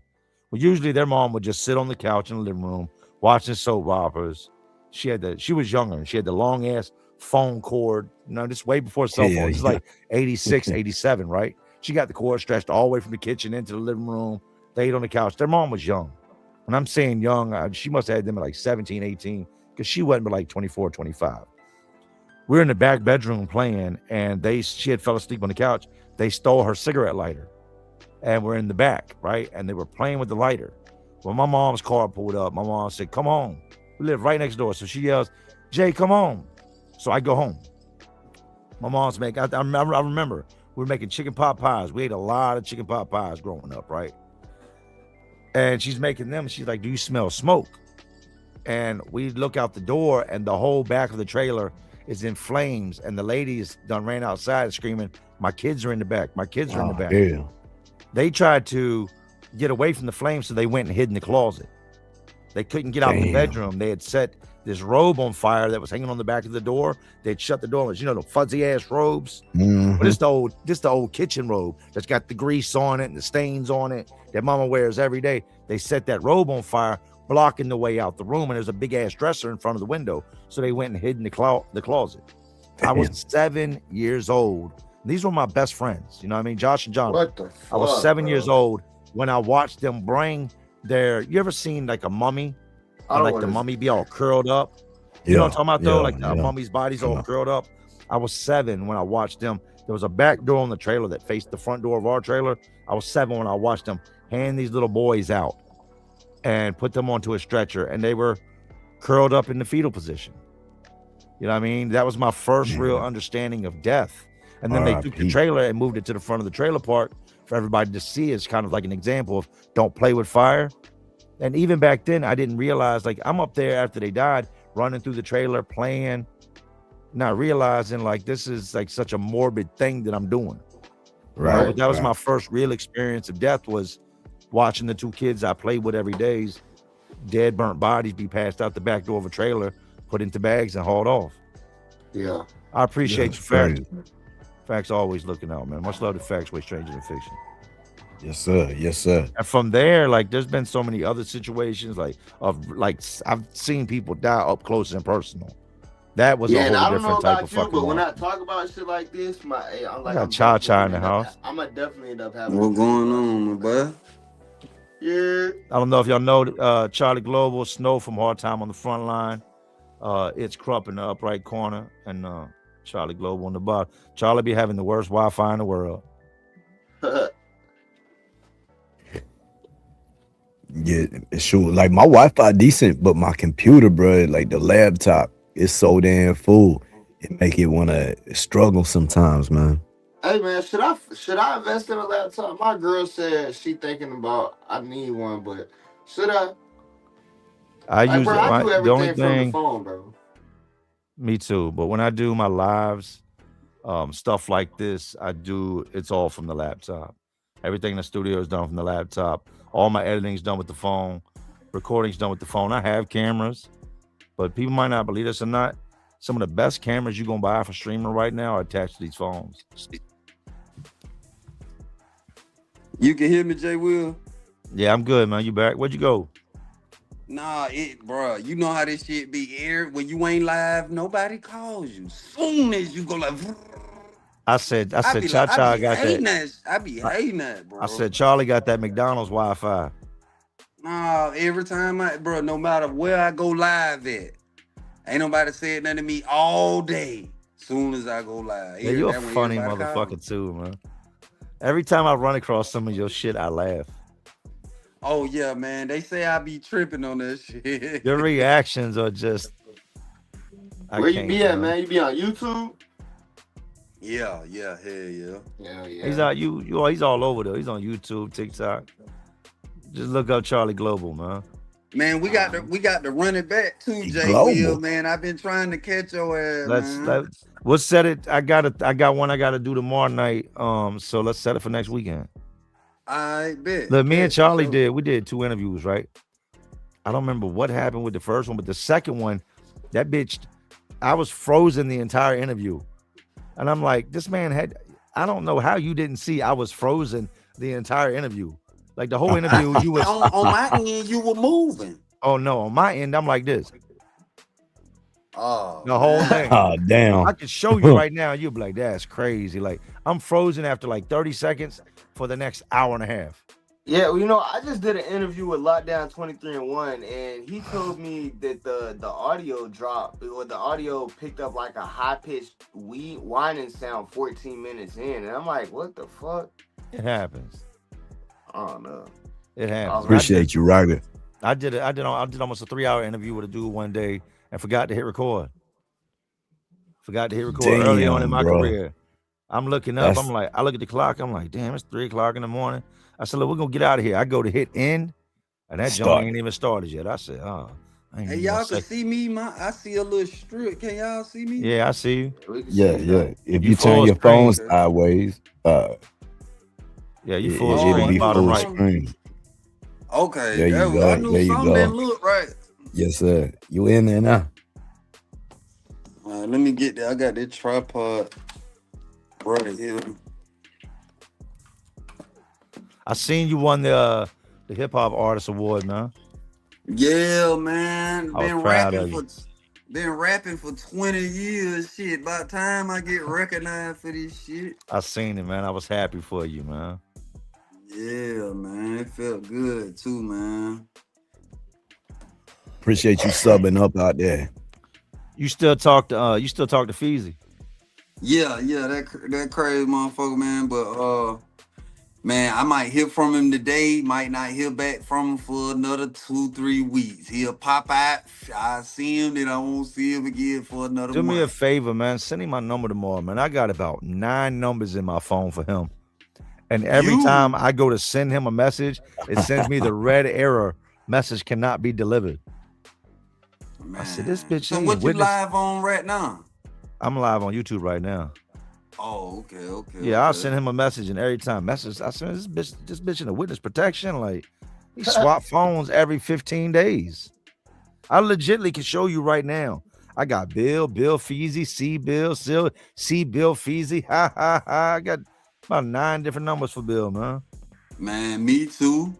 Well, usually their mom would just sit on the couch in the living room watching soap operas. She was younger, and she had the long ass phone cord, you know, this way before cell phones. It's like 86, 87, right? She got the cord stretched all the way from the kitchen into the living room. They ate on the couch. Their mom was young. When I'm saying young, she must have had them at like 17, 18, because she wasn't but like 24, 25. We're in the back bedroom playing, and she had fell asleep on the couch. They stole her cigarette lighter, and we're in the back, right? And they were playing with the lighter. When my mom's car pulled up, my mom said, "Come home." We live right next door. So she yells, "Jay, come home." So I go home. My mom's making, I remember we were making chicken pot pies. We ate a lot of chicken pot pies growing up, right? And she's making them. She's like, "Do you smell smoke?" And we look out the door, and the whole back of the trailer is in flames. And the ladies done ran outside screaming, "My kids are in the back. My kids are in the back." Damn. They tried to get away from the flames, so they went and hid in the closet. They couldn't get out the bedroom. They had set this robe on fire that was hanging on the back of the door. They'd shut the door. You know, the fuzzy ass robes. But it's the old kitchen robe that's got the grease on it and the stains on it that mama wears every day. They set that robe on fire, blocking the way out the room, and there's a big ass dresser in front of the window. So they went and hid in the closet. I was 7 years old. These were my best friends. You know what I mean? Josh and John. what the fuck? I was 7 years old when I watched them bring you ever seen like a mummy? And like the mummy be all curled up? You know what I'm talking about though? Like the mummy's body's all curled up. I was 7 when I watched them. There was a back door on the trailer that faced the front door of our trailer. I was 7 when I watched them hand these little boys out and put them onto a stretcher, and they were curled up in the fetal position. You know what I mean? That was my first real understanding of death. And then they took the trailer and moved it to the front of the trailer park for everybody to see. It's kind of like an example of don't play with fire. And even back then, I didn't realize, like, I'm up there after they died, running through the trailer, playing, not realizing like this is like such a morbid thing that I'm doing. Right. You know, but that was my first real experience of death, was watching the two kids I played with every day, dead, burnt bodies be passed out the back door of a trailer, put into bags and hauled off. Yeah. I appreciate you, Facts. Facts always looking out, man. Much love to Facts, way stranger than fiction. Yes, sir. Yes, sir. And from there, like, there's been so many other situations, I've seen people die up close and personal. That was a whole different type of fucking. But when I talk about shit like this, I'm like, I got Cha-Cha in the house. I'm gonna definitely end up having. What going on, my boy? Yeah. I don't know if y'all know Charlie Global, Snow from Hard Time on the Front Line. It's Krupp in the upright corner, and Charlie Global on the bottom. Charlie be having the worst Wi-Fi in the world. Yeah, sure. Like my Wi-Fi decent, but my computer, bro, like the laptop, is so damn full. It make it want to struggle sometimes, man. Hey man, should I invest in a laptop? My girl said she thinking about I need one, but should I? I do everything the only from thing. the phone, bro. Me too. But when I do my lives, stuff like this, it's all from the laptop. Everything in the studio is done from the laptop. All my editing is done with the phone. Recording's done with the phone. I have cameras, but people might not believe this or not. Some of the best cameras you're going to buy for streaming right now are attached to these phones. You can hear me, Jay Will? Yeah, I'm good, man. You back? Where'd you go? Nah, bro. You know how this shit be aired when you ain't live. Nobody calls you. Soon as you go like, I said, Cha-Cha got that. I be hating that, bro. I said, Charlie got that McDonald's Wi-Fi. Nah, every time bro, no matter where I go live at, ain't nobody said nothing to me all day. Soon as I go live. Yeah, you're a That when funny everybody call. motherfucker too, man. Every time I run across some of your shit, I laugh. Oh yeah, man. They say I be tripping on that shit. Your reactions are just. Where you be at, man? You be on YouTube? Yeah, hell yeah. Yeah, yeah. He's out. He's all over there. He's on YouTube, TikTok. Just look up Charlie Global, man. Man, we got to run it back too, Jay Global. Will, man. I've been trying to catch your ass, man. We'll set it. I got one I gotta do tomorrow night. So let's set it for next weekend. I bet. Look, me and Charlie we did 2 interviews, right? I don't remember what happened with the first one, but the second one, that bitch, I was frozen the entire interview. And I'm like, this man I don't know how you didn't see I was frozen the entire interview. Like the whole interview, you was on my end, you were moving. Oh no, on my end, I'm like this. Oh, the whole thing. Oh, damn. I could show you right now. You'll be like, that's crazy. Like I'm frozen after like 30 seconds for the next hour and a half. Yeah, well, you know, I just did an interview with Lockdown 23-1, and he told me that the audio dropped, or the audio picked up like a high-pitched whining sound 14 minutes in, and I'm like, what the fuck? It happens. I don't know. It happens. Appreciate you, Roger. I did almost a 3-hour interview with a dude one day and forgot to hit record. Early on in my career. I'm looking up. I'm like, I look at the clock. I'm like, damn, it's 3 o'clock in the morning. I said, look, we're gonna get out of here. I go to hit end, and that joint ain't even started yet. I said, oh. Hey, y'all can see me, I see a little strip. Can y'all see me? Yeah, I see you. Yeah. If you turn your phone sideways, yeah, you full screen, bottom right. Screen. Okay, there you go. I knew there you something go. didn't look right. Yes, sir. You in there now? Let me get there. I got this tripod right here. I seen you won the Hip Hop Artist Award, man. Yeah, man. Been rapping for 20 years. Shit, about time I get recognized for this shit. I seen it, man. I was happy for you, man. Yeah, man. It felt good too, man. Appreciate you subbing up out there. You still talk to Feezy? Yeah, that crazy motherfucker, man. But man, I might hear from him today, might not hear back from him for another 2-3 weeks. He'll pop out, I see him, then I won't see him again for another Do month. me a favor, man. Send him my number tomorrow, man. I got about 9 numbers in my phone for him. And every time I go to send him a message, it sends me the red error. Message cannot be delivered. Man. I said, this bitch. So what you live on right now? I'm live on YouTube right now. Oh, okay. Yeah, I'll send him a message, and every time I send this bitch in a witness protection. Like he swap phones every 15 days. I legitimately can show you right now. I got Bill Feezy, C Bill Feezy. Ha ha ha. I got about 9 different numbers for Bill, man. Man, me too.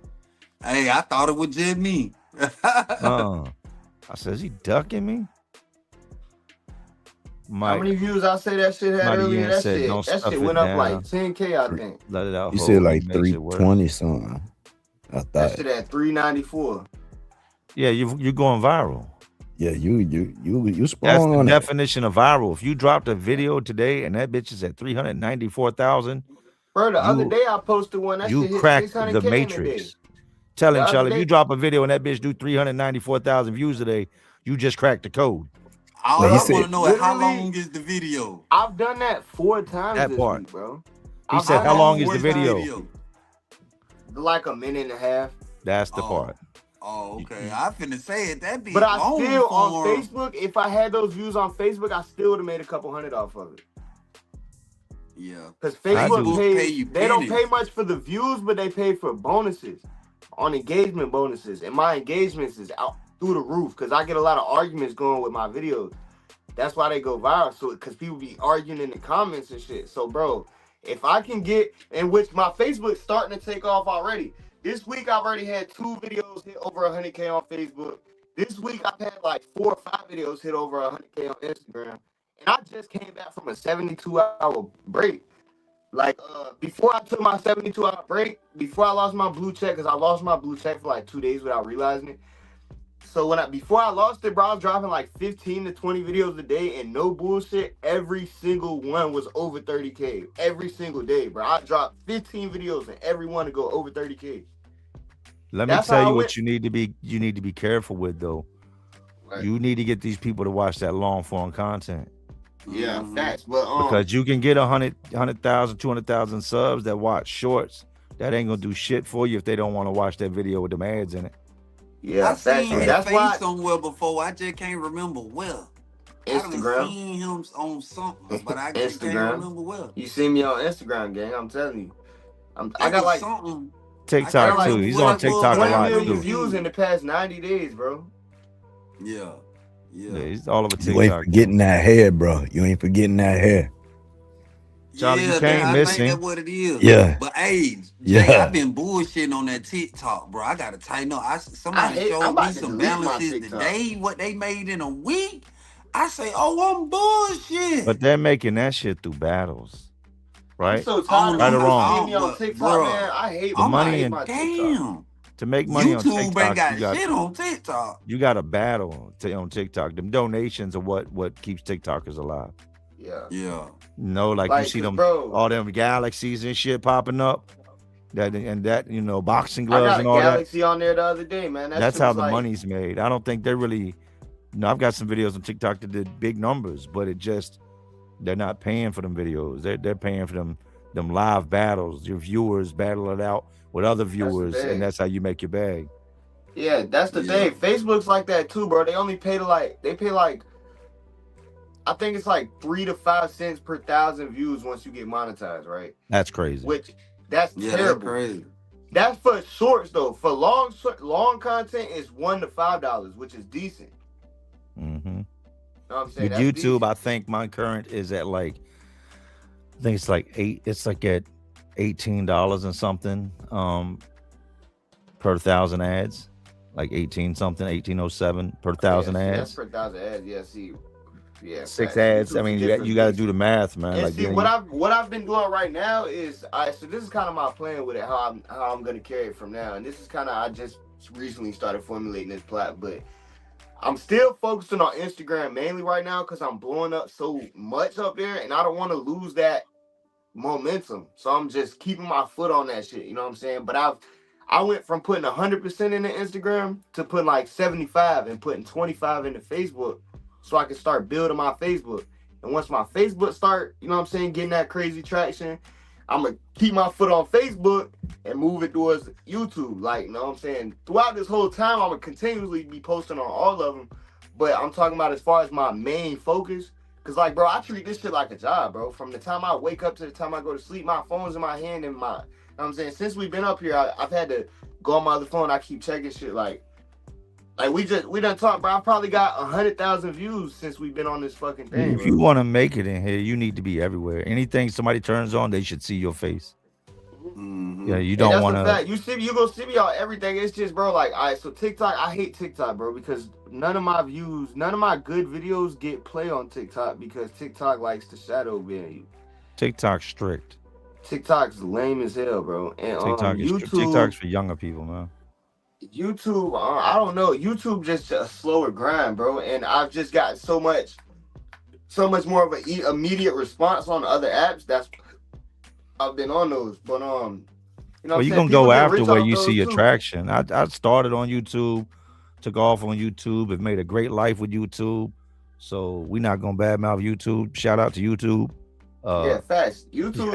Hey, I thought it was just me. I said, is he ducking me? How many views I say that shit had earlier? That shit went up like 10K, I think. Let it out. You said like 320 something. I thought that shit at 394. Yeah, you're going viral. Yeah, you spawn That's the on definition of viral. If you dropped a video today and that bitch is at 394,000, bro, the other day I posted one that you shit cracked hit the Matrix. Tell him, Charlie, if you drop a video and that bitch do 394,000 views today, you just cracked the code. All I want to know is how long is the video? I've done that 4 times that this part. week, bro. He said, how long is the video? Like a minute and a half. That's the part. Oh, okay. I finna say it. That be but I long still on Facebook, if I had those views on Facebook, I still would have made a couple hundred off of it. Yeah. Because Facebook they don't pay much for the views, but they pay for bonuses on engagement bonuses. And my engagements is out through the roof because I get a lot of arguments going with my videos. That's why they go viral. So because people be arguing in the comments and shit. So bro, if I can get, in which my Facebook's starting to take off already. This week I've already had 2 videos hit over 100K on Facebook. This week I've had like 4 or 5 videos hit over 100K on Instagram. And I just came back from a 72-hour break. Like before I took my 72-hour break, before I lost my blue check, because I lost my blue check for like 2 days without realizing it. So before I lost it, bro, I was dropping like 15 to 20 videos a day, and no bullshit, every single one was over 30K. Every single day, bro. I dropped 15 videos and every one to go over 30K. Let me That's tell how I you went. what you need to be careful with though. Right. You need to get these people to watch that long form content. Yeah, facts. But Because you can get 100,000, 200,000 subs that watch shorts. That ain't gonna do shit for you if they don't want to watch that video with them ads in it. yeah, I facts. seen his That's face why somewhere before. I just can't remember where. I done Instagram. seen him on something, but I just can't remember where. You see me on Instagram, gang. I'm telling you. I It got was like something. TikTok like too. He's on TikTok a 20 lot million too. views in the past 90 days, bro. Yeah. Yeah, he's all over You ain't TikTok. forgetting that hair, bro. You ain't forgetting that hair. Charlie, you Yeah, can't I miss think him. that's what it is. Yeah. But hey, Jay, Yeah. I've been bullshitting on that TikTok, bro. I gotta tighten up. Somebody I'm showed about me to some delete my balances TikTok. today, what they made in a week. I say, oh, I'm bullshit. But they're making that shit through battles, right? I'm so tired Right of or people wrong? seeing me on But, TikTok, bruh, man. I hate I'm money hate and- my TikTok. damn. To make money on YouTube ain't TikTok, got shit on TikTok. you got to battle on TikTok. Them donations are what keeps TikTokers alive. Yeah. Yeah. You know, like you see 'cause, them bro, all them galaxies and shit popping up. That you know, boxing I gloves got a and all that. Galaxy on there the other day, man. That's shit how was the like, money's made. I don't think they're really. No, I've got some videos on TikTok that did big numbers, but they're not paying for them videos. They're paying for them live battles. Your viewers battle it out with other viewers, thing. and that's how you make your bag. Yeah, that's the Yeah. thing. Facebook's like that too, bro. They only pay I think it's like 3 to 5 cents per 1,000 views once you get monetized, right? That's crazy. Which that's Yeah, that's terrible. crazy. That's for shorts though. For long content, it's $1 to $5, which is decent. Mm-hmm. You know what I'm saying? With That's YouTube, decent. I think my current is at like, I think it's like at $18 and something per 1,000 ads, like 1807 per 1,000 That's ads. per 1,000 ads. Yeah, see. Yeah, 6 facts. ads. I YouTube's mean, different you got to beast. do the math, man. And Like, see, you know, what I've been doing right now is so this is kind of my plan with it, how I'm gonna carry it from now. And this is kind of, I just recently started formulating this plot, but I'm still focusing on Instagram mainly right now because I'm blowing up so much up there, and I don't want to lose that momentum. So I'm just keeping my foot on that shit. You know what I'm saying? But I went from putting 100% into Instagram to putting like 75 and putting 25 into Facebook, so I can start building my Facebook. And once my Facebook start, you know what I'm saying, getting that crazy traction, I'm gonna keep my foot on Facebook and move it towards YouTube. Like, you know what I'm saying? Throughout this whole time, I'm gonna continuously be posting on all of them. But I'm talking about as far as my main focus. Cause like, bro, I treat this shit like a job, bro. From the time I wake up to the time I go to sleep, my phone's in my hand and you know what I'm saying? Since we've been up here, I've had to go on my other phone. I keep checking shit like we done talked, bro. I probably got 100,000 views since we've been on this fucking thing. if you want to make it in here, you need to be everywhere. Anything somebody turns on, they should see your face. Mhm. Yeah, you And don't that's want the to. fact. You gonna see me on everything. It's just, bro, like, all right, so TikTok, I hate TikTok, bro, because none of my good videos get play on TikTok because TikTok likes to shadow ban you. TikTok's strict. TikTok's lame as hell, bro. And TikTok is strict. TikTok's for younger people, man. YouTube, I don't know. YouTube just a slower grind, bro. And I've just got so much more of an immediate response on other apps. That's I've been on those, but you know, Well, what I'm you saying? gonna People go get after rich where off you those see too. attraction. I started on YouTube, took off on YouTube, have made a great life with YouTube. So we're not gonna badmouth YouTube. Shout out to YouTube. Yeah, facts. YouTube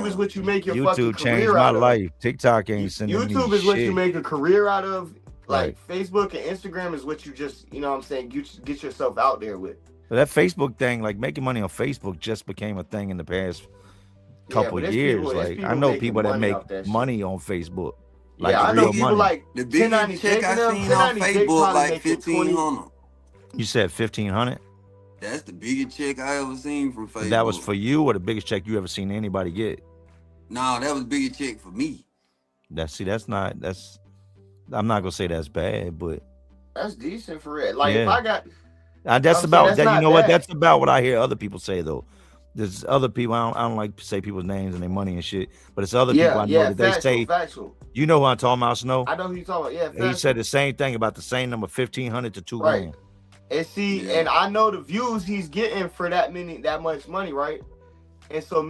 is what you make your fucking YouTube changed career my out of. life. TikTok ain't sending me YouTube is what you shit. make a career out of. Like Right. Facebook and Instagram is what you just, you know what I'm saying, you just get yourself out there with. But that Facebook thing, like making money on Facebook, just became a thing in the past couple but it's years. people- it's Like I people know making people that money make off that shit. money on Facebook. Like Yeah, I know real people money. like The biggest 1090 check Jake I and them, seen on 1090 Jake Facebook probably like making 1,500. You said 1,500. That's the biggest check I ever seen from Facebook. That was for you, or the biggest check you ever seen anybody get? No, that was the biggest check for me. I'm not gonna say that's bad, but That's decent for it. Like Yeah. if I got that's I'm saying about that's that. You not know what? bad. That's about what I hear other people say though. there's other people. I don't like to say people's names and their money and shit, but it's other people I know that they say. Factual. You know who I'm talking about, Snow? I know who you talking about. Yeah, factual. He said the same thing about the same number, 1,500 to 2 Right. grand. And see, and I know the views he's getting for that much money, right? And so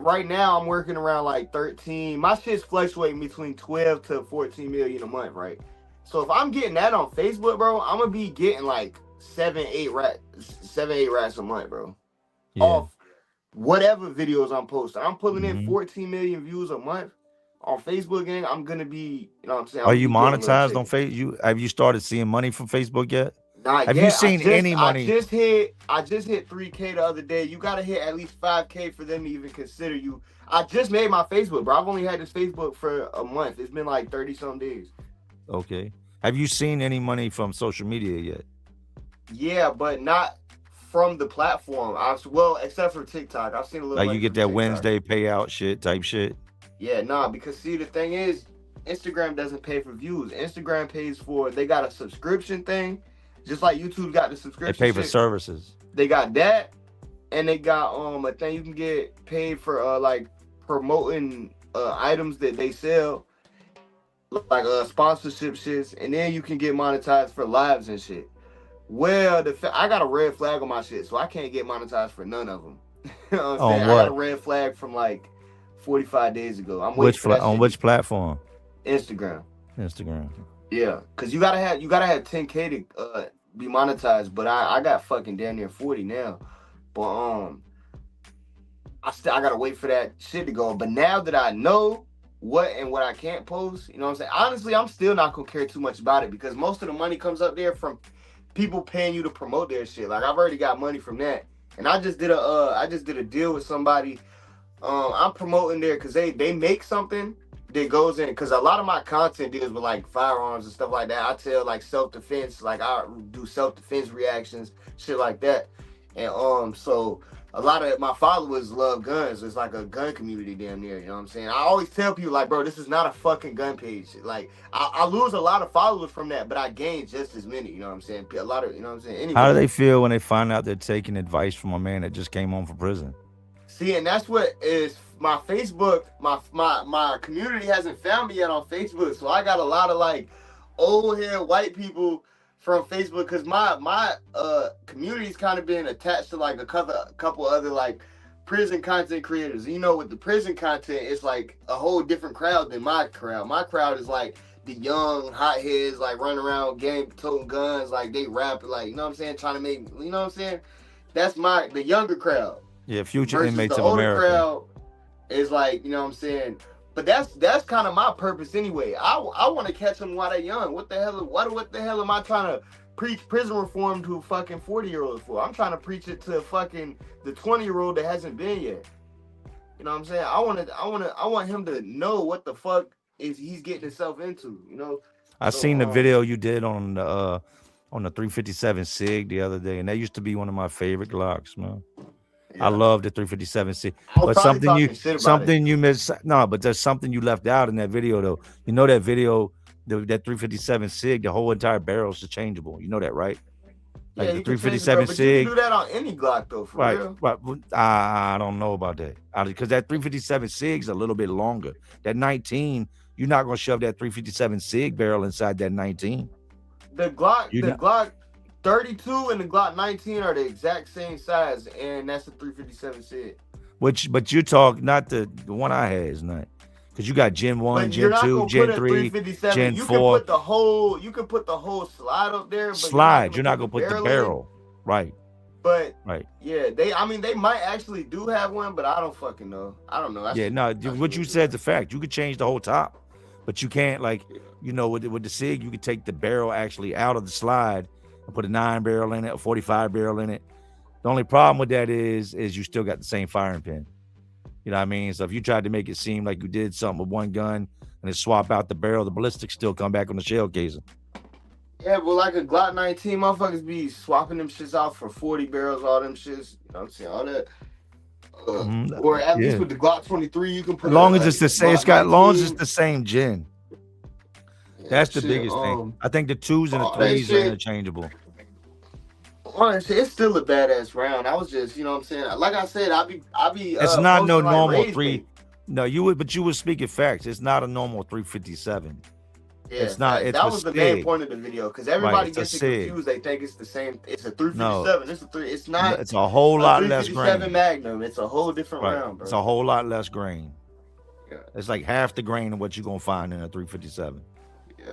right now I'm working around like 13. My shit's fluctuating between 12 to 14 million a month, right? So if I'm getting that on Facebook, bro, I'm gonna be getting like 7-8 rats a month, bro. Yeah. Off whatever videos I'm posting. I'm pulling in Mhm. 14 million views a month on Facebook, gang. I'm gonna be, you know what I'm saying? Are you I'm gonna be getting a monetized little on Facebook? Have you started seeing money from Facebook yet? Not Have yet. you seen any money? I just hit 3K the other day. You gotta hit at least 5K for them to even consider you. I just made my Facebook, bro. I've only had this Facebook for a month. It's been like 30-some days. Okay. Have you seen any money from social media yet? Yeah, but not from the platform. Except for TikTok. I've seen a little. Like money you get from that TikTok. Wednesday payout shit type shit? Yeah, nah, because see, the thing is, Instagram doesn't pay for views. Instagram pays for, they got a subscription thing, just like YouTube got the They subscription. pay for shit. services. They got that, and they got a thing you can get paid for like promoting items that they sell, like sponsorship shits, and then you can get monetized for lives and shit. Well, I got a red flag on my shit, so I can't get monetized for none of them. You know what I'm saying? what? I got a red flag from like 45 days ago. I'm waiting for that On shit. which platform? Instagram. Instagram. Yeah, cause you gotta have 10K to be monetized, but I got fucking damn near 40 now. But I gotta wait for that shit to go. But now that I know what I can't post, you know what I'm saying? Honestly, I'm still not gonna care too much about it because most of the money comes up there from people paying you to promote their shit. Like I've already got money from that. And I just did a deal with somebody. I'm promoting there because they make something that goes in, because a lot of my content deals with like firearms and stuff like that. I tell like self-defense, like I do self-defense reactions, shit like that. And so a lot of my followers love guns. It's like a gun community damn near, you know what I'm saying? I always tell people like, bro, this is not a fucking gun page. Like I lose a lot of followers from that, but I gain just as many, you know what I'm saying? A lot of, you know what I'm saying? Anyway, How do they feel when they find out they're taking advice from a man that just came home from prison? see, and that's what is my Facebook, my community hasn't found me yet on Facebook. So I got a lot of like old hair white people from Facebook, because my community's kind of been attached to like a couple other like prison content creators. You know, with the prison content, it's like a whole different crowd than my crowd. My crowd is like the young hotheads, like running around gang toting guns, like they rap, like, you know what I'm saying, trying to make, you know what I'm saying? That's the younger crowd. Yeah, future Versus inmates the of older America. crowd is like, you know what I'm saying? But that's kind of my purpose anyway. I want to catch them while they're young. What the hell am I trying to preach prison reform to fucking 40-year-olds for? I'm trying to preach it to fucking the 20-year-old that hasn't been yet. You know what I'm saying? I want him to know what the fuck is he's getting himself into, you know? I So, seen the video you did on the 357 SIG the other day, and that used to be one of my favorite Glocks, man. yeah. I love the 357 SIG. I was But probably something talking shit about it. you missed. No, but there's something you left out in that video though. You know that video, that 357 SIG, the whole entire barrel is changeable. You know that, right? Like Yeah, the you can change it, 357 bro, but you SIG. can do that on any Glock though, for Right, real. right. I don't know about that, because that 357 SIG's a little bit longer. That 19, you're not gonna shove that 357 SIG barrel inside that 19. The Glock, You the know- Glock 32 and the Glock 19 are the exact same size, and that's the 357 SIG. But you talk, not the one I had is not, because you got Gen 1, But you're Gen not 2, gonna Gen put a 3, 357. Gen You 4. can put the whole slide up there. But Slide. You're not gonna put the in. barrel. Right, But right. yeah, they might actually do have one, but I don't fucking know. I don't know. That's- Yeah, no, that's what you said is a fact. You could change the whole top, but you can't, like, you know, with the SIG, you could take the barrel actually out of the slide and put a 9 barrel in it, a 45 barrel in it. The only problem with that is you still got the same firing pin. You know what I mean? So if you tried to make it seem like you did something with one gun and then swap out the barrel, the ballistics still come back on the shell casing. Yeah, but like a Glock 19, motherfuckers be swapping them shits out for 40 barrels, all them shits. You know what I'm saying? All that. Mhm. Or at least Yeah. with the Glock 23, you can put As long it, as it's the like, same, Glock as long as 19. it's the same gen. Yeah, That's the shit, biggest thing. I think the 2s and the that 3s are shit- interchangeable. Honestly, it's still a badass round. I was just, you know what I'm saying? Like I said, I be It's not no posting like normal rage three. bait. No, you would speak in facts. It's not a normal 357. Yeah, It's not. It's that a was the main SIG. point of the video because Right. everybody It's a gets it SIG. confused. They think it's the same. It's a No, 357. It's a three. It's not it's a whole a lot less 357 grain. Magnum. It's a whole different Right. round, bro. It's a whole lot less grain. Yeah. It's like half the grain of what you're gonna find in a 357. Yeah.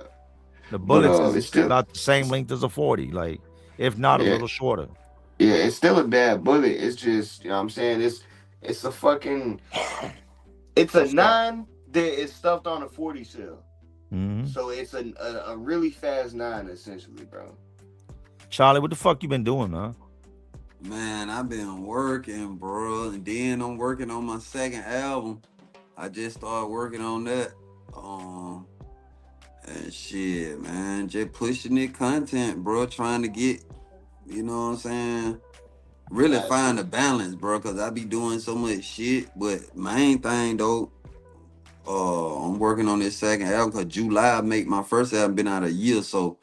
The But bullets is it's still about the same length as a 40, like if not a yeah. little shorter. Yeah, it's still a bad bullet. It's just, you know what I'm saying? It's a fucking it's a 9 that is stuffed on a 40 shell. Mhm. So it's a really fast 9 essentially, bro. Charlie, what the fuck you been doing, man? Man, I've been working, bro, and then I'm working on my second album. I just started working on that. And shit, man, just pushing it content, bro, trying to get, you know what I'm saying? Really find a balance, bro, because I be doing so much shit. But main thing though, I'm working on this second album because July I make my first album been out a year, so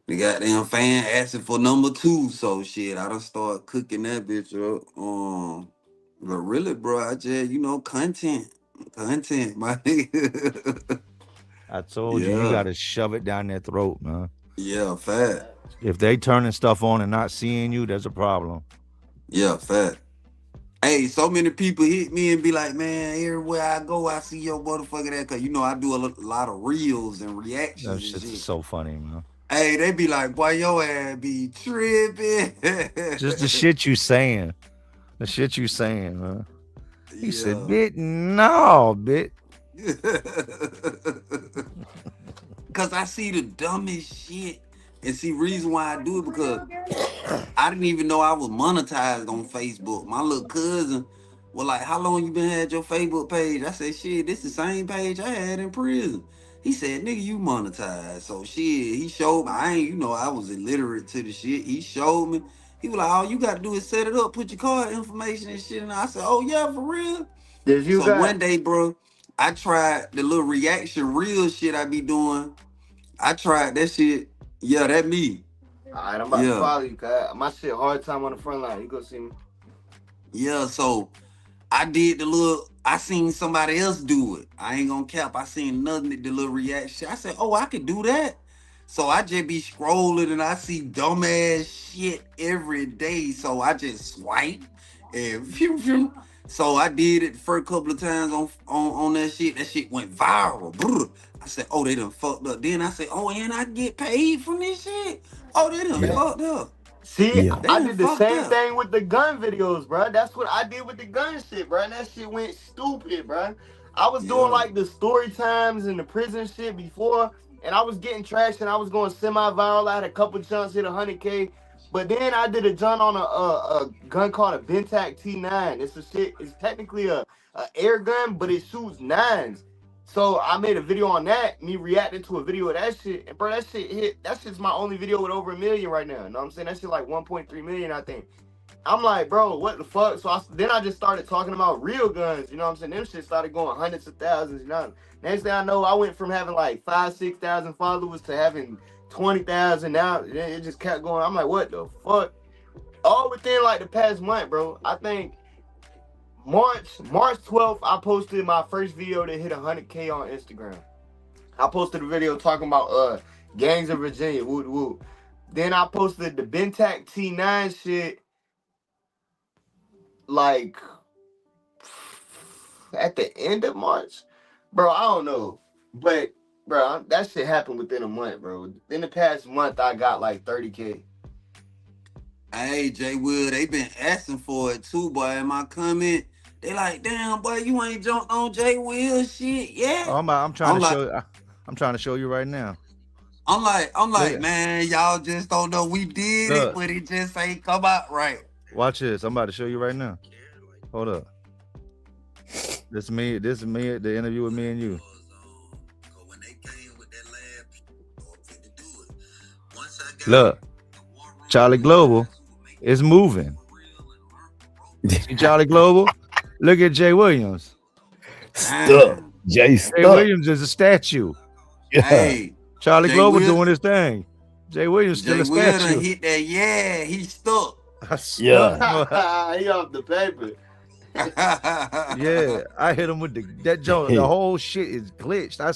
the goddamn fan asking for number 2. So shit, I done start cooking that bitch up. But really, bro, I just, content, my nigga. I told you Yeah. gotta shove it down their throat, man. Yeah, fat. If they turning stuff on and not seeing you, there's a problem. Yeah, fat. Hey, so many people hit me and be like, man, everywhere I go, I see your motherfucker there. Cause I do a lot of reels and reactions That and shit's shit. so funny, man. Hey, they be like, boy, your ass be tripping. Just the shit you saying. The shit you saying, man. He said, "Bit, no, bit." Cause I see the dumbest shit. And see, reason why I do it because I didn't even know I was monetized on Facebook. My little cousin was like, how long you been had your Facebook page? I said, shit, this the same page I had in prison. He said, nigga, you monetized. So shit, he showed me. I was illiterate to the shit. He showed me. He was like, all you got to do is set it up, put your card information and shit. And I said, oh yeah, for real? One day, bro, I tried the little reaction reel shit I be doing. I tried that shit. Yeah, that me. All right, I'm about to follow you, cuz. My shit hard time on the front line. You go see me. Yeah, so I did I seen somebody else do it. I ain't gonna cap. I seen the little reaction. I said, oh, I could do that. So I just be scrolling and I see dumbass shit every day. So I just swipe and phew. So I did it the first couple of times on that shit. That shit went viral. Brr. I said, oh, they done fucked up. Then I said, oh, and I get paid from this shit. Oh, they done fucked up. See, I did the same thing with the gun videos, bro. That's what I did with the gun shit, bro. And that shit went stupid, bro. I was doing like the story times and the prison shit before, and I was getting traction. I was going semi-viral. I had a couple jumps hit 100K. But then I did a jump on a gun called a Bentac T9. It's technically a air gun, but it shoots 9s. So I made a video on that, me reacting to a video of that shit. And bro, that shit hit. That shit's my only video with over 1 million right now. You know what I'm saying? That shit like 1.3 million, I think. I'm like, bro, what the fuck? So then I just started talking about real guns. You know what I'm saying? Them shit started going hundreds of thousands. You know? Next thing I know, I went from having like 5,000-6,000 followers to having 20,000. Now it just kept going. I'm like, what the fuck? All within like the past month, bro. I think March 12th, I posted my first video that hit 100K on Instagram. I posted a video talking about gangs of Virginia, woo woo. Then I posted the Bentac T9 shit like at the end of March. Bro, I don't know. But bro, that shit happened within a month, bro. In the past month, I got like 30K. Hey, Jay Will, they been asking for it too, boy. In my comment, they like, damn, boy, you ain't jumped on Jay Will shit yet. Oh, I'm trying to show you right now. I'm like, man, y'all just don't know we did it, but it just ain't come out right. Watch this. I'm about to show you right now. Hold up. This is me. The interview with me and you. Look, Charlie Global is moving. See Charlie Global? Look at Jay Williams. Stuck. Jay Williams is a statue. Hey, Charlie Jay Global Williams doing his thing. Jay Williams still Jay a Will done statue. hit that. Yeah, he stuck. Yeah. He off the paper. Yeah, I hit him with that joke. The whole shit is glitched. I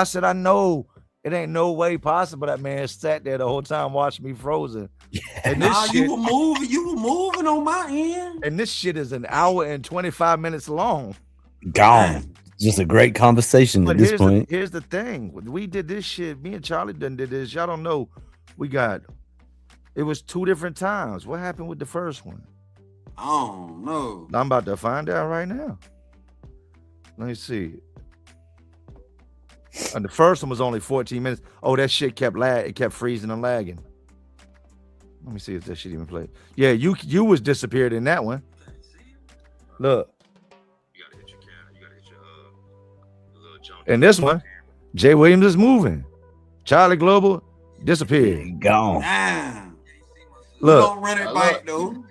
said, I know it ain't no way possible that man sat there the whole time watching me Frozen. And this Nah, shit, you were moving on my end. and this shit is an hour and 25 minutes long. Gone. Just a great conversation But at this point. here's the thing. We did this shit. Me and Charlie done did this. Y'all don't know. It was 2 different times. What happened with the first one? I don't know. I'm about to find out right now. Let me see. And the first one was only 14 minutes. Oh, that shit it kept freezing and lagging. Let me see if that shit even played. Yeah, you was disappeared in that one. Look. You gotta hit your camera. You gotta hit your little jump. And this one, Jay Williams is moving. Charlie Global disappeared. Gone. Damn. Look. Don't run it back though.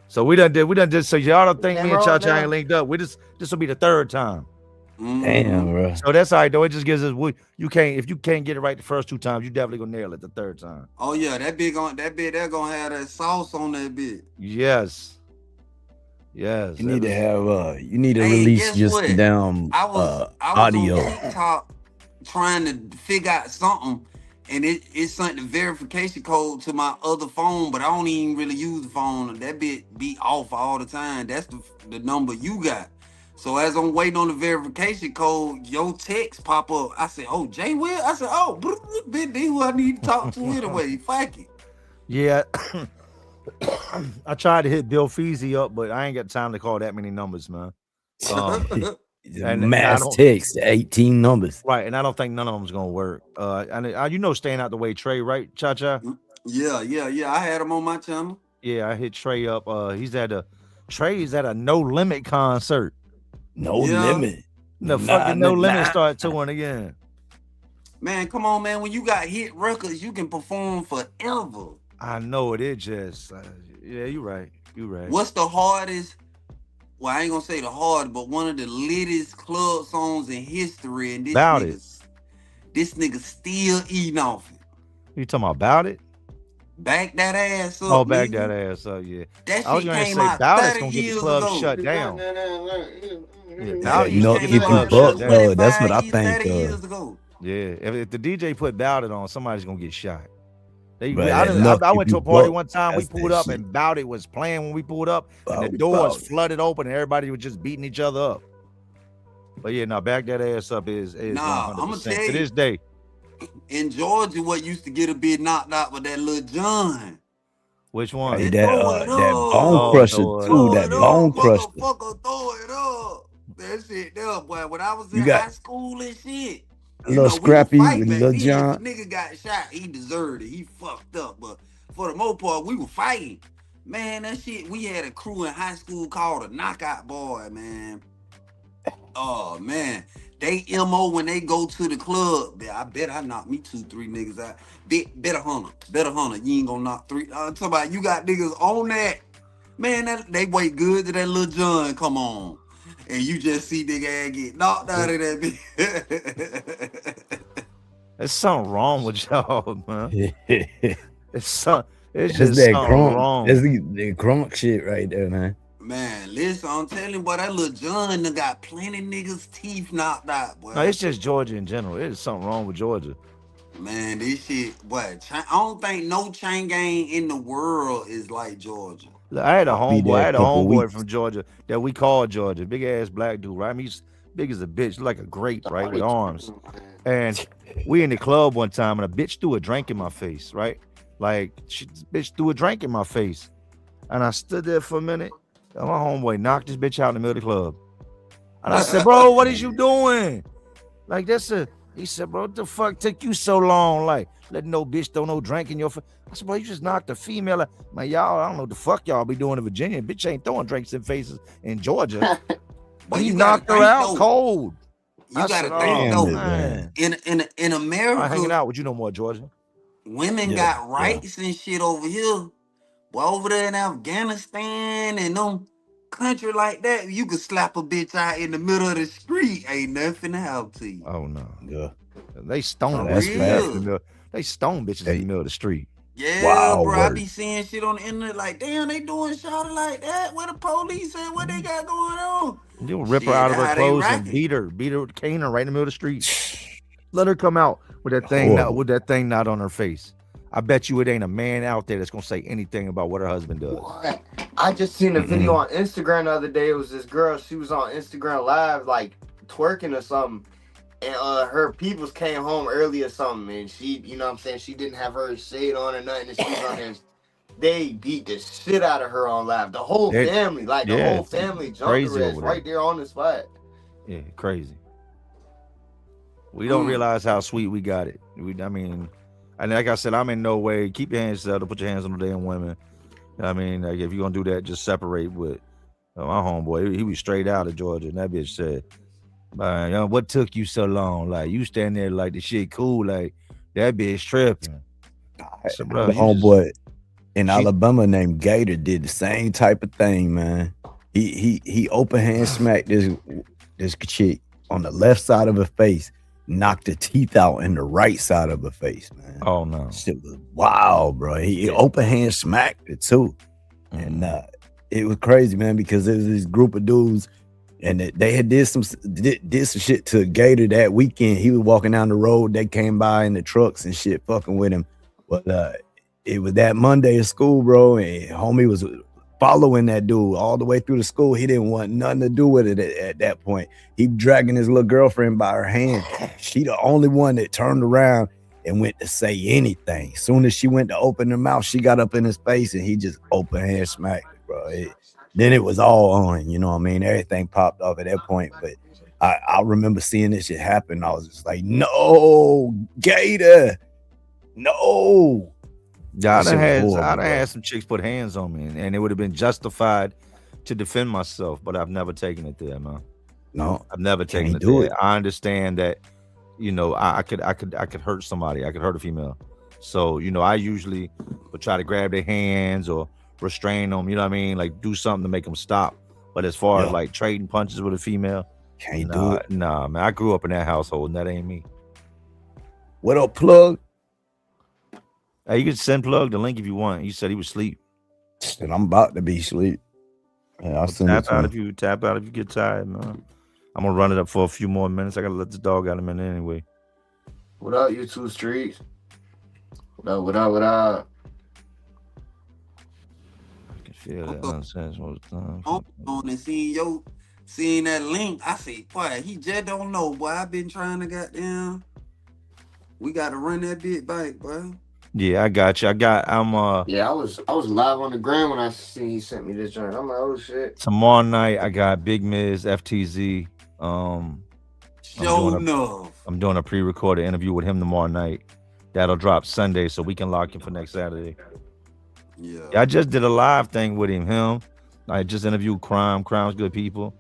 So we done did. So y'all don't think me and Camera Cha on ain't now? linked up. This will be the 3rd time. Damn, bro. So that's all right though. It just gives us if you can't get it right the first 2 times, you definitely gonna nail it the 3rd time. Oh yeah, that bit they're gonna have that sauce on that bit. Yes. Yes. You need to have you need to Hey, release guess just what? the damn I was audio. on TikTok trying to figure out something, and it sent the verification code to my other phone, but I don't even really use the phone. That bit be off all the time. That's the number you got. So as I'm waiting on the verification code, your text pop up. I said, "Oh, Jay Will." I said, "Oh, bitch, this who I need to talk to anyway." Fuck it. Yeah. I tried to hit Bill Feasy up, but I ain't got time to call that many numbers, man. And Mass I don't- text, 18 numbers. Right, and I don't think none of them's gonna work. And you know, staying out the way, Trey, right? Cha. Yeah. I had him on my channel. Yeah, I hit Trey up. Trey's at a No Limit concert. No Yeah. limit. The Nah, fucking No nah, Limit nah. start touring again. Man, come on, man. When you got hit records, you can perform forever. I know it is just. Yeah, you're right. You're right. What's the hardest? Well, I ain't gonna say the hard, but one of the littest club songs in history, and About it. this nigga still eating off it. You talking about it? Back that ass up. Oh, back nigga. that ass up, yeah. That I was shit gonna came say out Bout It's 30 gonna get the years club ago. shut down. Yeah, Bout you know, used to if get you the club buck, shut down. that's what I 30 think. years ago. Yeah, if the DJ put Bout It on, somebody's gonna get shot. Right, I went to a party one time. We that's pulled that up shit. and Bout It was playing when we pulled up, and Bout the It, doors Bout It. flooded open, and everybody was just beating each other up. But yeah, now back that ass up is Nah, I'ma 100% tell to you. this day. In Georgia, what used to get a bit knocked out with that Lil John. Which one? Hey, Throw that it Bone up. Crusher Throw it too. Throw That it Bone up, Crusher. motherfucker, throw it up. That shit there, boy. When I was You in got- high school and shit. A little scrappy with Lil If Jon. a nigga got shot, he deserved it. He fucked up. But for the most part, we were fighting. Man, that shit, we had a crew in high school called the Knockout Boy, man. Oh, man. They MO when they go to the club. I bet I knocked me 2-3 niggas out. Better hunter. You ain't gonna knock 3. I'm talking about you got niggas on that. Man, they wait good to that Lil Jon come on. And you just see nigga ass get knocked out of that bitch. There's something wrong with y'all, man. It's just That's something that crunk. wrong. That's the crunk shit right there, man. Man, listen, I'm telling you, boy, that Lil Jon done got plenty niggas' teeth knocked out, boy. No, it's just Georgia in general. There's something wrong with Georgia. Man, this shit, boy, I don't think no chain gang in the world is like Georgia. Look, I had a I'll be homeboy. there I a had a couple homeboy weeks. from Georgia that we called Georgia. Big ass black dude, right? I mean, he's big as a bitch, like a grape, right, with arms. And we in the club one time, and a bitch threw a drink in my face, right? Like, bitch threw a drink in my face, and I stood there for a minute. And my homeboy knocked this bitch out in the middle of the club, and I said, "Bro, what is you doing? Like, He said, "Bro, what the fuck took you so long? Like, letting no bitch throw no drink in your face." I said, "Bro, you just knocked a female out." Man, y'all, I don't know what the fuck y'all be doing in Virginia. Bitch ain't throwing drinks in faces in Georgia. But he you gotta knocked her think, out though. cold. You I gotta said, think, "Oh, though, man. in I'm hanging America, out with you no more, Georgia." women Yeah, got rights and shit over here. But over there in Afghanistan and them country like that, you could slap a bitch out in the middle of the street. Ain't nothing to happen to you. Oh no, Yeah. they stoned For that real. bitch. They stone bitches in the middle of the street. Yeah, Wow, bro. I word. be seeing shit on the internet like, damn, they doing shawty like that. Where the police at? What they got going on? You'll rip her Shit, out of that her how they clothes and rocking. beat her, cane her right in the middle of the street. Let her come out with that thing not on her face. I bet you it ain't a man out there that's gonna say anything about what her husband does. What? I just seen a video on Instagram the other day. It was this girl. She was on Instagram Live, like twerking or something. And her peoples came home early or something. And she, you know what I'm saying, she didn't have her shade on or nothing. And she was on there. They beat the shit out of her on live. The whole family, like the whole family jumped her ass right there on the spot. Yeah, crazy. We don't realize how sweet we got it. I mean, and like I said, I'm in no way. Keep your hands up. Don't put your hands on the damn women. I mean, like if you're gonna do that, just separate with my homeboy. He was straight out of Georgia, and that bitch said, "Man, what took you so long? Like you stand there like the shit cool. Like that bitch tripping." So, bro, the homeboy in Alabama named Gator did the same type of thing, man. He open hand smacked this chick on the left side of her face, knocked the teeth out in the right side of her face, man. Oh no, shit was wild, bro. He open hand smacked it too, and it was crazy, man, because there was this group of dudes, and they had did some shit to Gator that weekend. He was walking down the road, they came by in the trucks and shit, fucking with him. But it was that Monday at school, bro, and homie was following that dude all the way through the school. He didn't want nothing to do with it at that point. He dragging his little girlfriend by her hand. She the only one that turned around and went to say anything. Soon as she went to open her mouth, she got up in his face and he just open hand smacked it, bro. Then it was all on, you know what I mean? Everything popped off at that point. But I remember seeing this shit happen. I was just like, no, Gator, no. I'd have had some chicks put hands on me, and it would have been justified to defend myself. But I've never taken it there, man. No, I've never taken it there. I understand that, you know, I could hurt somebody. I could hurt a female. So, you know, I usually would try to grab their hands or restrain them. You know what I mean? Like do something to make them stop. But as far as like trading punches with a female, can't do it. Nah, man. I grew up in that household, and that ain't me. What up, Plug? Hey, you can send Plug the link if you want. He said he was asleep. And I'm about to be asleep. Yeah, I'll send tap out if you get tired, man. I'm gonna run it up for a few more minutes. I gotta let this dog out a minute anyway. What up, you two streets? What up? I can feel that nonsense all the time. On and seeing that link, I say, boy, he just don't know, boy. I've been trying to goddamn. We gotta run that bit back, boy. Yeah, I got you. I was live on the gram when I seen he sent me this joint. I'm like, oh shit. Tomorrow night I got Big Miz, FTZ. I'm doing a pre-recorded interview with him tomorrow night. That'll drop Sunday, so we can lock him for next Saturday. Yeah, I just did a live thing with him. I just interviewed Crime. Crime's good people.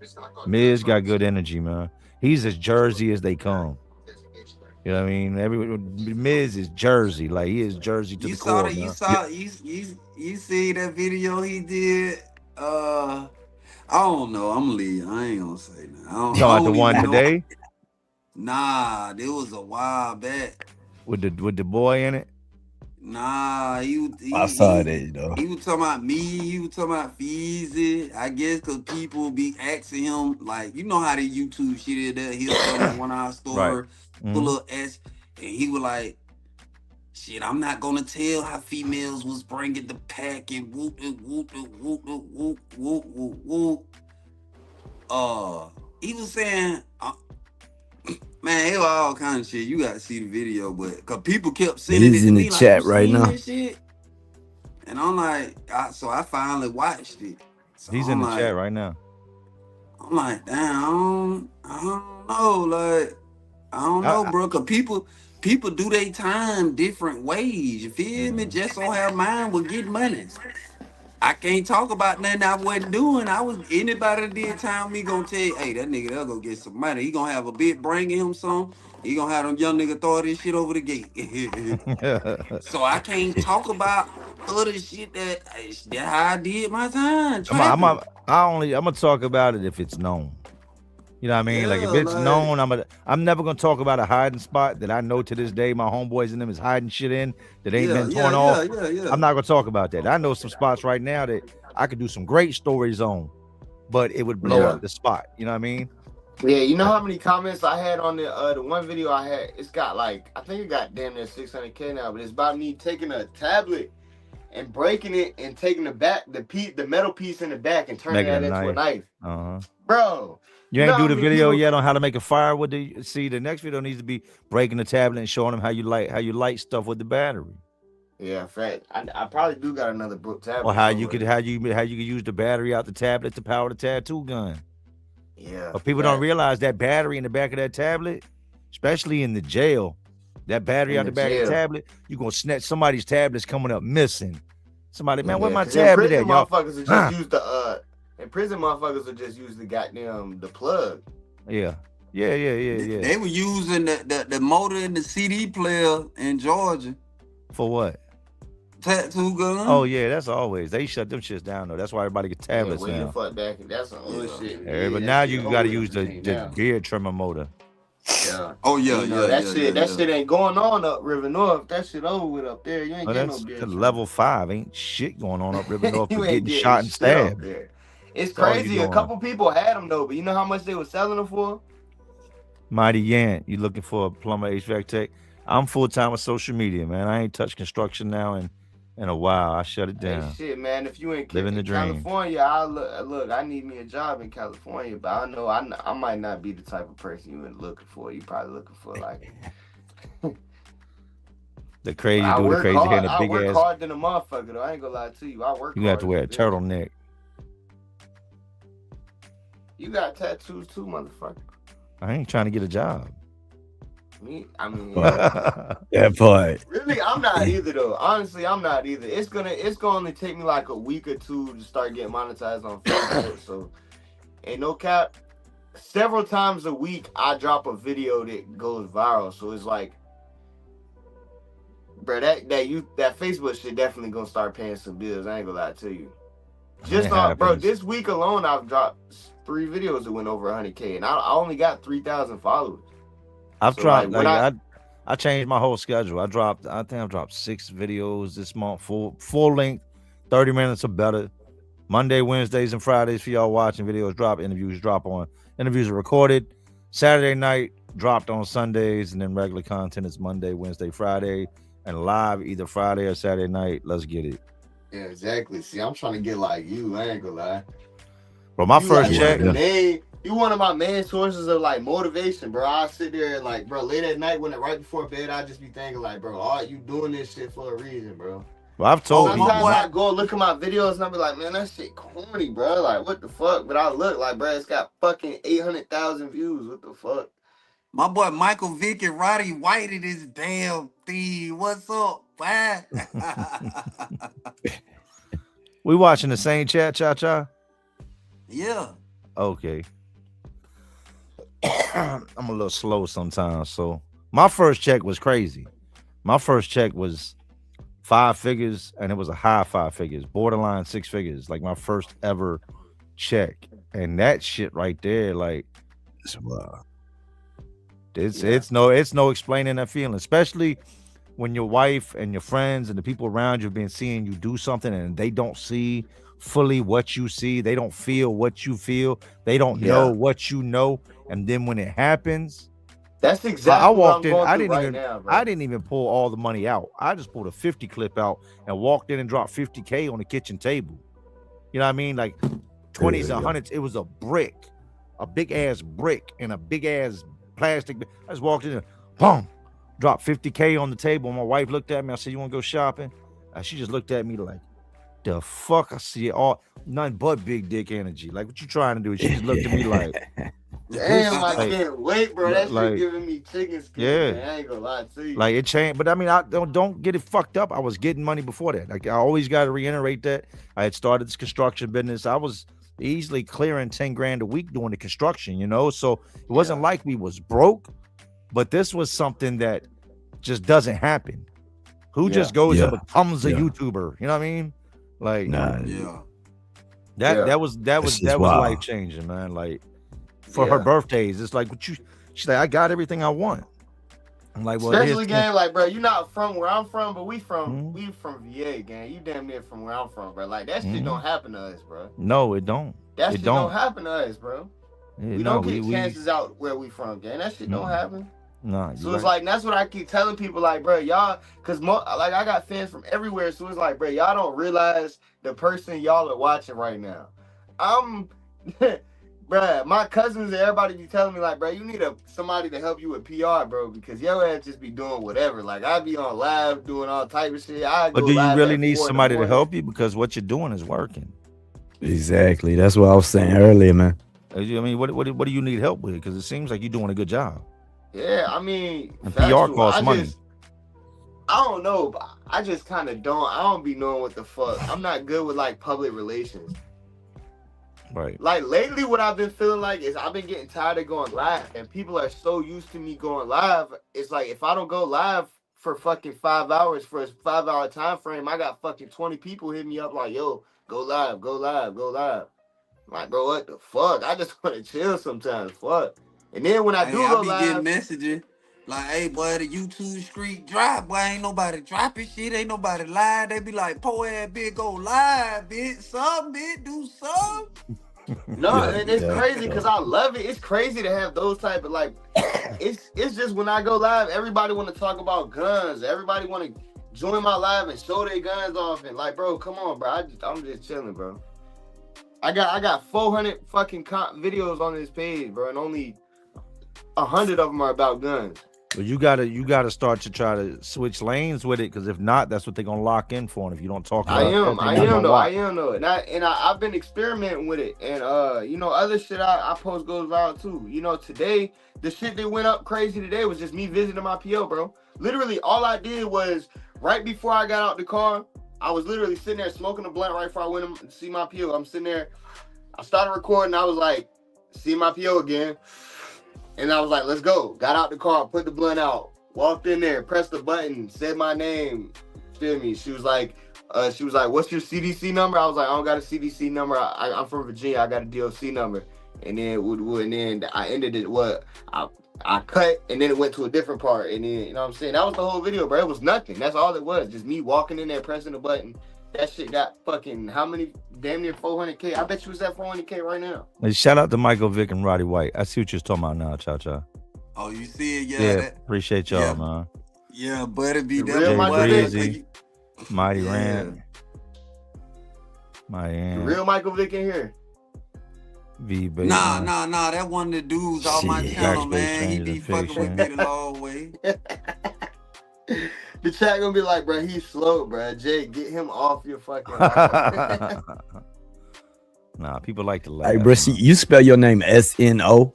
Miz got good energy, man. He's as Jersey as they come. You know what I mean? Miz is Jersey, like he is Jersey to the core. You see that video he did? I don't know. I'm leaving. I ain't gonna say nothing. You talking about the one today? Nah, there was a while back with the boy in it. Nah, I saw that though. He was talking about me. He was talking about Feezy. I guess because people be asking him, like, you know how the YouTube shit is that he'll tell one hour story, full of S, and he was like, shit, I'm not gonna tell how females was bringing the pack and whoop and whoop and whoop and whoop whoop whoop whoop. He was saying, man, it was all kind of shit. You gotta see the video, but cause people kept sending it in to the me, chat like, right now. Shit? And I'm like, so I finally watched it. So He's in the chat right now. I'm like, damn, I don't know, like, I don't know, bro. Cause people do their time different ways. You feel me? Just so have mine will get money. I can't talk about nothing I wasn't doing. Anybody that did time me gonna tell you, hey, that nigga they'll go get some money. He gonna have a bit bringing him some. He gonna have them young nigga throw this shit over the gate. So I can't talk about other shit that's how I did my time. I'm gonna talk about it if it's known. You know what I mean? Like if Yeah, it's like known, I'm never gonna talk about a hiding spot that I know to this day my homeboys and them is hiding shit in that ain't been torn off. yeah. I'm not gonna talk about that. I know some spots right now that I could do some great stories on, but it would blow Yeah. up the spot. You know what I mean? Yeah, you know how many comments I had on the one video I had? It's got like, I think it got damn near 600K now, but it's about me taking a tablet and breaking it and taking the metal piece in the back and turning Making that a into a knife. Uh-huh. Bro. You ain't know do how the many video people- yet on how to make a fire with the the next video needs to be breaking the tablet and showing them how you light stuff with the battery. Yeah, fact. I probably do got another book tablet. Or how you somewhere. could use the battery out the tablet to power the tattoo gun. Yeah. But people don't realize that battery in the back of that tablet, especially in the jail, that battery In out the the back of the jail. tablet, you're gonna snatch somebody's tablets coming up missing. Somebody, man, where Yeah, my 'cause in tablet prison, at, y'all? motherfuckers will just use the in prison motherfuckers will just use the goddamn the plug. Yeah. They were using the motor in the CD player in Georgia. For what? Tattoo gun. Oh yeah, that's always. They shut them shits down though. That's why everybody get tablets way the now. fuck back. That's some other shit. But Yeah, now that you shit got to over use with the now. gear trimmer motor. Yeah. Oh yeah, You know, that shit ain't going on up River North. That shit over with up there. You ain't Oh, getting that's no beer. that's level 5. Ain't shit going on up River North You for ain't getting shot and shit up stabbed. there. It's That's all you crazy. A doing. couple people had them though, but you know how much they were selling them for? Mighty Yant, you looking for a plumber HVAC tech? I'm full time with social media, man. I ain't touched construction now in a while. I shut it Hey, down. shit, man. If you ain't Living the in dream. California, I look. I need me a job in California, but I know I might not be the type of person you been looking for. You probably looking for like. The crazy I dude, the work crazy hair, hard. and the I big work ass. hard than a motherfucker though. I ain't gonna lie to you. I work. You have to hard wear a as a bitch. turtleneck. You got tattoos too, motherfucker. I ain't trying to get a job. I mean, That part. really, I'm not either though. Honestly, I'm not either. It's gonna only take me like a week or two to start getting monetized on Facebook. So, ain't no cap. Several times a week, I drop a video that goes viral. So it's like, bro, that Facebook shit definitely gonna start paying some bills. I ain't gonna lie to you. Just It on, bro, happens. this week alone, I've dropped 3 videos that went over 100K, and I only got 3,000 followers. I've So, dropped like, when like I changed my whole schedule. I think I've dropped 6 videos this month, full length, 30 minutes or better. Monday, Wednesdays, and Fridays for y'all watching videos drop, interviews are recorded. Saturday night dropped on Sundays, and then regular content is Monday, Wednesday, Friday, and live either Friday or Saturday night. Let's get it. Yeah, exactly. See, I'm trying to get like you. I ain't gonna lie. Bro, my You first like check. one of the you one of my main sources of like motivation, bro. I sit there and like, bro, late at night right before bed, I just be thinking like, bro, all you doing this shit for a reason, bro. Well, I've told people. Sometimes I go look at my videos and I be like, man, that shit corny, bro. Like, what the fuck? But I look like, bro, it's got fucking 800,000 views. What the fuck? My boy Michael Vick and Roddy White in his damn thing. What's up, man? We watching the same chat, Cha. Yeah. Okay. I'm a little slow sometimes. So my first check was crazy. My first check was 5 figures, and it was a high 5 figures, borderline 6 figures, like my first ever check. And that shit right there, like it's no explaining that feeling, especially when your wife and your friends and the people around you have been seeing you do something and they don't see fully what you see. They don't feel what you feel. They don't know what you know. And then when it happens, that's exactly I walked in. what I'm I going didn't through even. right now, bro. I didn't even pull all the money out. I just pulled a 50 clip out and walked in and dropped 50K on the kitchen table. You know what I mean? Like 20s and 100s. It was a brick, a big ass brick, and a big ass plastic. I just walked in and boom, dropped 50K on the table. My wife looked at me. I said, "You want to go shopping?" She just looked at me like, "The fuck?" I see it all, nothing but big dick energy. Like, what you trying to do? She just looked at me like, damn, I like, can't wait, bro. That like, shit giving me chicken skin. yeah. Man. I ain't gonna lie to you. like it changed. But I mean, I don't get it fucked up. I was getting money before that. Like, I always got to reiterate that. I had started this construction business. I was easily clearing 10 grand a week doing the construction, you know? So it wasn't like we was broke, but this was something that just doesn't happen. Who just goes and becomes a YouTuber? You know what I mean? Like, Nah, that was just wild. life changing, man. Like, for her Yeah. birthdays. It's like, what you? She's like, I got everything I want. I'm like, well, Especially, here's gang, like, bro, you not from where I'm from, but we Mhm. from VA, gang. You damn near from where I'm from, bro. Like, that shit Mhm. don't happen to us, bro. No, it don't. That It shit don't don't. happen to us, bro. Yeah, We no, don't get we chances out where we from, gang. That shit don't Mm-mm. happen. Nah, So you it's right. like, that's what I keep telling people, like, bro, y'all, cause like I got fans from everywhere. So it's like, bro, y'all don't realize the person y'all are watching right now. I'm, bro, my cousins and everybody be telling me, like, bro, you need somebody to help you with PR, bro, because your ass just be doing whatever. Like, I be on live doing all type of shit. I But go do you live really at need 4 in the somebody to morning. help you? Because what you're doing is working. Exactly. That's what I was saying earlier, man. I mean, what do you need help with? Because it seems like you're doing a good job. Yeah, I mean, And PR factual. costs money. I don't know, but I just kind of I don't be knowing what the fuck. I'm not good with like public relations. Right. Like lately, what I've been feeling like is I've been getting tired of going live, and people are so used to me going live. It's like if I don't go live for fucking 5 hours for a 5-hour time frame, I got fucking 20 people hit me up like, yo, go live, go live, go live. I'm like, bro, what the fuck? I just want to chill sometimes. Fuck. And then when I Hey, do I go be live, getting messaging like, hey, boy, the YouTube street drop, boy, ain't nobody dropping shit, ain't nobody live. They be like, po ass bitch, go live, bitch, some bitch, do some. no, Yeah, and it's yeah, crazy because yeah. I love it. It's crazy to have those type of like. It's just when I go live, everybody want to talk about guns. Everybody want to join my live and show their guns off and like, bro, come on, bro. I'm just chilling, bro. I got 400 fucking videos on this page, bro, and only 100 of them are about guns. But you gotta start to try to switch lanes with it, because if not, that's what they're gonna lock in for. And if you don't talk about I am though. watch. And I've been experimenting with it, and you know, other shit I post goes viral too. You know, today the shit that went up crazy today was just me visiting my PO, bro. Literally, all I did was right before I got out the car, I was literally sitting there smoking a blunt right before I went to see my PO. I'm sitting there, I started recording. I was like, see my PO again. And I was like, let's go. Got out the car, put the blunt out, walked in there, pressed the button, said my name. Feel me? She was like, what's your CDC number? I was like, I don't got a CDC number. I'm from Virginia. I got a DOC number. And then I ended it. I cut, and then it went to a different part. And then, you know what I'm saying? That was the whole video, bro. It was nothing. That's all it was. Just me walking in there, pressing the button. That shit got fucking how many? Damn near 400K. I bet you was at 400K right now. Hey, shout out to Michael Vick and Roddy White. I see what you're talking about now, Cha. Oh, you see it? Yeah. Yeah, That, appreciate y'all, yeah. man. yeah, buddy, be The that real boy. Michael Vick. Like, you- Mighty Yeah. Rant. Mighty The Rant. real Michael Vick in here. V baby. Nah. That one of the dudes on my Shit. channel, Backspace man. He Strangers be and fucking with Fiction. me the long way. The chat gonna be like, bro, he's slow, bro. Jay, get him off your fucking live. Nah, people like to laugh. Hey, bro, see, you spell your name SNO.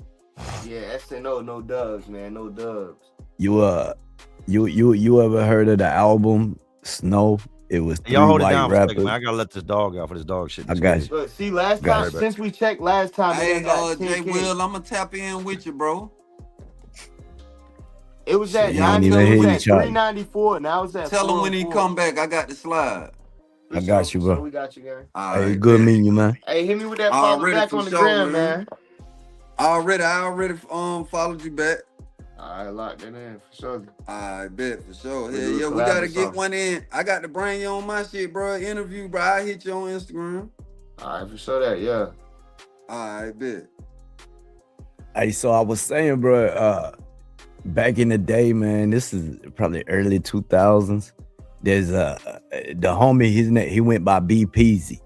Yeah, SNO, no dubs, man, no dubs. You ever heard of the album Snow? It was 3 Y'all hold it white down for a second, rappers. man. I gotta let this dog out for this dog shit. I got you. Look, see, last Got time, it. since we checked last time, Hey, man, got Jay 10K. Will, I'm gonna tap in with you, bro. It was at Shit, I ain't 9, even it hear was you, at Charlie. 394. Now it's at Tell him when he 404. come back, I got the slide. I got you, bro. We got you, guys. All Hey, right, good bet. meeting you, man. Hey, hit me with that follow Already back for on the sure, gram, man. man. I already followed you back. All right, lock that in for sure. I bet for sure. We Hell do a yeah, we collab gotta or get something. one in. I got to bring you on my shit, bro. Interview, bro. I hit you on Instagram. All right, for sure that, yeah. I bet. Hey, so I was saying, bro, back in the day, man, this is probably early 2000s. There's the homie, his name, he went by B Peasy.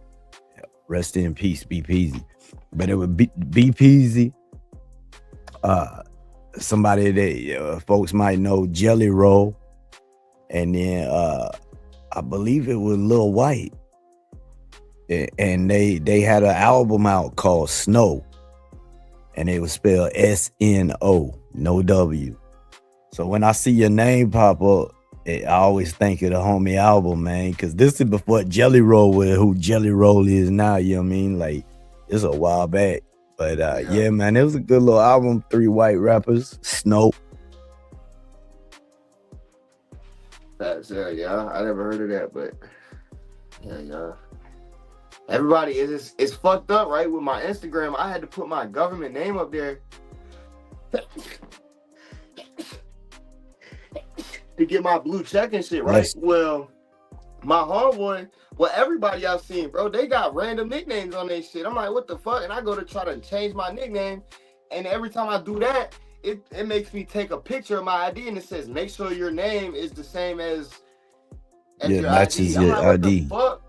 Rest in peace, B Peasy. But it was B Peasy. Somebody that folks might know, Jelly Roll. And then I believe it was Lil White. And they had an album out called Snow. And it was spelled SNO, no W. So when I see your name pop up, I always think of the homie album, man, because this is before Jelly Roll was who Jelly Roll is now, you know what I mean? Like, it's a while back. But yeah, man, it was a good little album. 3 white rappers, Snow. That's yeah, I never heard of that, but yeah. Everybody it's fucked up, right? With my Instagram, I had to put my government name up there to get my blue check and shit, right? Yes. Well, my homeboy, everybody I've seen, bro, they got random nicknames on their shit. I'm like, what the fuck? And I go to try to change my nickname, and every time I do that, it makes me take a picture of my ID, and it says, make sure your name is the same as your matches ID. I'm your like, what ID. the fuck?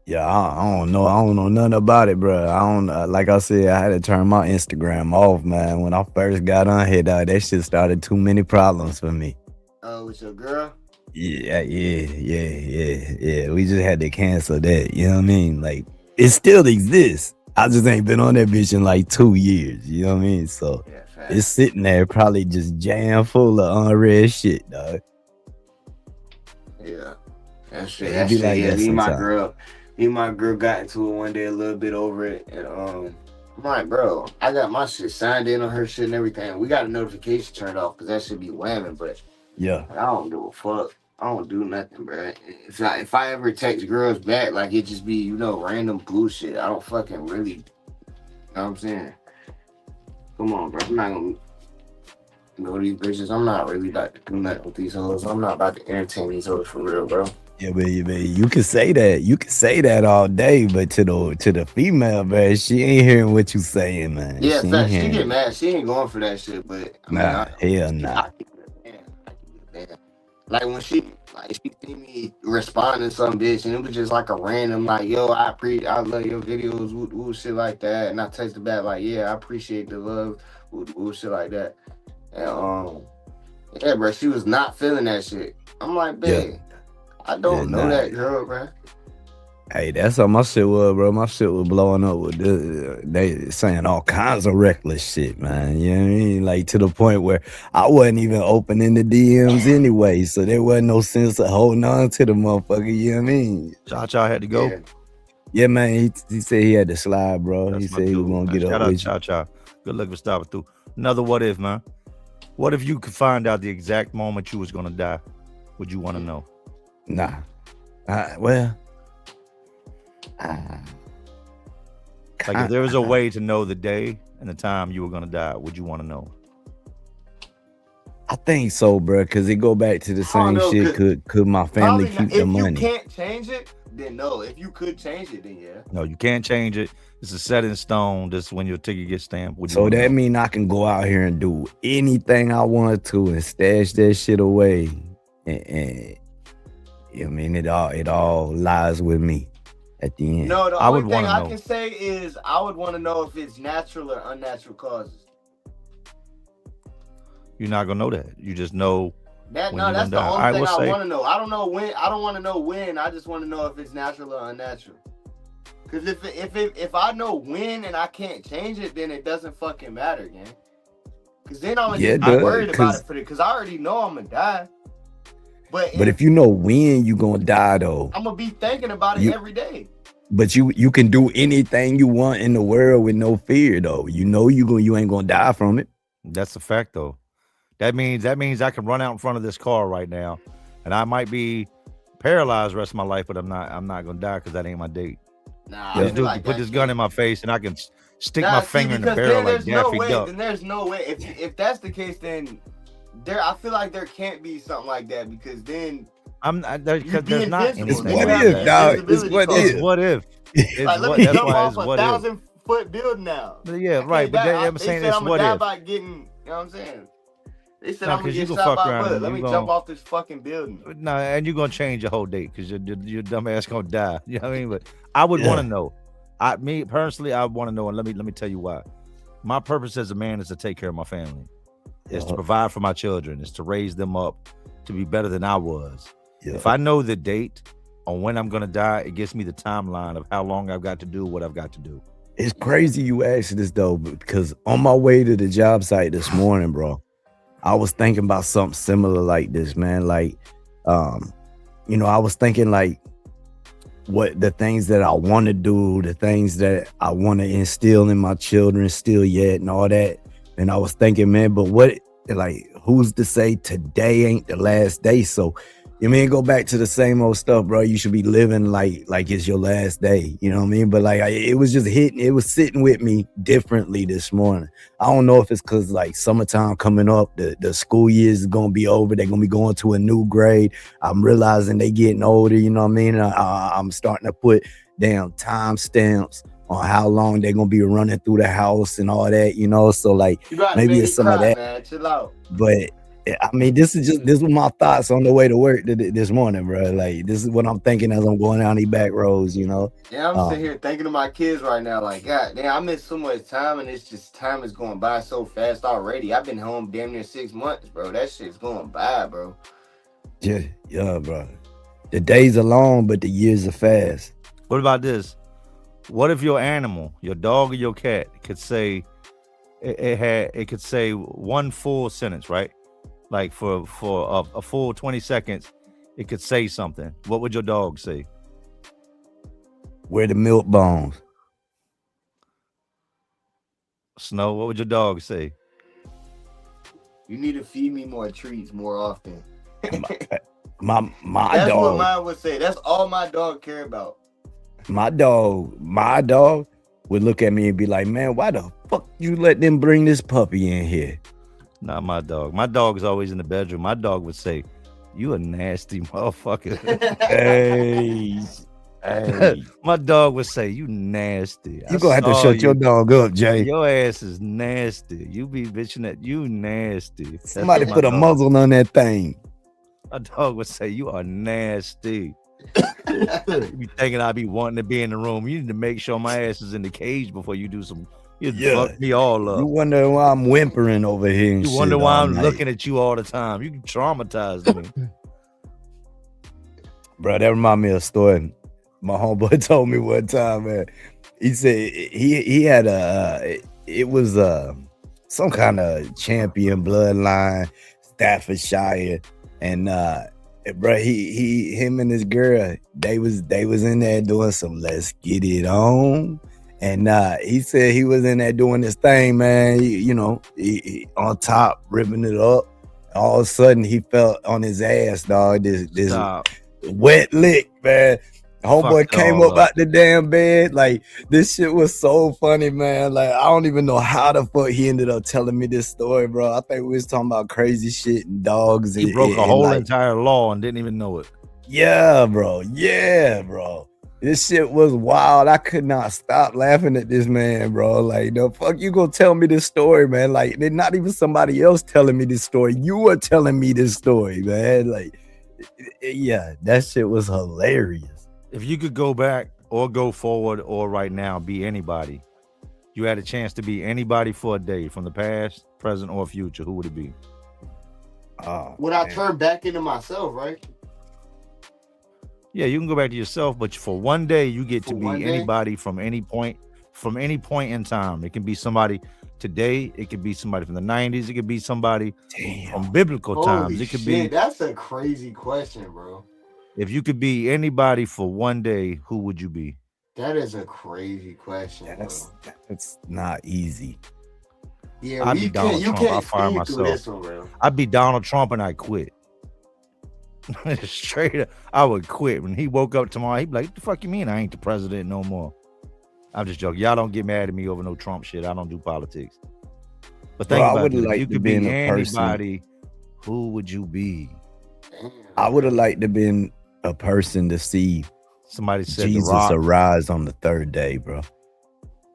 Yeah, I don't know. I don't know nothing about it, bro. I don't like I said, I had to turn my Instagram off, man. When I first got on here, dog, that shit started too many problems for me. Oh, with your girl? Yeah. We just had to cancel that. You know what I mean? Like, it still exists. I just ain't been on that bitch in like 2 years. You know what I mean? So Yeah, it's sitting there probably just jam full of unread shit, dog. Yeah. That It shit, be like yeah, that me and my sometimes. girl got into it one day a little bit over it, and I'm like, bro, I got my shit signed in on her shit and everything. We got a notification turned off because that should be whamming, but Yeah. I don't give a fuck. I don't do nothing, bro. If I ever text girls back, like it just be, random bullshit. I don't fucking really, you know what I'm saying? Come on, bro. I'm not gonna go to these bitches. I'm not really about to do nothing with these hoes. I'm not about to entertain these hoes for real, bro. Yeah, but you can say that. You can say that all day, but to the female, man, she ain't hearing what you saying, man. Yeah, She ain't fact, she hearing get it. mad. She ain't going for that shit, but I mean, Nah, hell nah. I keep it a man. Like when she see me responding to some bitch, and it was just like a random, like, yo, I love your videos, woo, shit like that, and I texted back like, yeah, I appreciate the love, woo, shit like that, and yeah, bro, she was not feeling that shit. I'm like, babe, I don't know that girl, bro. Hey, that's how my shit was, bro. My shit was blowing up with this. They saying all kinds of reckless shit, man. You know what I mean? Like to the point where I wasn't even opening the DMs anyway, so there wasn't no sense of holding on to the motherfucker. You know what I mean? Cha had to go. Yeah, man. He said he had to slide, bro. That's he my said he was dude, gonna man. get Shout up out with you. Cha. Good luck with stopping through. Another what if, man. What if you could find out the exact moment you was gonna die? Would you want to know? Nah. Like if there was a way to know the day and the time you were gonna die, would you want to know? I think so, bro, because it go back to the same shit. Could my family keep the money? If you can't change it, then no. If you could change it, then yeah. No, you can't change it. It's a set in stone. This is when your ticket gets stamped. So that mean I can go out here and do anything I want to and stash that shit away, and I mean it all lies with me at the end. No, the only thing I can say is I would want to know if it's natural or unnatural causes. You're not gonna know that. You just know That's the only thing I want to know. I don't know when. I don't want to know when. I just want to know if it's natural or unnatural. Because if I know when and I can't change it, then it doesn't fucking matter, again. Because then I'm gonna be worried about it because I already know I'm gonna die. But if you know when you gonna die though, I'm gonna be thinking about it every day. But you can do anything you want in the world with no fear though. You know you ain't gonna die from it. That's a fact though. That means I can run out in front of this car right now, and I might be paralyzed the rest of my life, but I'm not gonna die because that ain't my date. Nah, this dude can put this gun in my face and I can stick my finger in the barrel like Daffy Duck. Then there's no way. If that's the case, then I feel like there can't be something like that because then because there's not anything. It's what if, dog. It's what if. It's what if. Like, let me jump off a 1,000-foot building now. Yeah, right. But I'm saying it's what if. By getting, you know what I'm saying? They said I'm gonna get shot by a bullet. Let me jump off this fucking building. No, and you're gonna change your whole date because your dumb ass gonna die. You know what I mean? But I would want to know. Me personally, I want to know, and let me tell you why. My purpose as a man is to take care of my family. Is to provide for my children. Is to raise them up to be better than I was. If I know the date on when I'm gonna die, it gives me the timeline of how long I've got to do what I've got to do. It's crazy you asked this though, because on my way to the job site this morning, bro, I was thinking about something similar like this, man. Like, I was thinking like what the things that I want to do, the things that I want to instill in my children still yet and all that. And I was thinking, man, but who's to say today ain't the last day? So You mean go back to the same old stuff, bro? You should be living like it's your last day. You know what I mean? But like it was just hitting. It was sitting with me differently this morning. I don't know if it's because like summertime coming up, the school year is gonna be over. They're gonna be going to a new grade. I'm realizing they getting older. You know what I mean? I'm starting to put damn time stamps on how long they're gonna be running through the house and all that. You know, so like maybe it's some of that. Man. Chill out. But I mean, this was my thoughts on the way to work this morning, bro. Like, this is what I'm thinking as I'm going down these back roads, you know. Yeah, I'm sitting here thinking of my kids right now. Like, God damn, I miss so much time, and it's just time is going by so fast already. I've been home damn near 6 months, bro. That shit's going by, bro. Yeah, bro. The days are long, but the years are fast. What about this? What if your animal, your dog or your cat, could say it could say one full sentence, right? Like for a full 20 seconds, it could say something. What would your dog say? Where the milk bones? Snow, what would your dog say? You need to feed me more treats more often. my That's dog. what mine would say. That's all my dog care about. My dog would look at me and be like, man, why the fuck you let them bring this puppy in here? Not my dog. My dog is always in the bedroom. My dog would say, "You a nasty motherfucker." Hey. My dog would say, "You nasty." You gonna have to shut your dog up, Jay. Your ass is nasty. You be bitching at you nasty. Somebody put a muzzle on that thing. My dog would say, "You are nasty." You be thinking I be wanting to be in the room. You need to make sure my ass is in the cage before you do some. You fuck me all up. You wonder why I'm whimpering over here. And you wonder why I'm night. looking at you all the time. You traumatized me. Bro, that remind me of a story. My homeboy told me one time, man. He said he had it was some kind of champion bloodline, Staffordshire, and bro, him and his girl, they was in there doing some let's get it on. And he said he was in there doing this thing, man. He on top, ripping it up. All of a sudden, he felt on his ass, dog. This wet lick, man. Homeboy came up out the damn bed. Like, this shit was so funny, man. Like, I don't even know how the fuck he ended up telling me this story, bro. I think we was talking about crazy shit and dogs. He broke a whole entire law and didn't even know it. Yeah, bro. Yeah, bro. This shit was wild. I could not stop laughing at this man, bro. Like, the fuck you gonna tell me this story, man? Like, they're not even somebody else telling me this story. You were telling me this story, man. Like, yeah, that shit was hilarious. If you could go back or go forward or right now be anybody, you had a chance to be anybody for a day from the past, present, or future, who would it be? Would I turn back into myself, right? Yeah, you can go back to yourself, but for one day, you get to be anybody from any point in time. It can be somebody today. It could be somebody from the 90s. It could be somebody from biblical times. It could be. That's a crazy question, bro. If you could be anybody for one day, who would you be? That is a crazy question. That's not easy. Yeah, I'd be Donald Trump. I fire myself. I'd be Donald Trump and I quit. Straight up, I would quit. When he woke up tomorrow, he'd be like, "What the fuck you mean I ain't the president no more?" I'm just joking. Y'all don't get mad at me over no Trump shit. I don't do politics. But think about it. If you could be anybody, who would you be? I would have liked to been a person to see somebody said Jesus arise on the third day, bro.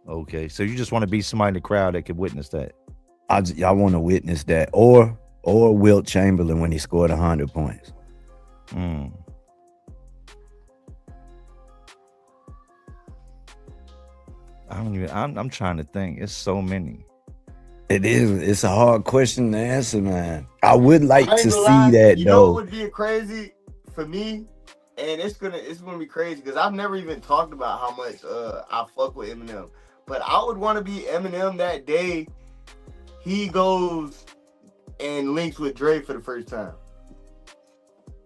Okay, so you just want to be somebody in the crowd that could witness that. I want to witness that, or Wilt Chamberlain when he scored 100 points. I'm trying to think. It's so many. It is. It's a hard question to answer, man. I would like to see that, though. You know what would be crazy for me, and it's gonna be crazy because I've never even talked about how much I fuck with Eminem. But I would want to be Eminem that day he goes and links with Dre for the first time.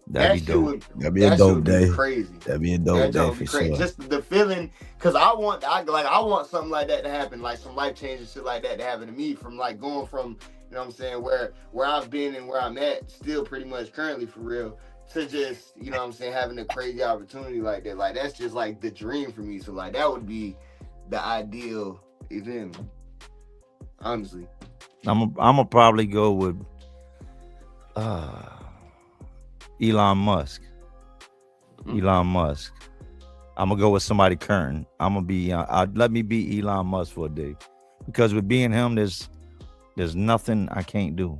That'd be dope. That'd be a dope day. Crazy. That'd be a dope day for sure. Just the feeling, because I want something like that to happen, like some life changing shit like that to happen to me, from like going from, you know what I'm saying, where I've been and where I'm at, still pretty much currently for real, to just, you know what I'm saying, having a crazy opportunity like that. Like, that's just like the dream for me. So, like, that would be the ideal event, honestly. I'm gonna probably go with Elon Musk. Elon Musk. I'm gonna go with somebody current. I'm gonna be. Let me be Elon Musk for a day, because with being him, there's nothing I can't do.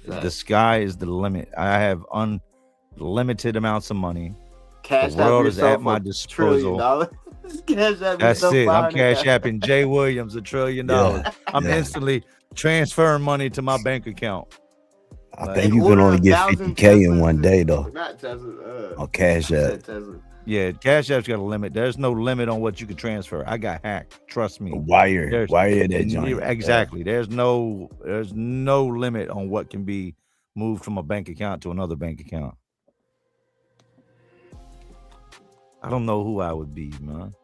The sky is the limit. I have unlimited amounts of money. Cash The world is at my disposal. Cash That's it. I'm cash apping Jay Williams $1 trillion. I'm instantly transferring money to my bank account. I think you can only get 50K in one day though. Not Tesla. On Cash App. Yeah, Cash App's got a limit. There's no limit on what you can transfer. I got hacked. Trust me. Wire that joint. Exactly. There's no limit on what can be moved from a bank account to another bank account. I don't know who I would be, man.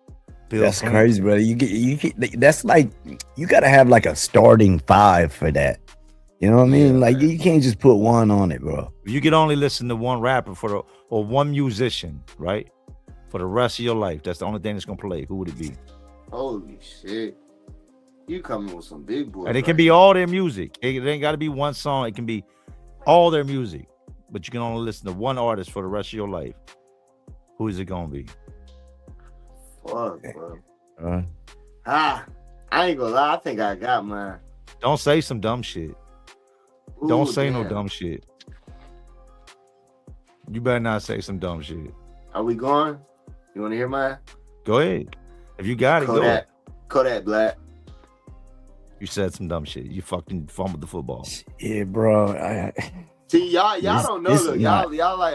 That's crazy, brother. You get that's like you gotta have like a starting 5 for that. You know what I mean? Like you can't just put one on it, bro. You could only listen to one rapper or one musician, right? For the rest of your life. That's the only thing that's gonna play. Who would it be? Holy shit. You coming with some big boys. And it can be all their music. It ain't gotta be one song. It can be all their music. But you can only listen to one artist for the rest of your life. Who is it gonna be? Fuck, bro. I ain't gonna lie. I think I got mine. Don't say some dumb shit. Don't say no dumb shit. You better not say some dumb shit. Are we going? You want to hear mine? Go ahead. If you got it, go. Kodak Black. You said some dumb shit. You fucking fumbled the football. Yeah, bro. See, y'all don't know though. Y'all like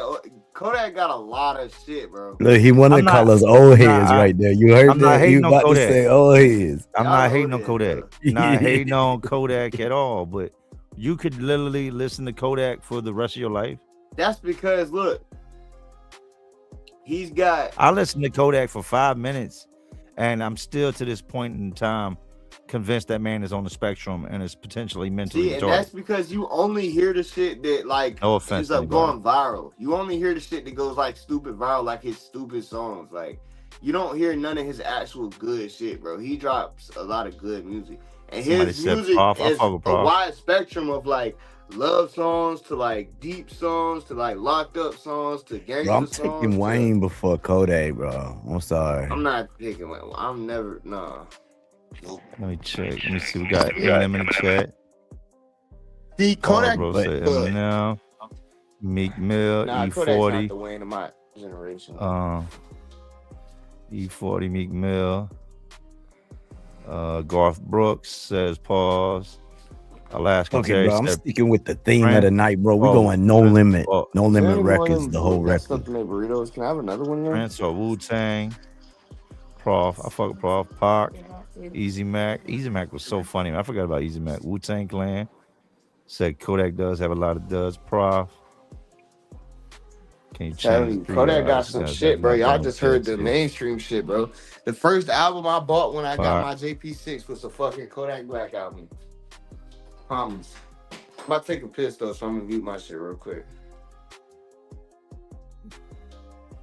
Kodak got a lot of shit, bro. Look, he wanted to call us old heads right there. You heard that? You about to say old heads. I'm not hating on Kodak. Not hating on Kodak at all. But you could literally listen to Kodak for the rest of your life. That's because look, he's got. I listened to Kodak for 5 minutes, and I'm still to this point in time convinced that man is on the spectrum and is potentially mentally retarded. And that's because you only hear the shit that like ends up going viral. You only hear the shit that goes like stupid viral, like his stupid songs. Like you don't hear none of his actual good shit, bro. He drops a lot of good music, and his music is a wide spectrum of like love songs to like deep songs to like locked up songs to gangster songs. I'm taking Wayne before Kodak, bro. I'm sorry. I'm not picking Wayne. I'm never Let me check. Let me see. We got Eminem in the chat. The Kodak now. Meek Mill, E40. Kodak's not the Wayne of my generation. E40, Meek Mill. Garth Brooks says pause. Alaska. Okay, bro. I'm sticking with the theme of the night, bro. We're going No Limit. No Limit Records, the whole record. Burritos. Can I have another one there? Prince or Wu-Tang. Prof. I fuck with Prof. Pac. Easy Mac. Easy Mac was so funny. I forgot about Easy Mac. Wu-Tang Clan. Said Kodak does have a lot of duds. Prof. Can you change? Kodak got some shit, bro. Y'all just heard the mainstream shit, bro. The first album I bought when I got my JP6 was a fucking Kodak Black album. Promise. I'm about to take a piss though, so I'm gonna mute my shit real quick.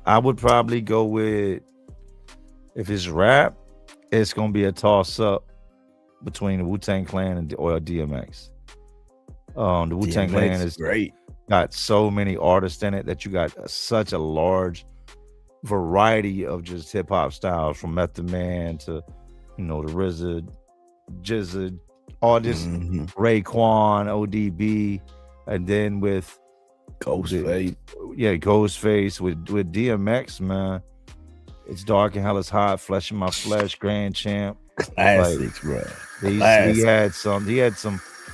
I would probably go with, if it's rap, it's gonna be a toss up between the Wu-Tang Clan or DMX. The Wu-Tang Clan is great. Got so many artists in it that you got such a large variety of just hip hop styles, from Method Man to, the RZA, GZA, all this Raekwon, ODB, and then with Ghostface. Ghostface with DMX, man. It's Dark and Hell is Hot, Flesh in My Flesh, Grand Champ. Classics, bro. He had some.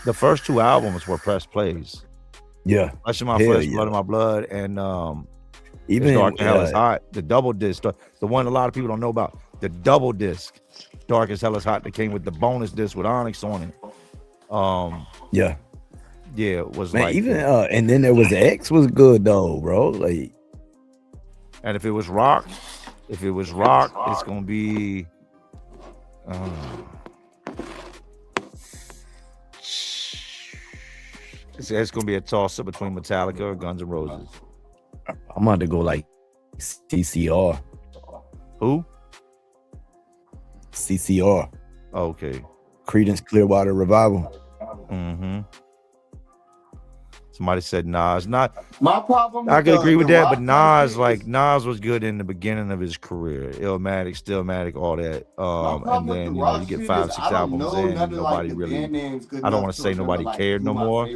The first 2 albums were press plays. Yeah. Flesh in My Flesh, Blood in My Blood, and even Dark and Hell is Hot. The double disc, the one a lot of people don't know about. The double disc, Dark as Hell is Hot, that came with the bonus disc with Onyx on it. It was man, like even and then there was X was good though, bro. Like, and if it was rock, it's gonna be it's gonna be a toss up between Metallica or Guns N' Roses. I'm about to go like CCR. Who? CCR. Okay. Creedence Clearwater Revival. Mm-hmm. Somebody said Nas. Not. My problem. I with could agree with the that, rock but Nas, shit like is- Nas, was good in the beginning of his career. Illmatic, Stillmatic, all that. And then you get 5, 6 albums in, and nobody really. I don't want to say nobody cared no more,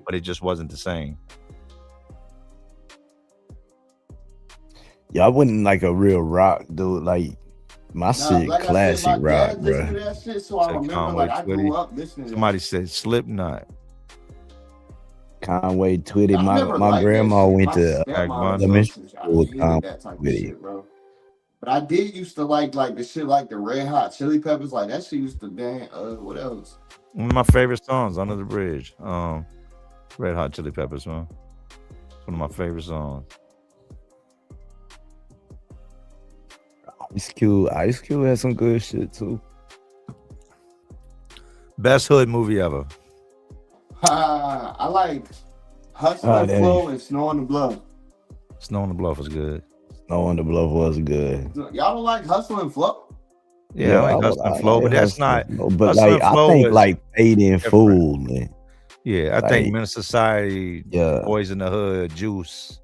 but it just wasn't the same. Yeah, I wasn't like a real rock dude. Like my shit, like I classic said, my rock, dad listened to bro. that shit, so I Said remember Conway like I Twitty. grew up listening to Somebody that. said Slipknot. Conway Twitty. I never My liked that grandma shit. went My to stepmom Agmon. elementary I school with hated Conway that type of Twitty. shit, bro. But I did used to like the shit like the Red Hot Chili Peppers, like that shit used to dance. What else? One of my favorite songs, Under the Bridge. Red Hot Chili Peppers, man. One of my favorite songs. Ice Cube had some good shit too. Best hood movie ever. I like Hustle Oh, and damn. Flow and Snow on the Bluff. Snow on the Bluff was good. Snow on the Bluff was good. Y'all don't like Hustle and Flow? Yeah, I like Hustle and Flow, but that's not. But Hustle like and Flow I think was like Paid in different. Full, man. Yeah, I think Like, Menace Society, yeah. Boys in the Hood, Juice.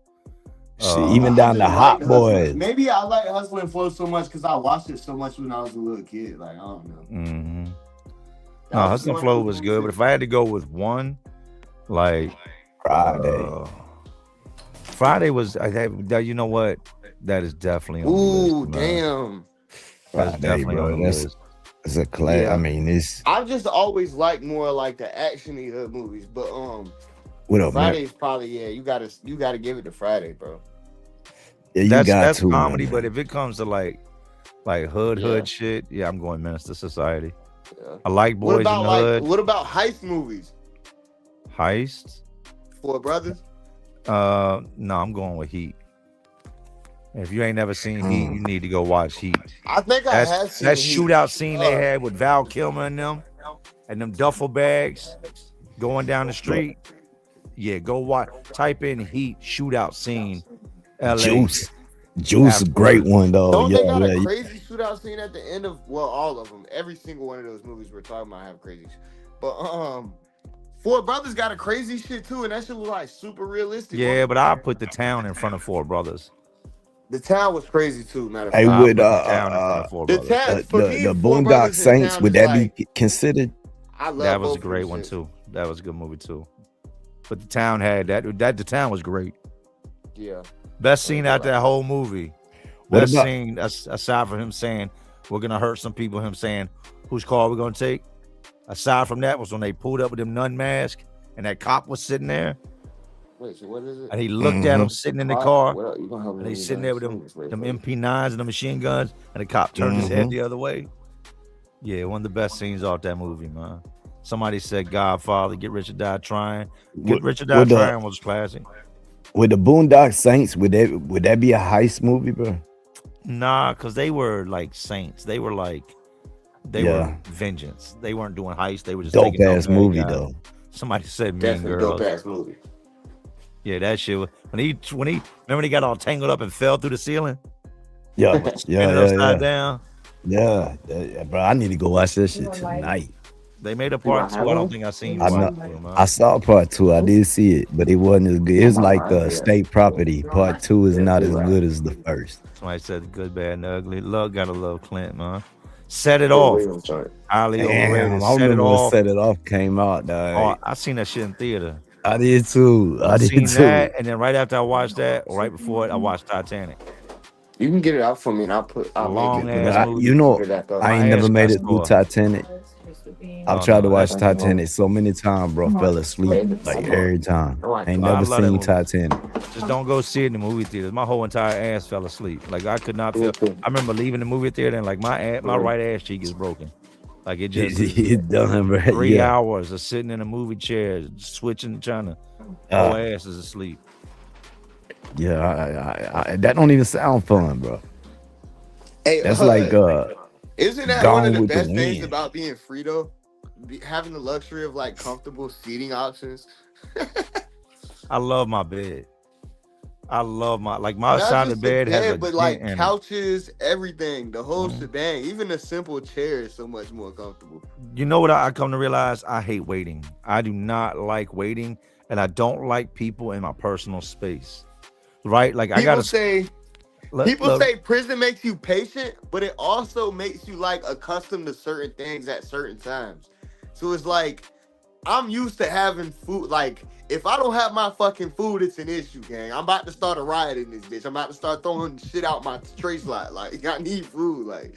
Shit, even down to I just Hot like Hustle- Boys. Maybe I like Hustle and Flow so much because I watched it so much when I was a little kid. Like I don't know. Mm-hmm. That No, was Hustle and one Flow of was those good, but movies. if I had to go with one, like Friday. Friday was. You know what? That is definitely on the Ooh, list, man. damn. That's Friday, definitely bro. on the That's list. it's a class. Yeah. I mean, it's I just always like more like the action-y hood movies, but what up, man? Friday's probably you gotta give it to Friday, bro. Yeah, you That's got to comedy, man. but if it comes to like hood shit, yeah, I'm going Minister Society. Yeah. I like What Boys in about the Hood. what about heist movies? Heist. Four Brothers? No, I'm going with Heat. If you ain't never seen Heat, you need to go watch Heat. I think I have That's seen that Heat. shootout scene they had with Val Kilmer and them duffel bags going down the street. Yeah, go watch. Type in Heat shootout scene. LA. Juice is a great one though. Don't they got yeah. a crazy shootout scene at the end of all of them? Every single one of those movies we're talking about have crazy. But Four Brothers got a crazy shit too, and that shit was like super realistic. Yeah, but I put The Town in front of Four Brothers. The Town was crazy too. Matter of Hey, fact, I would put The Town in front of Four the Brothers. Town for me, the Four Boondock Brothers and Saints Town would is that like, be considered? I love That was both a of great them one shits. too. That was a good movie too. But The Town had that. The Town was great. Yeah. Best scene out that whole movie. What Best about- scene aside from him saying we're gonna hurt some people. Him saying whose car we're gonna take. Aside from that was when they pulled up with them nun mask and that cop was sitting there Wait, so what is it? and he looked at him sitting in the car What else? You gonna help me and they read sitting that? there with them Wait, them wait. MP9s and the machine guns and the cop turned his head the other way. Yeah, one of the best scenes off that movie, man. Somebody said Godfather, Get Rich or Die Trying. Get Rich or Die Trying was classic. With the Boondock Saints, would that be a heist movie, bro? Nah, because they were like saints. They were like were vengeance. They weren't doing heists. They were just Dope taking ass bad movie guys. though. Somebody said Mean Definitely Girls. dope ass movie. Yeah, that shit was when he remember he got all tangled up and fell through the ceiling. Yeah, Spinning upside down. Yeah, bro. I need to go watch that shit tonight. They made a part 2. I don't think I seen I part know. 2, man. I saw part 2. I did see it, but it wasn't as good. It's like state property. Part 2 is not as good as the first. Somebody said the Good, Bad, and Ugly. Love gotta love Clint, man. Set it off. Highly overrated. I Set it remember when off. Set It Off came out, dog. Oh, I seen that shit in theater. I did too. I did seen too. that, and then right after I watched that, or right before it, I watched Titanic. You can get it out for me, and I'll Long make it. ass movie. You know, That, though. I ain't My never ass made got it through sore. Titanic. I've Oh, tried to no, watch that's- Titanic so many times, bro. Fell asleep like every time. Ain't I never love that seen movie. Titanic. Just don't go see it in the movie theaters. My whole entire ass fell asleep. Like I could not feel. I remember leaving the movie theater and like my right ass cheek is broken. Like it just It's done, bro. 3 Yeah. hours of sitting in a movie chair, switching, trying to. Whole ass is asleep. Yeah, I that don't even sound fun, bro. Hey, That's like isn't that Gone one of the with the best things Wind. about being free though? Having the luxury of like comfortable seating options. I love my bed. I love my Not side of the just the bed has a bed, but dent like in it. couches, everything, the whole Mhm. shebang. Even a simple chair is so much more comfortable. You know what I come to realize? I hate waiting. I do not like waiting, and I don't like people in my personal space. Right? Like I People gotta say look, prison makes you patient, but it also makes you like accustomed to certain things at certain times. So it's like I'm used to having food. Like if I don't have my fucking food, it's an issue, gang. I'm about to start a riot in this bitch. I'm about to start throwing shit out my tray slot. Like I need food. Like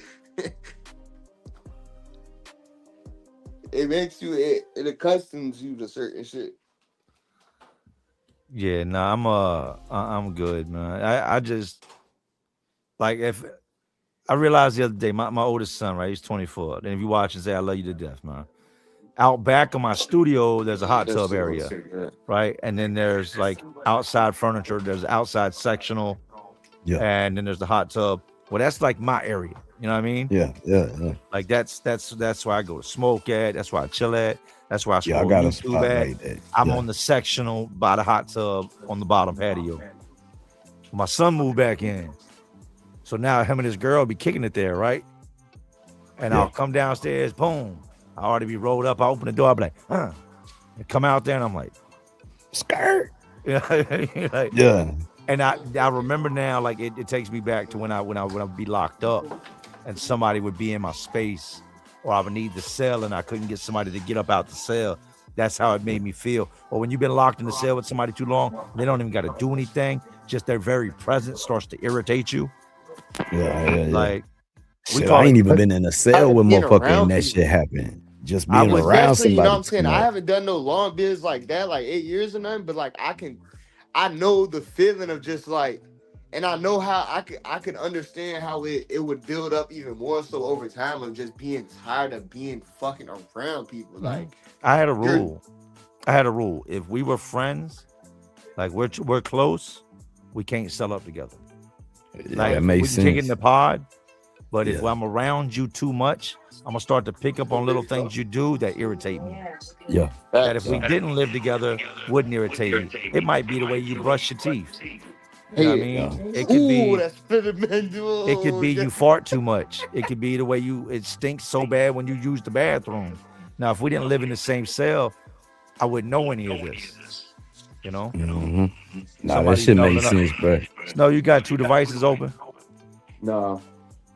it makes you it accustoms you to certain shit. yeah, nah, I'm good, man. I just like if I realized the other day, my oldest son, right? He's 24. And if you watch and say I love you to death, man. Out back of my studio, there's a hot tub area, right? And then there's like outside furniture, there's outside sectional, Yeah. and then there's the hot tub. Well, that's like my area. You know what I mean? Yeah. Like that's where I go to smoke at. That's where I chill at. That's where I Yeah, I scroll got a YouTube spot at. like that. I'm Yeah. on the sectional by the hot tub on the bottom patio. My son moved back in. So now him and his girl be kicking it there, right? And Yeah. I'll come downstairs, boom. I already be rolled up. I open the door, I'll be like, huh. And come out there and I'm like, Skirt. like, Yeah. and I remember now, like it takes me back to when I would be locked up and somebody would be in my space, or I would need the cell and I couldn't get somebody to get up out the cell. That's how it made me feel. Or when you've been locked in the cell with somebody too long, they don't even got to do anything. Just their very presence starts to irritate you. Yeah. Like we Shit, call I ain't it. even been in a cell with Being motherfucker around and that people. shit happened. Just I being was- around Especially, you know somebody. what I'm saying? too I much. haven't done no long biz like that, like 8 years or nothing, but like I know the feeling of just like, and I know how I could understand how it would build up even more so over time of just being tired of being fucking around people. Like I had a You're- rule. I had a rule. If we were friends, like we're close, we can't sell up together. Yeah, Like that we makes can kick it in sense. the pod, but if Yeah. I'm around you too much, I'm gonna start to pick up on little things you do that irritate me. Yeah. That if we didn't live together, wouldn't irritate me. It might be the way you brush your teeth. You know what I mean? Yeah. It could be. that's fundamental. It could be you fart too much. It could be the way it stinks so bad when you use the bathroom. Now, if we didn't live in the same cell, I wouldn't know any of this. You know? Mhm. Nah, Somebody that shit know makes enough. sense, bro. No, you got two devices open. No.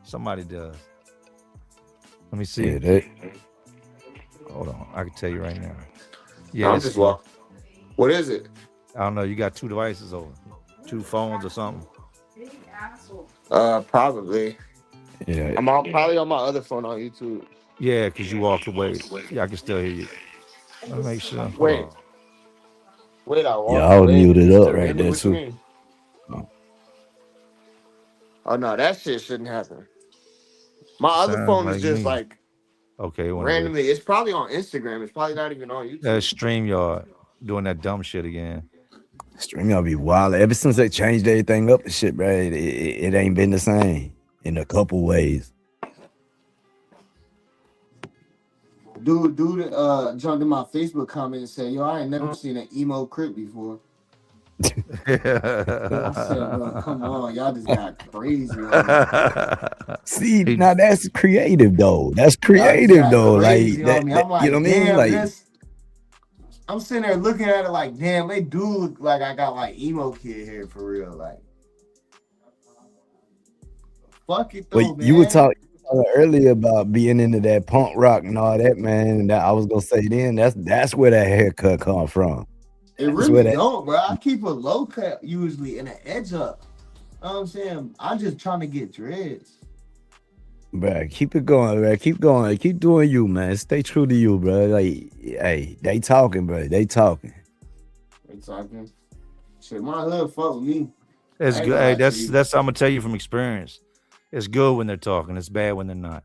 Somebody does. Let me see. Yeah, that. Hold on. I can tell you right now. Yeah, Yeah, I'm just walking. What is it? I don't know. You got two devices open, two phones or something. Probably. Yeah. I'm probably on my other phone on YouTube. Yeah, because you walked away. Yeah, I can still hear you. Let me make sure. Hold Wait. on. Wait, I walked Yeah, I was away. muted up What right there you too. mean? Oh no, that shit shouldn't happen. My other Sounds phone like is just me. like Okay, it went away. randomly. It's probably on Instagram. It's probably not even on YouTube. That's StreamYard doing that dumb shit again. StreamYard be wild. Ever since they changed everything up and shit, bro, it ain't been the same in a couple ways. Dude, jumped in my Facebook comment and said, "Yo, I ain't never seen an emo crip before." I said, "Bro, come on, y'all just got crazy." See, now that's creative though. That's creative though. Like that, I'm like, you know what I mean? damn, Like I'm sitting there looking at it like, damn, they do look like I got like emo kid here for real. Like, fuck it though, well, man. you were talking earlier about being into that punk rock and all that, man. And that I was gonna say then that's where that haircut come from. It That's really where that- don't, bro. I keep a low cut usually and an edge up. You know what I'm saying? I'm just trying to get dreads. Bruh, keep it going, bruh. Keep going. Keep doing you, man. Stay true to you, bro. Like, hey, they talking, bro. They talking. They talking. Shit, my hood fuck with me. It's I ain't good. gonna Hey, lie to you. that's I'm gonna tell you from experience. It's good when they're talking. It's bad when they're not.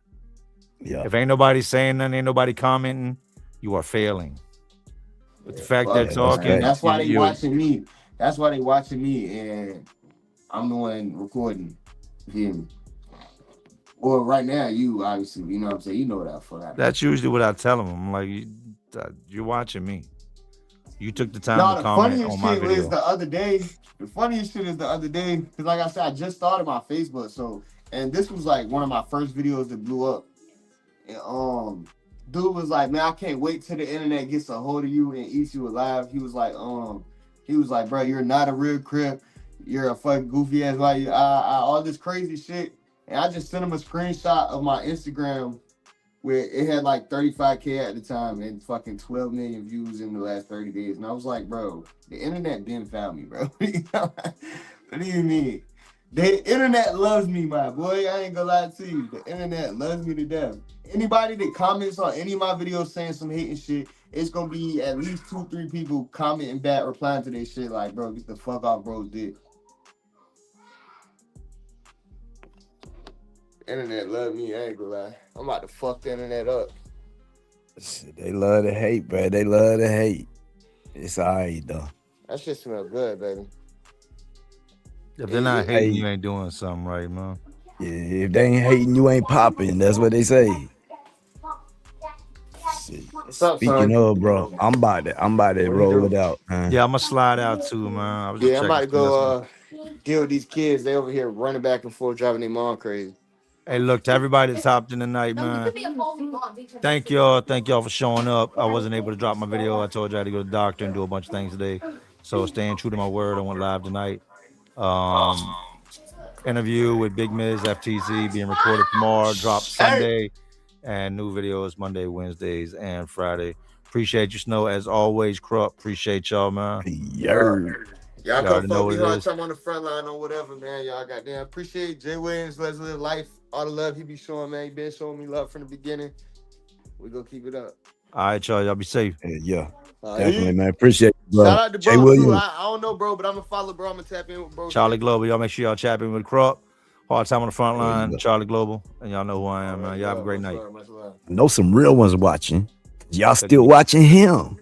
Yeah. If ain't nobody saying nothing, ain't nobody commenting, you are failing. But the fact Fuck they're it, talking, man. That's why they you- watching me. That's why they watching me, and I'm the one recording. You hear me? Or right now, you obviously, you know what I'm saying. You know what I fuck. That's usually what I tell them. I'm like, you're watching me. You took the time No, to the comment funniest on my shit video. is the other day. The funniest shit is the other day, because like I said, I just started my Facebook. So, and this was like one of my first videos that blew up. And dude was like, man, I can't wait till the internet gets a hold of you and eats you alive. He was like, bro, you're not a real Crip. You're a fucking goofy ass, like all this crazy shit. And I just sent him a screenshot of my Instagram where it had like 35K at the time and fucking 12 million views in the last 30 days. And I was like, bro, the internet didn't found me, bro. What do you mean? The internet loves me, my boy. I ain't gonna lie to you. The internet loves me to death. Anybody that comments on any of my videos saying some hating shit, it's gonna be at least 2-3 people commenting back, replying to their shit like, bro, get the fuck off bro's dick. Internet love me, I ain't gonna lie. I'm about to fuck the internet up. They love to hate, bro. They love to hate. It's all right, though. That shit smell good, baby. If they're not Hey. hating, you ain't doing something right, man. Yeah, if they ain't hating, you ain't popping. That's what they say. Shit. What's up, Speaking son? of, bro, I'm about to roll it out, man. Yeah, I'm gonna slide out too, man. I was just Yeah, I'm about to checking go deal with these kids. They over here running back and forth, driving their mom crazy. Hey, look, to everybody that's hopped in tonight, man. Thank y'all for showing up. I wasn't able to drop my video. I told you I had to go to the doctor and do a bunch of things today. So staying true to my word, I went live tonight. Interview with Big Miz FTZ being recorded tomorrow, drop Sunday, and new videos Monday, Wednesdays, and Friday. Appreciate you, Snow, as always. Krupp, appreciate y'all, man. Yer. Y'all You come already know fuck what me it hard is. time on the front line or whatever, man. Y'all goddamn appreciate Jay Williams. Let's live life. All the love he be showing, man. He been showing me love from the beginning. We gonna keep it up. All right, y'all be safe. Yeah, definitely, man. Appreciate you, bro. Shout out to Jay bro too. Williams. I don't know, bro, but I'm gonna follow bro. I'm gonna tap in with bro. Charlie Global, y'all make sure y'all tap in with Krupp. Hard time on the front line, Yeah. Charlie Global, and y'all know who I am, man. Y'all have a great night. I know some real ones watching. Y'all still watching him.